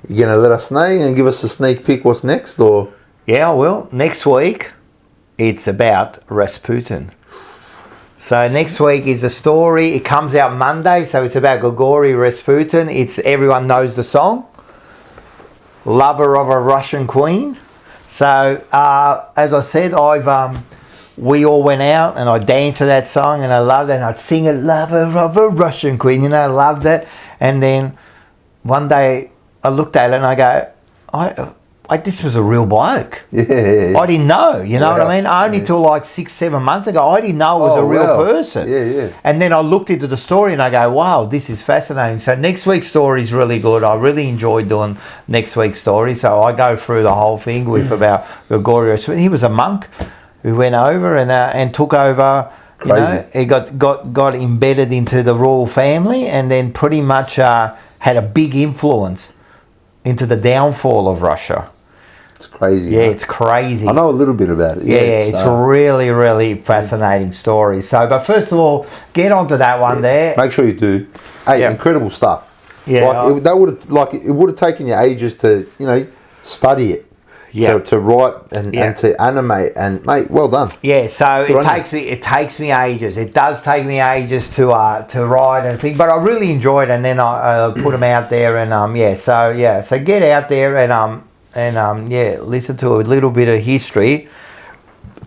You gonna let us know and give us a sneak peek what's next, or? Yeah, I will. Next week, it's about Rasputin. So next week is the story. It comes out Monday, so it's about Grigory Rasputin. Everyone knows the song, "Lover of a Russian Queen." So as I said, we all went out and I danced to that song and I loved it. And I'd sing it, "Lover of a Russian Queen," I loved it. And then one day I looked at it and I go, this was a real bloke. Yeah. I didn't know, you know what I Yeah. mean? Only till like 6-7 months ago, I didn't know it was Oh, a real wow. person. Yeah. And then I looked into the story and I go, wow, this is fascinating. So next week's story is really good. I really enjoyed doing next week's story. So I go through the whole thing with about Gregorio. He was a monk who went over and took over. You know, he got embedded into the royal family and then pretty much had a big influence into the downfall of Russia. It's crazy. Yeah, huh? it's crazy. I know a little bit about it. Yeah, it's a really, really fascinating story. So, but first of all, get onto that one there. Make sure you do. Hey, Yeah. incredible stuff. Yeah, it would have taken you ages to study it. Yeah. To write and to animate, and mate, well done. Yeah, so Good on it takes me ages. It does take me ages to write and think, but I really enjoy it, and then I put them out there, and so get out there and listen to a little bit of history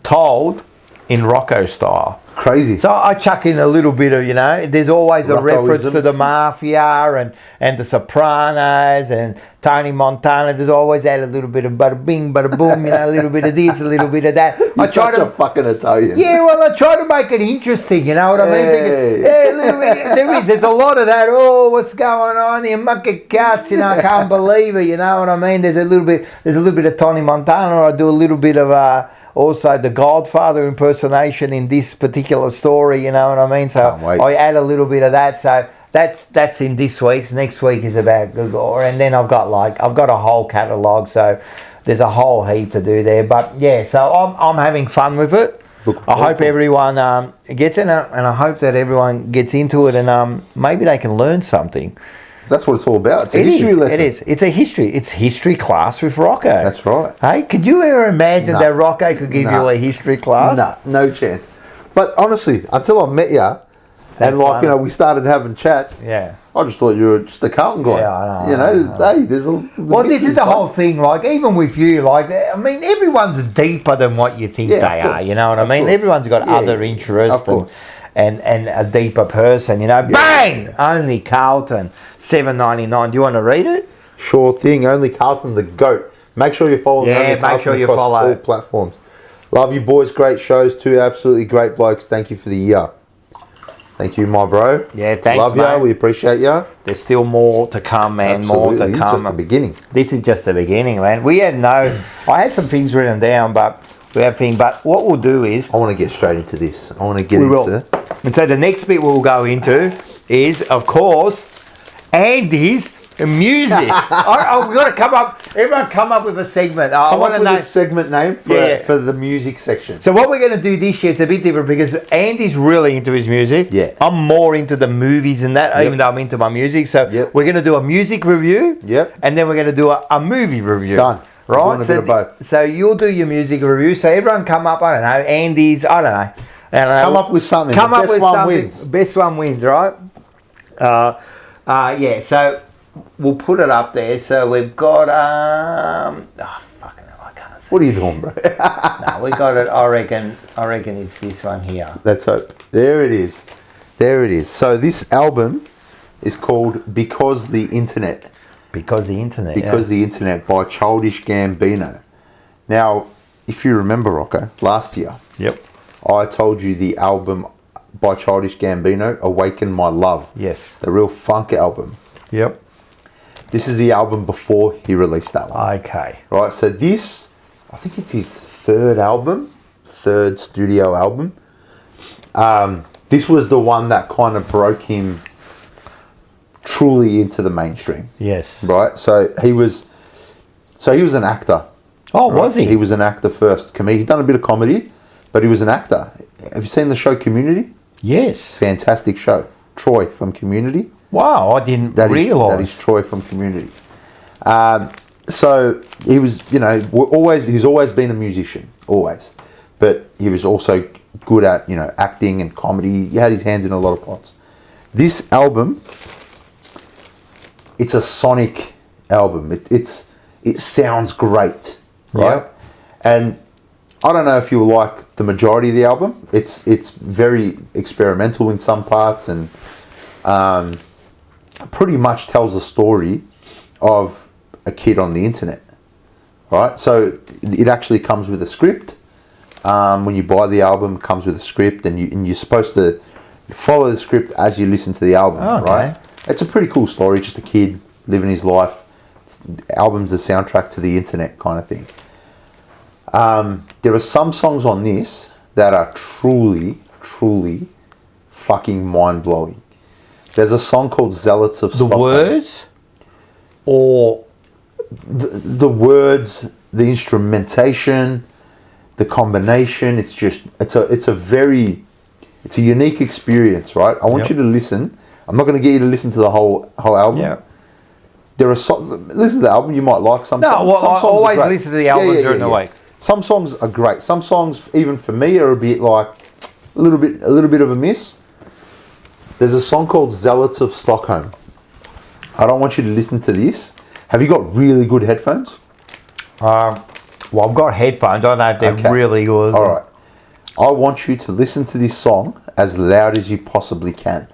told in Rocco style. Crazy. So I chuck in a little bit of, there's always a reference to the Roccoisms. mafia and the Sopranos and Tony Montana. There's always that a little bit of bada bing, bada boom, a little bit of this, a little bit of that. You're such a fucking Italian. Yeah, well, I try to make it interesting, you know what I mean? Hey. Yeah, a little bit, there's a lot of that. Oh, what's going on here? Monkey cats, I can't believe it, you know what I mean? There's a little bit of Tony Montana. I do a little bit of also the Godfather impersonation in this particular story, you know what I mean? So Can't wait. I add a little bit of that. So that's in this week's. Next week is about Gregor, and then I've got a whole catalogue. So there's a whole heap to do there. But yeah, so I'm having fun with it. I hope everyone gets in it, and I hope that everyone gets into it, and maybe they can learn something. That's what it's all about. It's a history lesson. It is. It's a history class with Rocco. That's right. Hey, could you ever imagine No. that Rocco could give you a history class? No chance. But honestly, until I met you, and funny. we started having chats. Yeah. I just thought you were just a Carlton guy. Yeah, I know, You know, hey, there's a. Well, this is the whole thing. Like, even with you, everyone's deeper than what you think Yeah, they of are. course. You know what I Of mean? course. Everyone's got Yeah, other yeah, interests of course. and a deeper person. Bang! Only Carlton, $7.99. Do you want to read it? Sure thing. Only Carlton the GOAT. Make sure you follow Yeah, Only make Carlton sure you across follow. all platforms. Love you boys. Great shows. Two absolutely great blokes. Thank you for the year. Thank you, my bro. Yeah, thanks, Love mate. ya. We appreciate ya. There's still more to come, man. More to This is come. just the beginning. This is just the beginning, man. I had some things written down, but what we'll do is I want to get straight into this. I want to get we will. into. And so the next bit we'll go into is, of course, Andy's music. We've got to come up. Everyone come up with a segment. I Come want up to with know. a segment name for the music section. So what we're going to do this year is a bit different because Andy's really into his music. Yeah. I'm more into the movies and that, Yep. even though I'm into my music. So Yep. we're going to do a music review. Yep. And then we're going to do a movie review. Done. We're Right? doing a bit of both. So you'll do your music review. So everyone come up, I don't know, Andy's, I don't know. Come up with something. Come The up best with one something. wins. Best one wins, right? Yeah, so we'll put it up there. So we've got, fucking hell, I can't see. What are you doing, bro? No, we got it. I reckon it's this one here. Let's hope. There it is. There it is. So this album is called Because the Internet. Because the internet. Because the Internet by Childish Gambino. Now, if you remember, Rocco, last year, Yep. I told you the album by Childish Gambino, Awaken My Love. Yes. The real funk album. Yep. This is the album before he released that one. Okay. Right, so this, I think it's his third studio album. This was the one that kind of broke him truly into the mainstream. Yes. Right, so he was an actor. Oh, Right? was he? He was an actor first. He'd done a bit of comedy, but he was an actor. Have you seen the show Community? Yes. Fantastic show. Troy from Community. Wow, I didn't That realise. is Troy from Community. So he was, he's always been a musician, always. But he was also good at, acting and comedy. He had his hands in a lot of pots. This album, it's a sonic album. It sounds great, right? Yep. And I don't know if you like the majority of the album. It's very experimental in some parts and pretty much tells the story of a kid on the internet. right? So it actually comes with a script. When you buy the album, it comes with a script, and you're supposed to follow the script as you listen to the album, right? It's a pretty cool story. Just a kid living his life. Album's a soundtrack to the internet kind of thing. There are some songs on this that are truly fucking mind-blowing. There's a song called Zealots of Stockholm. The words? Or the words, the instrumentation, the combination, it's a unique experience, right? I want you to listen. I'm not going to get you to listen to the whole album. Yeah. There are listen to the album, you might like some songs. Well, some I songs always are great. listen to the album during the week. Some songs are great. Some songs, even for me, are a bit like a little bit of a miss. There's a song called Zealots of Stockholm. I don't want you to listen to this. Have you got really good headphones? Well, I've got headphones. I don't know if they're really good. All right. I want you to listen to this song as loud as you possibly can.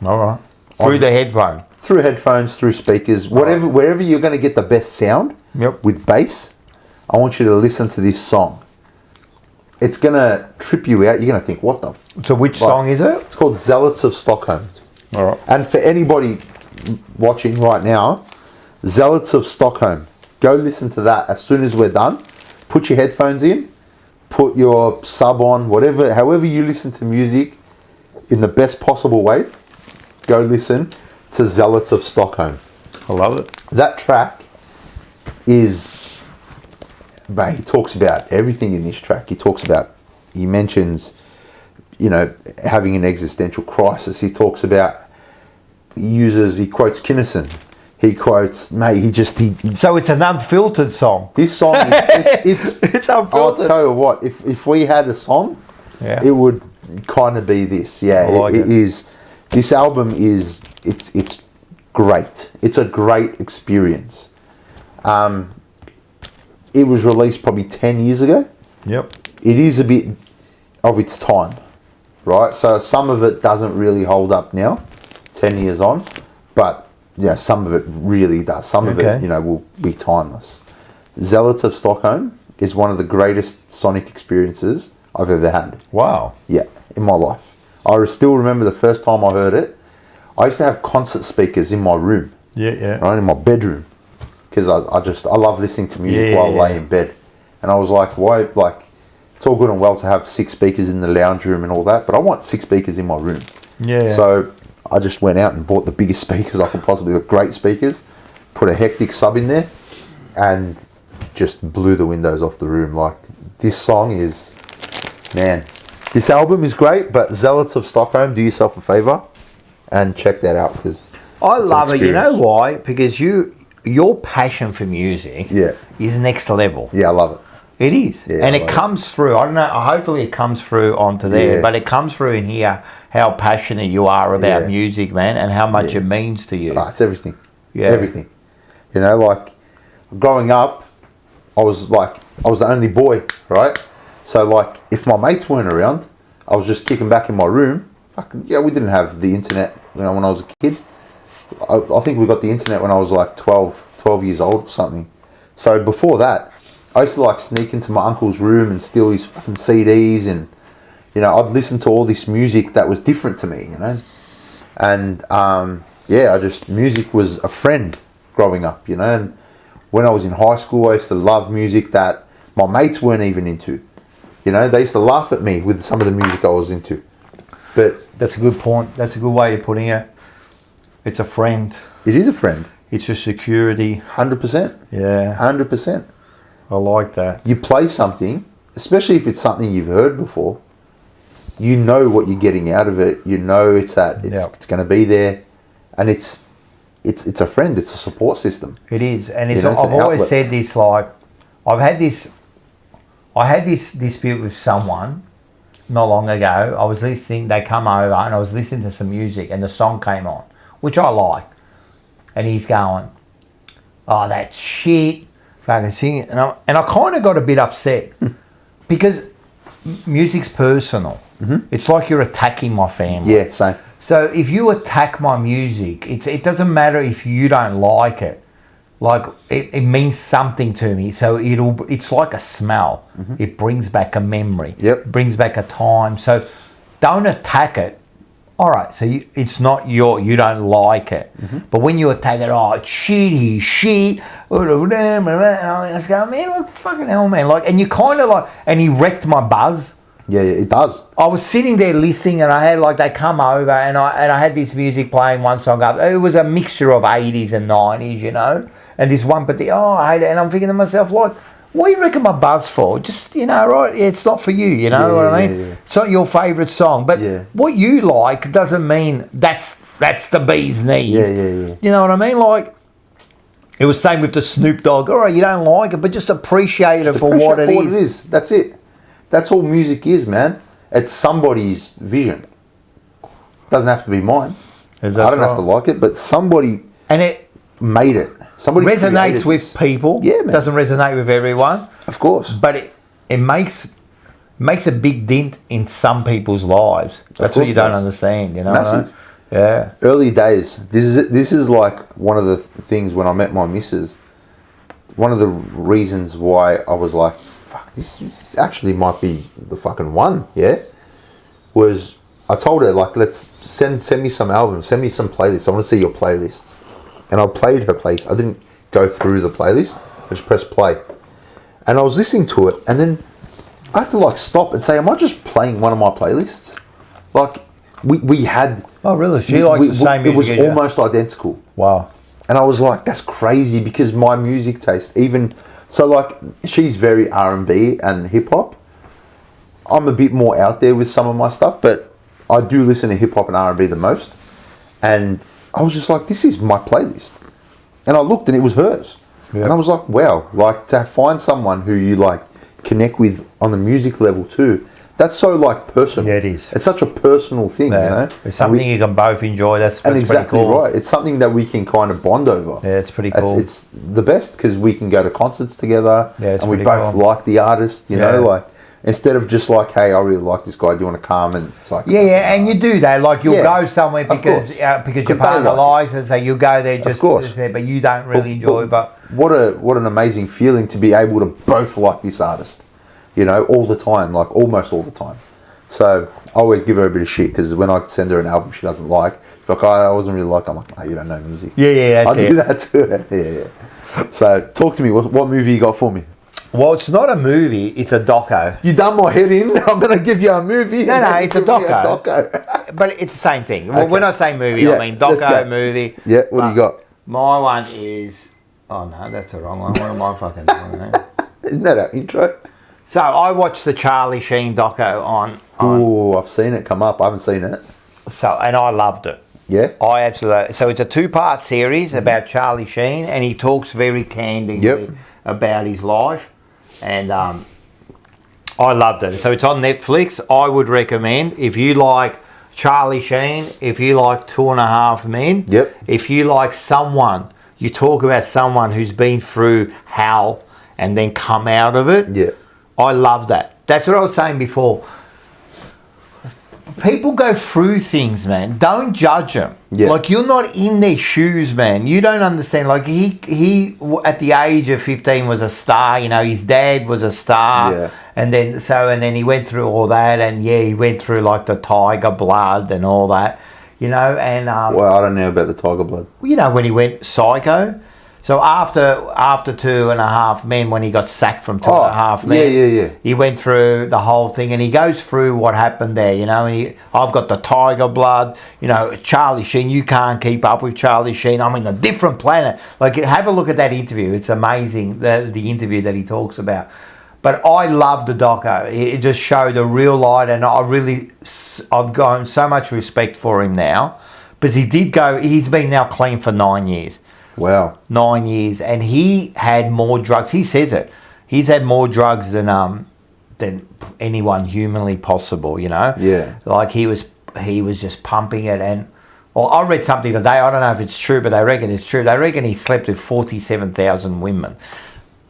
All right. Through the headphone. Through headphones, through speakers, wherever you're going to get the best sound with bass, I want you to listen to this song. It's going to trip you out. You're going to think, what the... So which song is it? It's called Zealots of Stockholm. All right. And for anybody watching right now, Zealots of Stockholm, go listen to that as soon as we're done. Put your headphones in, put your sub on, however you listen to music in the best possible way, go listen to Zealots of Stockholm. I love it. That track is, mate, he talks about everything in this track. He mentions, having an existential crisis. He talks about, he quotes Kinnison. He quotes, mate, So it's an unfiltered song. This song, it's unfiltered. I'll tell you what, if we had a song, it would kind of be this. Yeah, it is. This album is, it's great. It's a great experience. It was released probably 10 years ago. Yep. It is a bit of its time, right? So some of it doesn't really hold up now, 10 years on, but some of it really does. Some of it, will be timeless. Zealots of Stockholm is one of the greatest sonic experiences I've ever had. Wow. Yeah, in my life. I still remember the first time I heard it. I used to have concert speakers in my room. Yeah. Right, in my bedroom. Because I love listening to music while I lay in bed. And I was like, why, it's all good and well to have 6 speakers in the lounge room and all that, but I want 6 speakers in my room. Yeah. So I just went out and bought the biggest speakers I could possibly, the great speakers, put a hectic sub in there, and just blew the windows off the room. This song is, man, this album is great, but Zealots of Stockholm, do yourself a favour and check that out, because I love it. You know why? Because your passion for music is next level. Yeah, I love it. It is. Yeah, and it comes through. I don't know, hopefully it comes through onto there, but it comes through in here how passionate you are about music, man, and how much it means to you. It's everything. Yeah. Everything. Growing up, I was the only boy, right? So if my mates weren't around, I was just kicking back in my room. We didn't have the internet when I was a kid. I think we got the internet when I was 12 years old or something. So before that, I used to sneak into my uncle's room and steal his fucking CDs, and I'd listen to all this music that was different to me, and music was a friend growing up, and when I was in high school, I used to love music that my mates weren't even into. They used to laugh at me with some of the music I was into. But that's a good point. That's a good way of putting it. It's a friend. It is a friend. It's a security. 100%. Yeah. 100%. I like that. You play something, especially if it's something you've heard before, you know what you're getting out of it. You know it's going to be there, and it's a friend. It's a support system. It is, and I've always said this. I had this dispute with someone not long ago. I was listening. They come over, and I was listening to some music, and the song came on, which I like, and he's going, "Oh, that's shit." Fucking singing, and I kind of got a bit upset because music's personal. Mm-hmm. It's like you're attacking my family. Yeah, same. So if you attack my music, it doesn't matter if you don't like it. like it means something to me. So it's like a smell. It brings back a memory. Yep. Brings back a time. So don't attack it. All right, so it's not you don't like it. But when you attack it, oh, it's shitty, shit. I was going, man, what fucking hell, man. Like, and you kind of like, and he wrecked my buzz. Yeah, it does. I was sitting there listening, and I had like, they come over, and I had this music playing one song up. It was a mixture of 80s and 90s, you know. And this one, I hate it. And I'm thinking to myself, like, what do you reckon my buzz for? Just, you know, right? It's not for you, you know what I mean? Yeah. It's not your favourite song. But what you like doesn't mean that's the bee's knees. Yeah. You know what I mean? Like, it was same with the Snoop Dogg. All right, you don't like it, but just appreciate it for what it is. That's it. That's all music is, man. It's somebody's vision. Doesn't have to be mine. I don't have to like it, but somebody made it. Somebody resonates with people. Yeah, man. Doesn't resonate with everyone. Of course. But it makes a big dent in some people's lives. That's what you don't understand, you know. Massive. Yeah. Early days. This is like one of the things when I met my missus. One of the reasons why I was like, fuck, this actually might be the fucking one, yeah? Was I told her, like, let's send me some albums, send me some playlists. I want to see your playlists. And I played her playlist. I didn't go through the playlist. I just pressed play. And I was listening to it, and then I had to like stop and say, am I just playing one of my playlists? Like, we had... Oh, really? She likes the same music. It was almost identical. Wow. And I was like, that's crazy, because my music taste, even... So, like, she's very R&B and hip-hop. I'm a bit more out there with some of my stuff, but I do listen to hip-hop and R&B the most. And I was just like, this is my playlist. And I looked and it was hers. Yep. And I was like, wow, like to find someone who you like connect with on a music level too. That's so like personal. Yeah, it is. It's such a personal thing, you know. It's something you can both enjoy. That's exactly pretty cool. Right. It's something that we can kind of bond over. Yeah, it's pretty cool. It's the best because we can go to concerts together. Yeah, and we both like the artist, you know, like. Instead of just like, hey, I really like this guy. Do you want to come? And it's like, and you do that. Like you'll go somewhere because your partner likes it, so you go there just there, but you don't really enjoy. But what an amazing feeling to be able to both like this artist, you know, all the time, like almost all the time. So I always give her a bit of shit because when I send her an album she doesn't like, she's like, I wasn't really like. I'm like, oh, you don't know music. Yeah, I do that to her. Yeah. So talk to me. What movie you got for me? Well, it's not a movie, it's a doco. You done my head in? I'm going to give you a movie. No, it's a doco. But it's the same thing. Well, when I say movie, I mean doco, movie. Yeah, what do you got? My one is... Oh, no, that's the wrong one. What am I fucking doing? Isn't that our intro? So, I watched the Charlie Sheen doco on... Oh, I've seen it come up. I haven't seen it. And I loved it. Yeah? I absolutely... So, it's a 2-part series about Charlie Sheen, and he talks very candidly about his life. And I loved it. So it's on Netflix. I would recommend, if you like Charlie Sheen, if you like 2.5 Men, if you like someone, you talk about someone who's been through hell and then come out of it. Yeah. I love that. That's what I was saying before. People go through things, man. Don't judge them. Yeah. Like, you're not in their shoes, man. You don't understand. Like, he at the age of 15 was a star. You know, his dad was a star. Yeah. And then he went through all that. And, he went through, like, the tiger blood and all that. You know, and... well, I don't know about the tiger blood. You know, when he went psycho... So after 2.5 Men, when he got sacked from 2.5 Men, he went through the whole thing, and he goes through what happened there, you know. And I've got the tiger blood, you know, Charlie Sheen. You can't keep up with Charlie Sheen. I'm in a different planet. Like, have a look at that interview. It's amazing, the interview that he talks about. But I love the doco. It just showed a real light, and I've gotten so much respect for him now, because he's been now clean for 9 years. Wow. 9 years, and he had more drugs. He says it. He's had more drugs than anyone humanly possible, you know? Yeah. Like, he was just pumping it. And, well, I read something today. I don't know if it's true, but they reckon it's true. They reckon he slept with 47,000 women.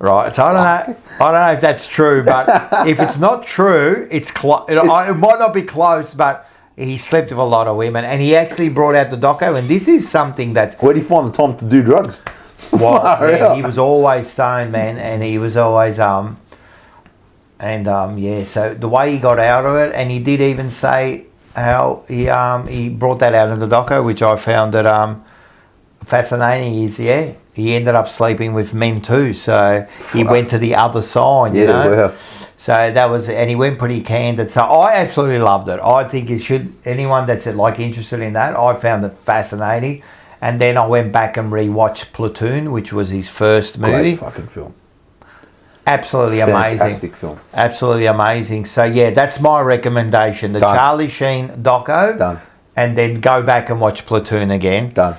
Right? So I don't know if that's true, but if it's not true, it might not be close, but... He slept with a lot of women, and he actually brought out the doco, and this is something that's... Where do you find the time to do drugs? Well, yeah, he was always stoned, man, and he was always so the way he got out of it, and he did even say how he brought that out in the doco, which I found that fascinating. Is he ended up sleeping with men too, so he went to the other side, you know. Wow. So that was, and he went pretty candid. So I absolutely loved it. I think it should, anyone that's like interested in that, I found it fascinating. And then I went back and rewatched Platoon, which was his first movie. Great fucking film. Absolutely amazing. Fantastic film. Absolutely amazing. So yeah, that's my recommendation. The Done. Charlie Sheen doco. Done. And then go back and watch Platoon again. Done.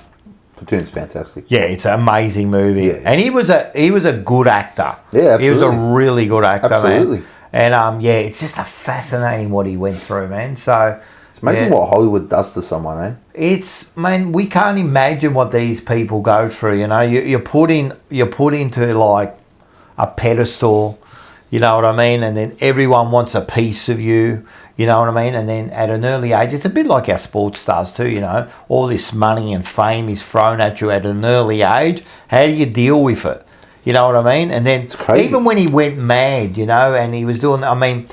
Platoon's fantastic. Yeah, it's an amazing movie. Yeah. And he was a good actor. Yeah, absolutely. He was a really good actor, Absolutely. man. And it's just a fascinating what he went through, man. So It's amazing what Hollywood does to someone, eh? It's, man, we can't imagine what these people go through. You know, you're put into like a pedestal. You know what I mean? And then everyone wants a piece of you. You know what I mean? And then at an early age, it's a bit like our sports stars too. You know, all this money and fame is thrown at you at an early age. How do you deal with it? You know what I mean? And then even when he went mad, you know, and he was doing, I mean,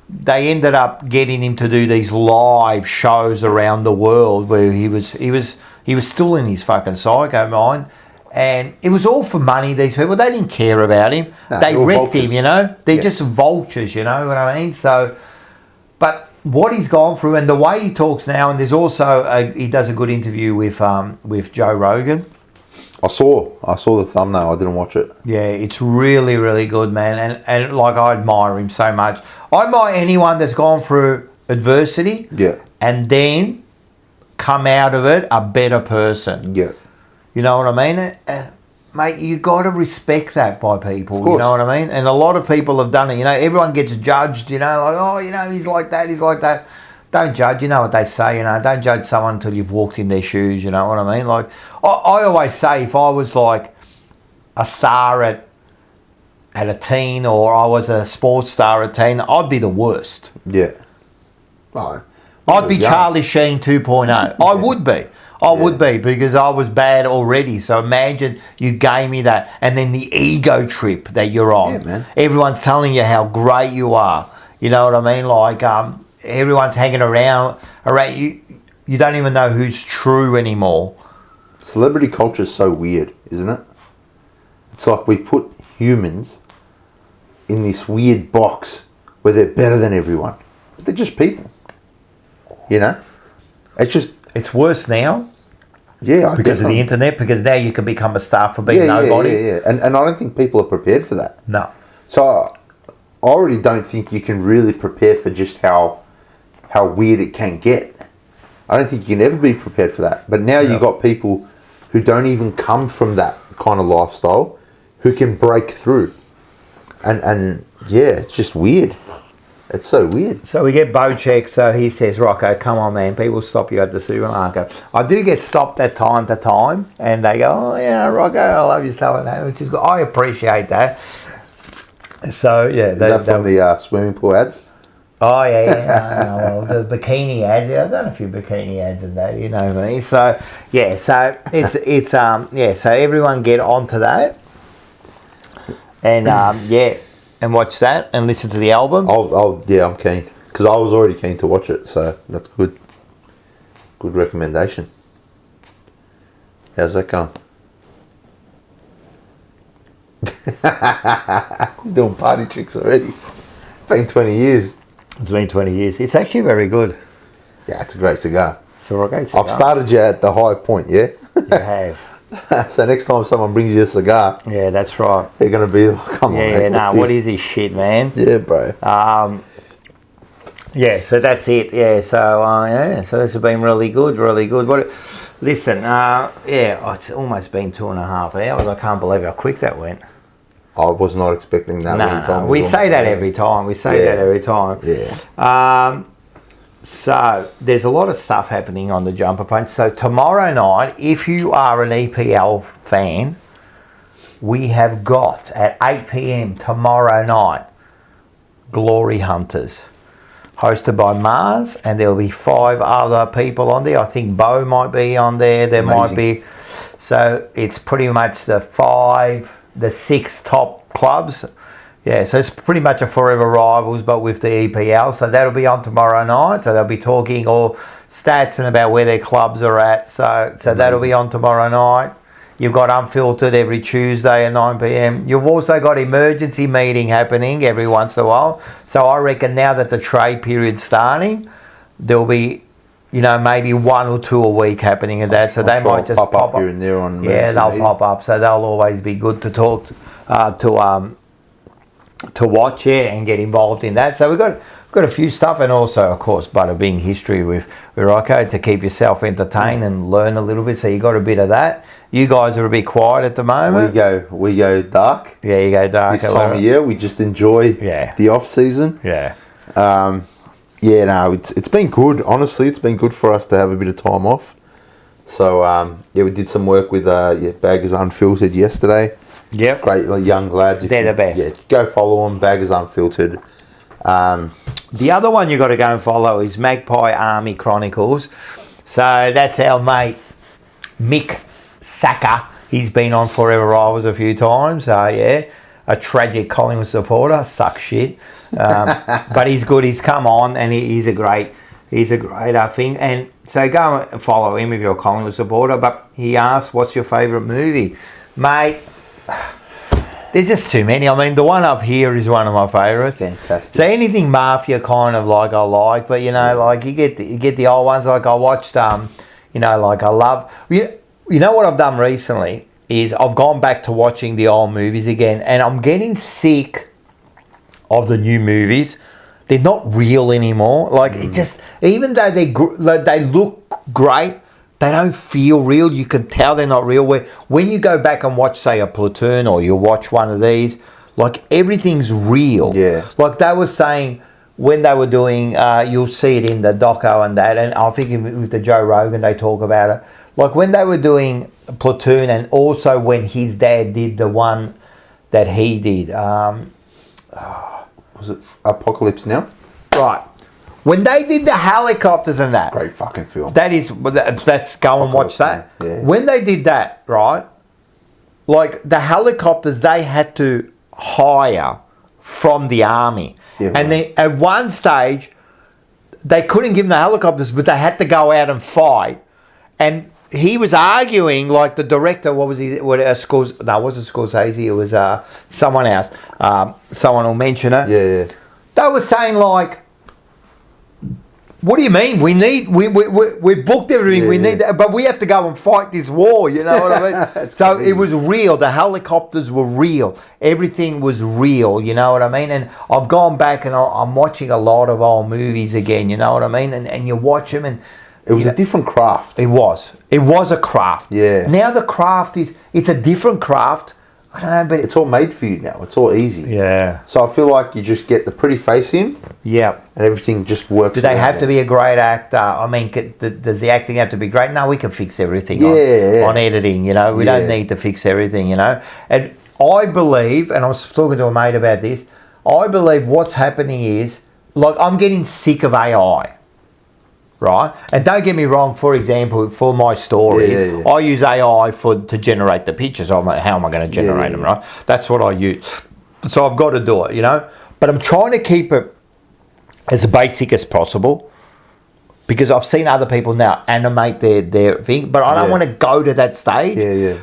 they ended up getting him to do these live shows around the world where he was still in his fucking psycho mind, and it was all for money. These people, they didn't care about him. No, they wrecked vultures. him, you know. They're just vultures, you know what I mean? So, but what he's gone through and the way he talks now, and there's also he does a good interview with Joe Rogan. I saw the thumbnail. I didn't watch it. Yeah, it's really, really good, man. And like, I admire him so much. I admire anyone that's gone through adversity and then come out of it a better person. Yeah. You know what I mean? Mate, you got to respect that by people. Of course. You know what I mean? And a lot of people have done it. You know, everyone gets judged, you know, like, oh, you know, he's like that, he's like that. Don't judge, you know what they say, you know, don't judge someone until you've walked in their shoes, you know what I mean? Like, I always say if I was like a star at a teen, or I was a sports star at teen, I'd be the worst. Yeah. Oh, I'd be Charlie Sheen 2.0. I would be. I would be, because I was bad already. So imagine you gave me that, and then the ego trip that you're on. Yeah, man. Everyone's telling you how great you are. You know what I mean? Like, everyone's hanging around you. You don't even know who's true anymore. Celebrity culture is so weird, isn't it? It's like we put humans in this weird box where they're better than everyone. But they're just people. You know? It's worse now. Yeah, because of the internet, because now you can become a star for being nobody. Yeah. And I don't think people are prepared for that. No. So I already don't think you can really prepare for just how weird it can get. I don't think you can ever be prepared for that. But now you've got people who don't even come from that kind of lifestyle who can break through. And yeah, it's just weird. It's so weird. So we get Bocheck, so he says, Rocco, come on, man, people stop you at the supermarket. I do get stopped at time to time, and they go, oh, yeah, Rocco, I love your stuff, which is good. I appreciate that. So, yeah. Is that from the swimming pool ads? Oh, yeah. Well, the bikini ads, I've done a few bikini ads and that, you know me. So, yeah, so it's so everyone get onto that. And, and watch that and listen to the album. I'm keen, because I was already keen to watch it, so that's good. Good recommendation. How's that going? He's doing party tricks already. Been 20 years. It's been 20 years. It's actually very good. Yeah, it's a great cigar. It's a great cigar. I've started you at the high point, yeah? You have. So next time someone brings you a cigar, yeah, that's right. they're going to be like, come on, man. What is this shit, man? Yeah, bro. Yeah, so that's it. Yeah, so so this has been really good, really good. Listen, it's almost been 2.5 hours. I can't believe how quick that went. I was not expecting that. No, we say that every time. Yeah. So there's a lot of stuff happening on the Jumper Punch. So tomorrow night, if you are an EPL fan, we have got at 8 p.m. tomorrow night, Glory Hunters. hosted by Mars, and there'll be 5 other people on there. I think Bo might be on there. There might be. So it's pretty much the 6 top clubs. Yeah, so it's pretty much a forever rivals, but with the EPL. So that'll be on tomorrow night. So they'll be talking all stats and about where their clubs are at. So that'll be on tomorrow night. You've got Unfiltered every Tuesday at 9 p.m. You've also got emergency meeting happening every once in a while. So I reckon now that the trade period's starting, there'll be, maybe 1 or 2 a week happening at that. So they might just pop up here and there on. Yeah, they'll meeting. Pop up. So they'll always be good to talk to watch it and get involved in that. So we've got a few stuff, and also, of course, Bada Bing history with Rocco to keep yourself entertained and learn a little bit. So you got a bit of that. You guys are a bit quiet at the moment. We go dark. Yeah, you go dark. This time of year, we just enjoy the off season. Yeah. It's been good. Honestly, it's been good for us to have a bit of time off. So we did some work with Baggers Unfiltered yesterday. Yep. Great young lads. They're the best. Yeah, go follow them. Baggers Unfiltered. The other one you got to go and follow is Magpie Army Chronicles. So that's our mate Mick Saka. He's been on Forever Rivals a few times. A tragic Collingwood supporter. Sucks shit. But he's good. He's come on, and he's a great thing. And so go and follow him if you're a Collingwood supporter. But he asked, what's your favourite movie? Mate, there's just too many. I mean, the one up here is one of my favourites. Fantastic. So anything mafia kind of like I like, but like you get the old ones. Like I watched, like I love. You know what I've done recently is I've gone back to watching the old movies again, and I'm getting sick of the new movies. They're not real anymore. Like it just, even though they look great, they don't feel real. You can tell they're not real. When you go back and watch, say, a Platoon, or you watch one of these, like everything's real. Yeah. Like they were saying when they were doing, you'll see it in the doco and that, and I think with the Joe Rogan they talk about it. Like when they were doing Platoon, and also when his dad did the one that he did. Was it Apocalypse Now? Right. When they did the helicopters and that. Great fucking film. That's go and watch that. Yeah. When they did that, right, like the helicopters they had to hire from the army. Yeah, and then at one stage, they couldn't give them the helicopters, but they had to go out and fight. And he was arguing, like the director, what was he? No, it wasn't Scorsese. It was someone else. Someone will mention it. Yeah. They were saying like, what do you mean? We booked everything. We need that, but we have to go and fight this war. You know what I mean? So crazy. It was real. The helicopters were real. Everything was real. You know what I mean? And I've gone back and I'm watching a lot of old movies again. You know what I mean? And you watch them, and it was a different craft. It was a craft. Yeah. Now the craft it's a different craft. I don't know, but it's all made for you now. It's all easy. Yeah. So I feel like you just get the pretty face in. Yeah. And everything just works. Do they have to be a great actor? I mean, does the acting have to be great? No, we can fix everything on editing, you know. We don't need to fix everything, you know. And I believe, and I was talking to a mate about this, I believe what's happening is, like, I'm getting sick of AI. Right, and don't get me wrong. For example, for my stories, I use AI to generate the pictures. How am I going to generate them? Right, that's what I use. So I've got to do it, you know. But I'm trying to keep it as basic as possible, because I've seen other people now animate their thing, but I don't want to go to that stage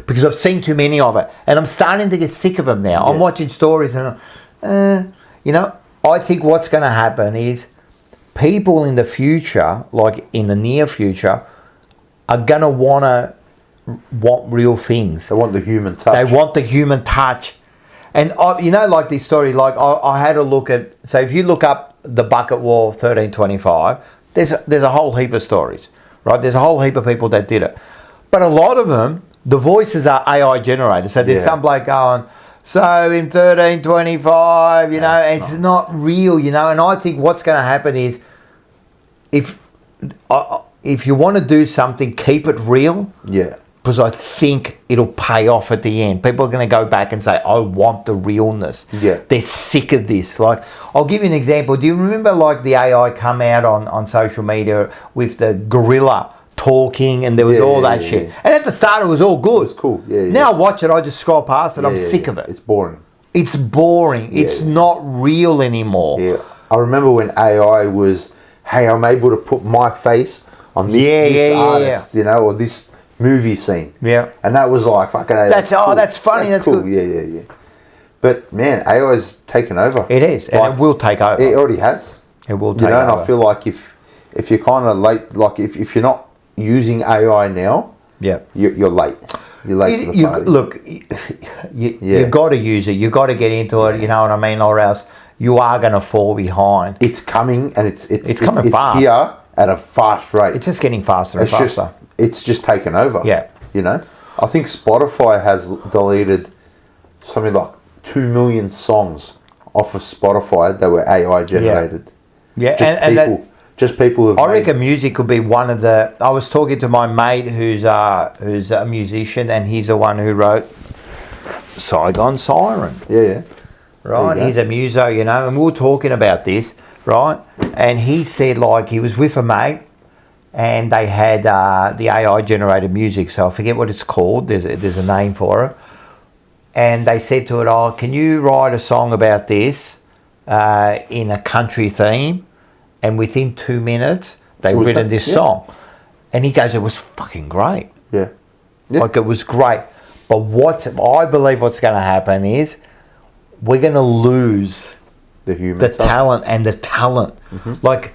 because I've seen too many of it, and I'm starting to get sick of them now. I'm watching stories, and you know, I think what's going to happen is, people in the future, like in the near future, are going to want real things. They want the human touch. They want the human touch. And, you know, like this story, like I had a look at, so if you look up the Bucket War 1325, there's a whole heap of stories, right? There's a whole heap of people that did it. But a lot of them, the voices are AI generated. So there's some bloke going, so in 1325, you know, it's not real, you know. And I think what's going to happen is, if you want to do something, keep it real. Yeah. because I think it'll pay off at the end. People are going to go back and say, I want the realness. Yeah. They're sick of this. Like, I'll give you an example. Do you remember like the AI come out on social media with the gorilla talking and there was all that shit? Yeah. And at the start it was all good. It was cool. Yeah. Now I watch it, I just scroll past it, I'm sick of it. It's boring. It's boring. It's not real anymore. Yeah. I remember when AI was, hey, I'm able to put my face on this artist, you know, or this movie scene. Yeah. And that was like, fucking, That's cool. that's funny. That's cool. good. Yeah. But man, AI's taken over. It is, and it will take over. It already has. It will take over. over. And I feel like if you're kind of late, like if you're not using AI now, you're late. You're late to the party. Look, you've got to use it. You've got to get into it. You know what I mean, or else you are going to fall behind. It's coming, and it's coming fast. It's here at a fast rate. It's just getting faster and faster. It's just taken over. Yeah. You know, I think Spotify has deleted something like 2 million songs off of Spotify that were AI generated. Yeah, Just people who've I reckon music could be one of the. I was talking to my mate who's a musician, and he's the one who wrote Saigon, Siren. Yeah. Right, he's a muso, you know, and we were talking about this, right? And he said like he was with a mate, and they had the AI generated music. So I forget what it's called. There's a name for it. And they said to it, "Oh, can you write a song about this in a country theme?" And within 2 minutes, they'd written this song. And he goes, it was fucking great. Yeah. Like, it was great. But I believe what's going to happen is we're going to lose the talent and the talent. Mm-hmm. Like,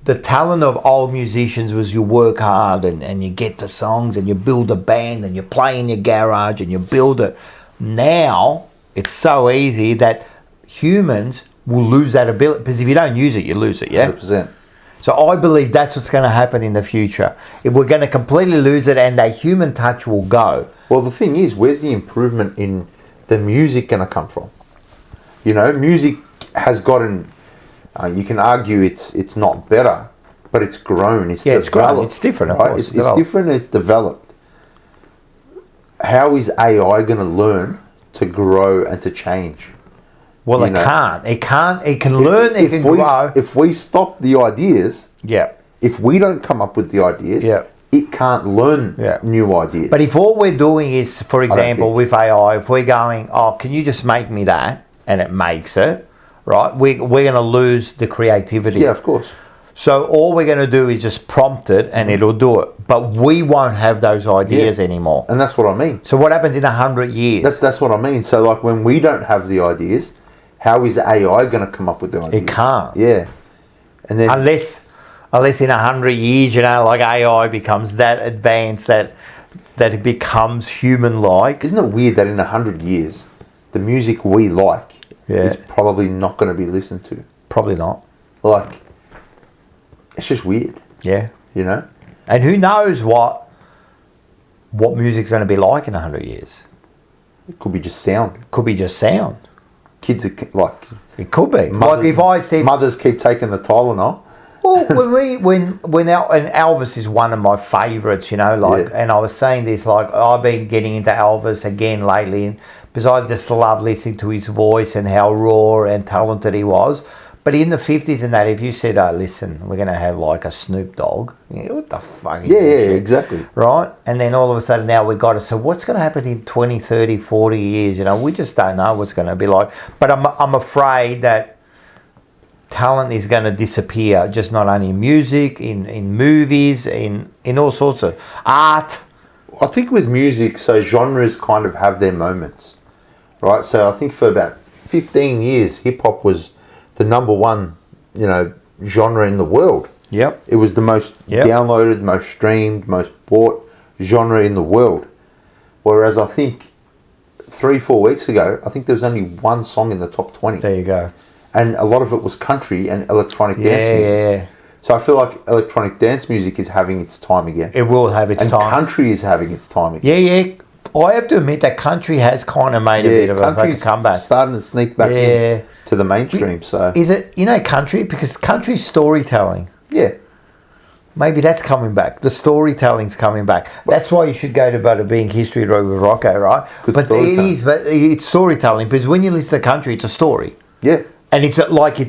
the talent of old musicians was you work hard and you get the songs and you build a band and you play in your garage and you build it. Now, it's so easy that humans will lose that ability, because if you don't use it, you lose it, yeah? 100%. So I believe that's what's going to happen in the future. If we're going to completely lose it and that human touch will go. Well, the thing is, where's the improvement in the music going to come from? You know, music has gotten, you can argue it's not better, but it's grown, it's developed. It's grown, it's different, of course. It's different, it's developed. How is AI going to learn to grow and to change? Well, it can't. It can learn, it can grow. If we stop the ideas, if we don't come up with the ideas, it can't learn new ideas. But if all we're doing is, for example, with AI, if we're going, oh, can you just make me that? And it makes it, right? We're going to lose the creativity. Yeah, of course. So all we're going to do is just prompt it and it'll do it. But we won't have those ideas anymore. And that's what I mean. So what happens in 100 years? That's what I mean. So like when we don't have the ideas, how is AI going to come up with the ideas? It can't. Yeah. And then unless in 100 years, you know, like AI becomes that advanced that it becomes human-like. Isn't it weird that in 100 years, the music we like is probably not going to be listened to? Probably not. Like, it's just weird. Yeah. You know? And who knows what music's going to be like in 100 years? It could be just sound. Could be just sound. Kids are like... It could be. Mothers, like if I said... Mothers keep taking the Tylenol. Well, and Elvis is one of my favourites, you know, like, and I was saying this, like, I've been getting into Elvis again lately because I just love listening to his voice and how raw and talented he was. But in the 50s and that, if you said, oh, listen, we're going to have like a Snoop Dogg, what the fuck is that? Exactly. Right? And then all of a sudden now we got it. So what's going to happen in 20, 30, 40 years? You know, we just don't know what's going to be like. But I'm afraid that talent is going to disappear, just not only in music, in movies, in all sorts of art. I think with music, so genres kind of have their moments, right? So I think for about 15 years, hip-hop was the number one, you know, genre in the world. Yep. It was the most downloaded, most streamed, most bought genre in the world. Whereas I think 3-4 weeks ago, I think there was only one song in the top 20. There you go. And a lot of it was country and electronic dance music. Yeah. So I feel like electronic dance music is having its time again. It will have its time. And country is having its time again. Yeah. I have to admit that country has kind of made a bit of a comeback. Starting to sneak back in to the mainstream. So is it, you know, country? Because country storytelling. Yeah. Maybe that's coming back. The storytelling's coming back. That's why you should go to Bada Bing History Road with Rocco, right? Good but storytelling. but it's storytelling, because when you listen to country, it's a story. Yeah. And it's like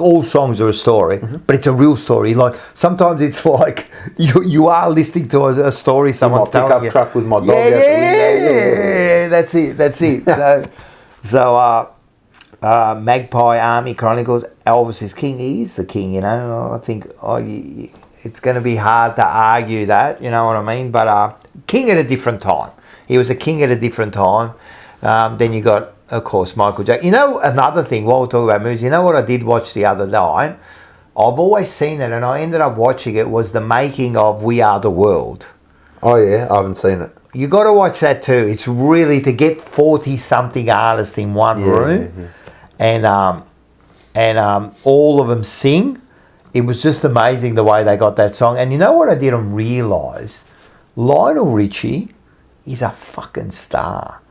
all songs are a story, but it's a real story. Like sometimes it's like you are listening to a story someone's telling you. Pickup truck with my dog Yeah, out the window. yeah, that's it. So Magpie Army Chronicles, Elvis is king. He is the king, you know. I think it's going to be hard to argue that, you know what I mean? But king at a different time. He was a king at a different time. Then you got, of course, Michael Jackson. You know, another thing, while we're talking about movies, you know what I did watch the other night? I've always seen it, and I ended up watching it, was the making of We Are the World. Oh, yeah, I haven't seen it. You got to watch that too. It's really, to get 40-something artists in one room, and all of them sing. It was just amazing the way they got that song. And you know what I didn't realise? Lionel Richie is a fucking star.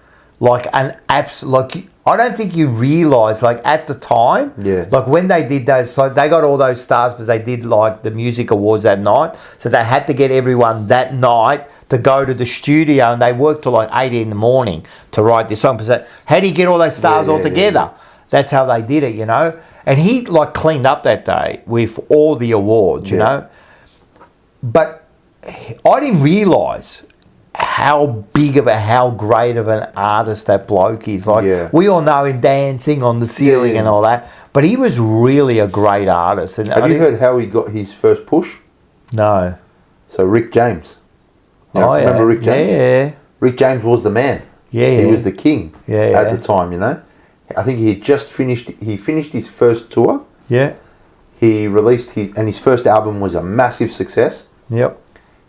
Like an absolute, I don't think you realise, like at the time, like when they did those, like they got all those stars because they did like the music awards that night. So they had to get everyone that night to go to the studio, and they worked till like 8 in the morning to write this song. Because how do you get all those stars all together? That's how they did it, you know. And he like cleaned up that day with all the awards, you know. But I didn't realise how big of how great of an artist that bloke is. Like we all know him dancing on the ceiling and all that, but he was really a great artist. And have you heard how he got his first push? No. So Rick James. You know, remember Rick James? Yeah. Rick James was the man. Yeah. He was the king at the time, you know. I think he had just finished his first tour. Yeah. He released his first album was a massive success. Yep.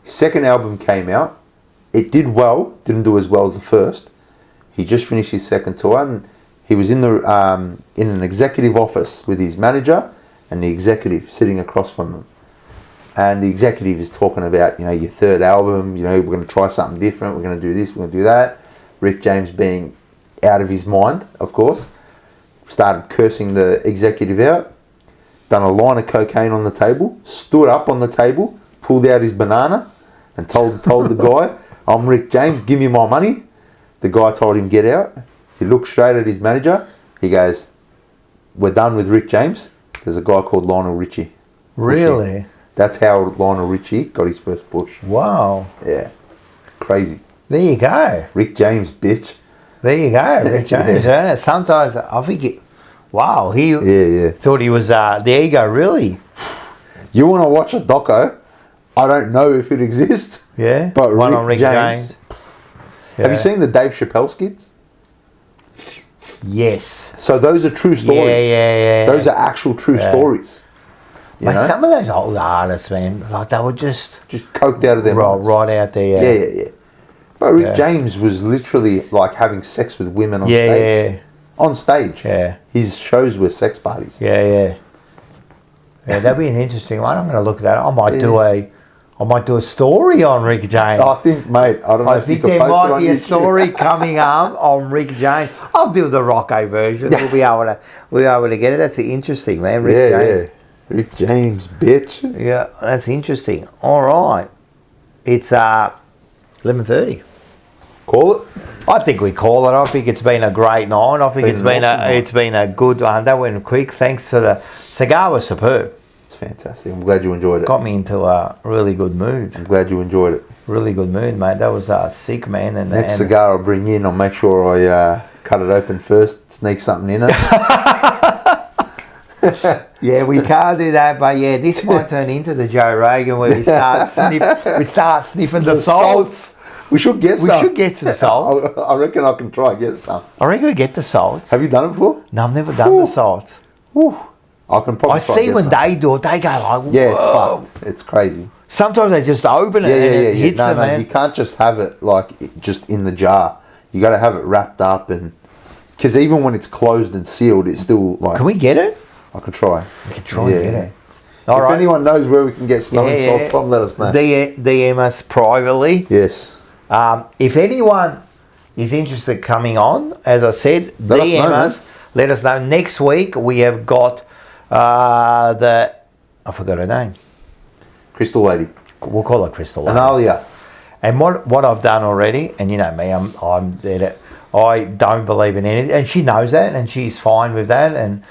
His second album came out. It did well, didn't do as well as the first. He just finished his second tour, and he was in an executive office with his manager and the executive sitting across from them. And the executive is talking about, you know, your third album, you know, we're going to try something different, we're going to do this, we're going to do that. Rick James, being out of his mind, of course, started cursing the executive out, done a line of cocaine on the table, stood up on the table, pulled out his banana, and told the guy, I'm Rick James, give me my money. The guy told him, get out. He looked straight at his manager. He goes, we're done with Rick James. There's a guy called Lionel Richie. Really? That's how Lionel Richie got his first push. Wow. Yeah. Crazy. There you go. Rick James, bitch. There you go, Rick James. Yeah. Sometimes I think he thought he was, there you go, really. You want to watch a doco? I don't know if it exists. Yeah. But one on Rick James. Have you seen the Dave Chappelle skits? Yes. So those are true stories. Yeah. Those are actual true stories. You know? Some of those old artists, man, like they were just coked out of their minds. Right out there. Yeah. But Rick James was literally like having sex with women on stage. Yeah. On stage. Yeah. His shows were sex parties. Yeah, that'd be an interesting one. I'm going to look at that. I might do a story on Rick James. I think, mate, I don't know if you can post it on YouTube. There might be a story coming up on Rick James. I'll do the Rocco version. We'll be able to get it. That's interesting, man. Rick James. Yeah. Rick James, bitch. Yeah, that's interesting. All right. It's 11:30. Call it? I think we call it. I think it's been a great night. I think it's been a good one. That went quick. Thanks to the cigar was superb. It's fantastic. I'm glad you enjoyed it. Got me into a really good mood. I'm glad you enjoyed it. Really good mood, mate. That was sick, man. And next cigar I'll bring in, I'll make sure I cut it open first, sneak something in it. Yeah, we can't do that, but yeah, this might turn into the Joe Rogan where we start sniffing the salts. We should get some. We should get some salt. I reckon I can try and get some. I reckon we get the salt. Have you done it before? No, I've never done the salt. I can probably. I see when they do it, they go like, whoa. Yeah, it's fun. It's crazy. Sometimes they just open it and it hits them, man. You can't just have it like just in the jar. You got to have it wrapped up, and because even when it's closed and sealed, it's still like. Can we get it? I can try. We can try and get it. All right. If anyone knows where we can get smelling salts from, let us know. DM us privately. Yes. If anyone is interested in coming on, as I said, DM us. Let us know. Next week we have got I forgot her name. Crystal lady. We'll call her Crystal Lady. Iannella. And what I've done already, and you know me, I'm there to, I don't believe in anything, and she knows that, and she's fine with that, and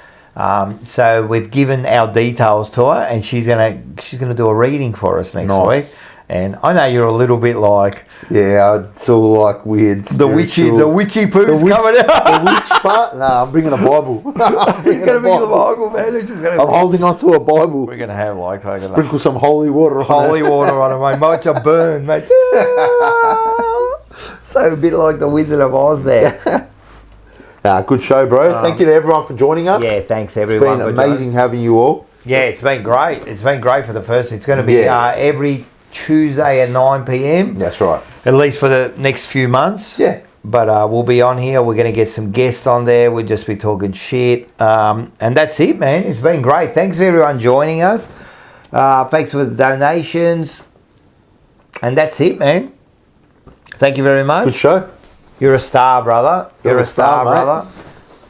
so we've given our details to her, and she's gonna do a reading for us next week. And I know you're a little bit like, yeah, it's all like weird. The witchy poo's coming out. The witch part? Nah, I'm bringing a Bible. He's gonna bring the Bible, man. I'm holding on to a Bible. We're gonna have like sprinkle some holy water on holy water on it, mate. Might you burn, mate. So a bit like the Wizard of Oz there. Good show, bro. Thank you to everyone for joining us. Yeah, thanks everyone. It's been amazing having you all. Yeah, it's been great. It's been great for the first. It's going to be every Tuesday at 9 p.m. That's right. At least for the next few months. Yeah. But we'll be on here. We're going to get some guests on there. We'll just be talking shit. And that's it, man. It's been great. Thanks for everyone joining us. Thanks for the donations. And that's it, man. Thank you very much. Good show. You're a star, brother. You're a star, mate. brother.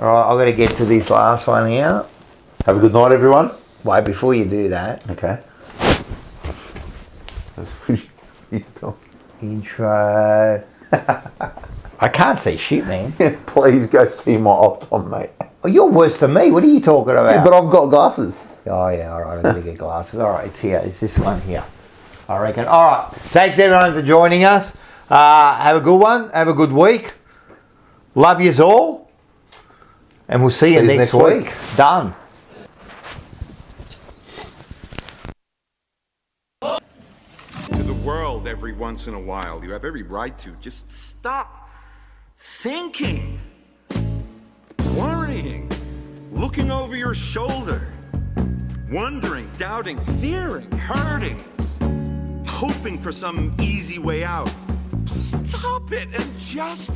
All right, I've got to get to this last one here. Have a good night, everyone. Wait, before you do that. Okay. Intro. I can't see shit, man. Please go see my Optom, mate. Oh, you're worse than me. What are you talking about? Yeah, but I've got glasses. Oh, yeah, all right. I'm going to get glasses. All right, it's here. It's this one here, I reckon. All right. Thanks, everyone, for joining us. Have a good one. Have a good week. Love yous all. And we'll see you next week. Done. To the world every once in a while. You have every right to. Just stop thinking, worrying, looking over your shoulder, wondering, doubting, fearing, hurting, hoping for some easy way out. Stop it and just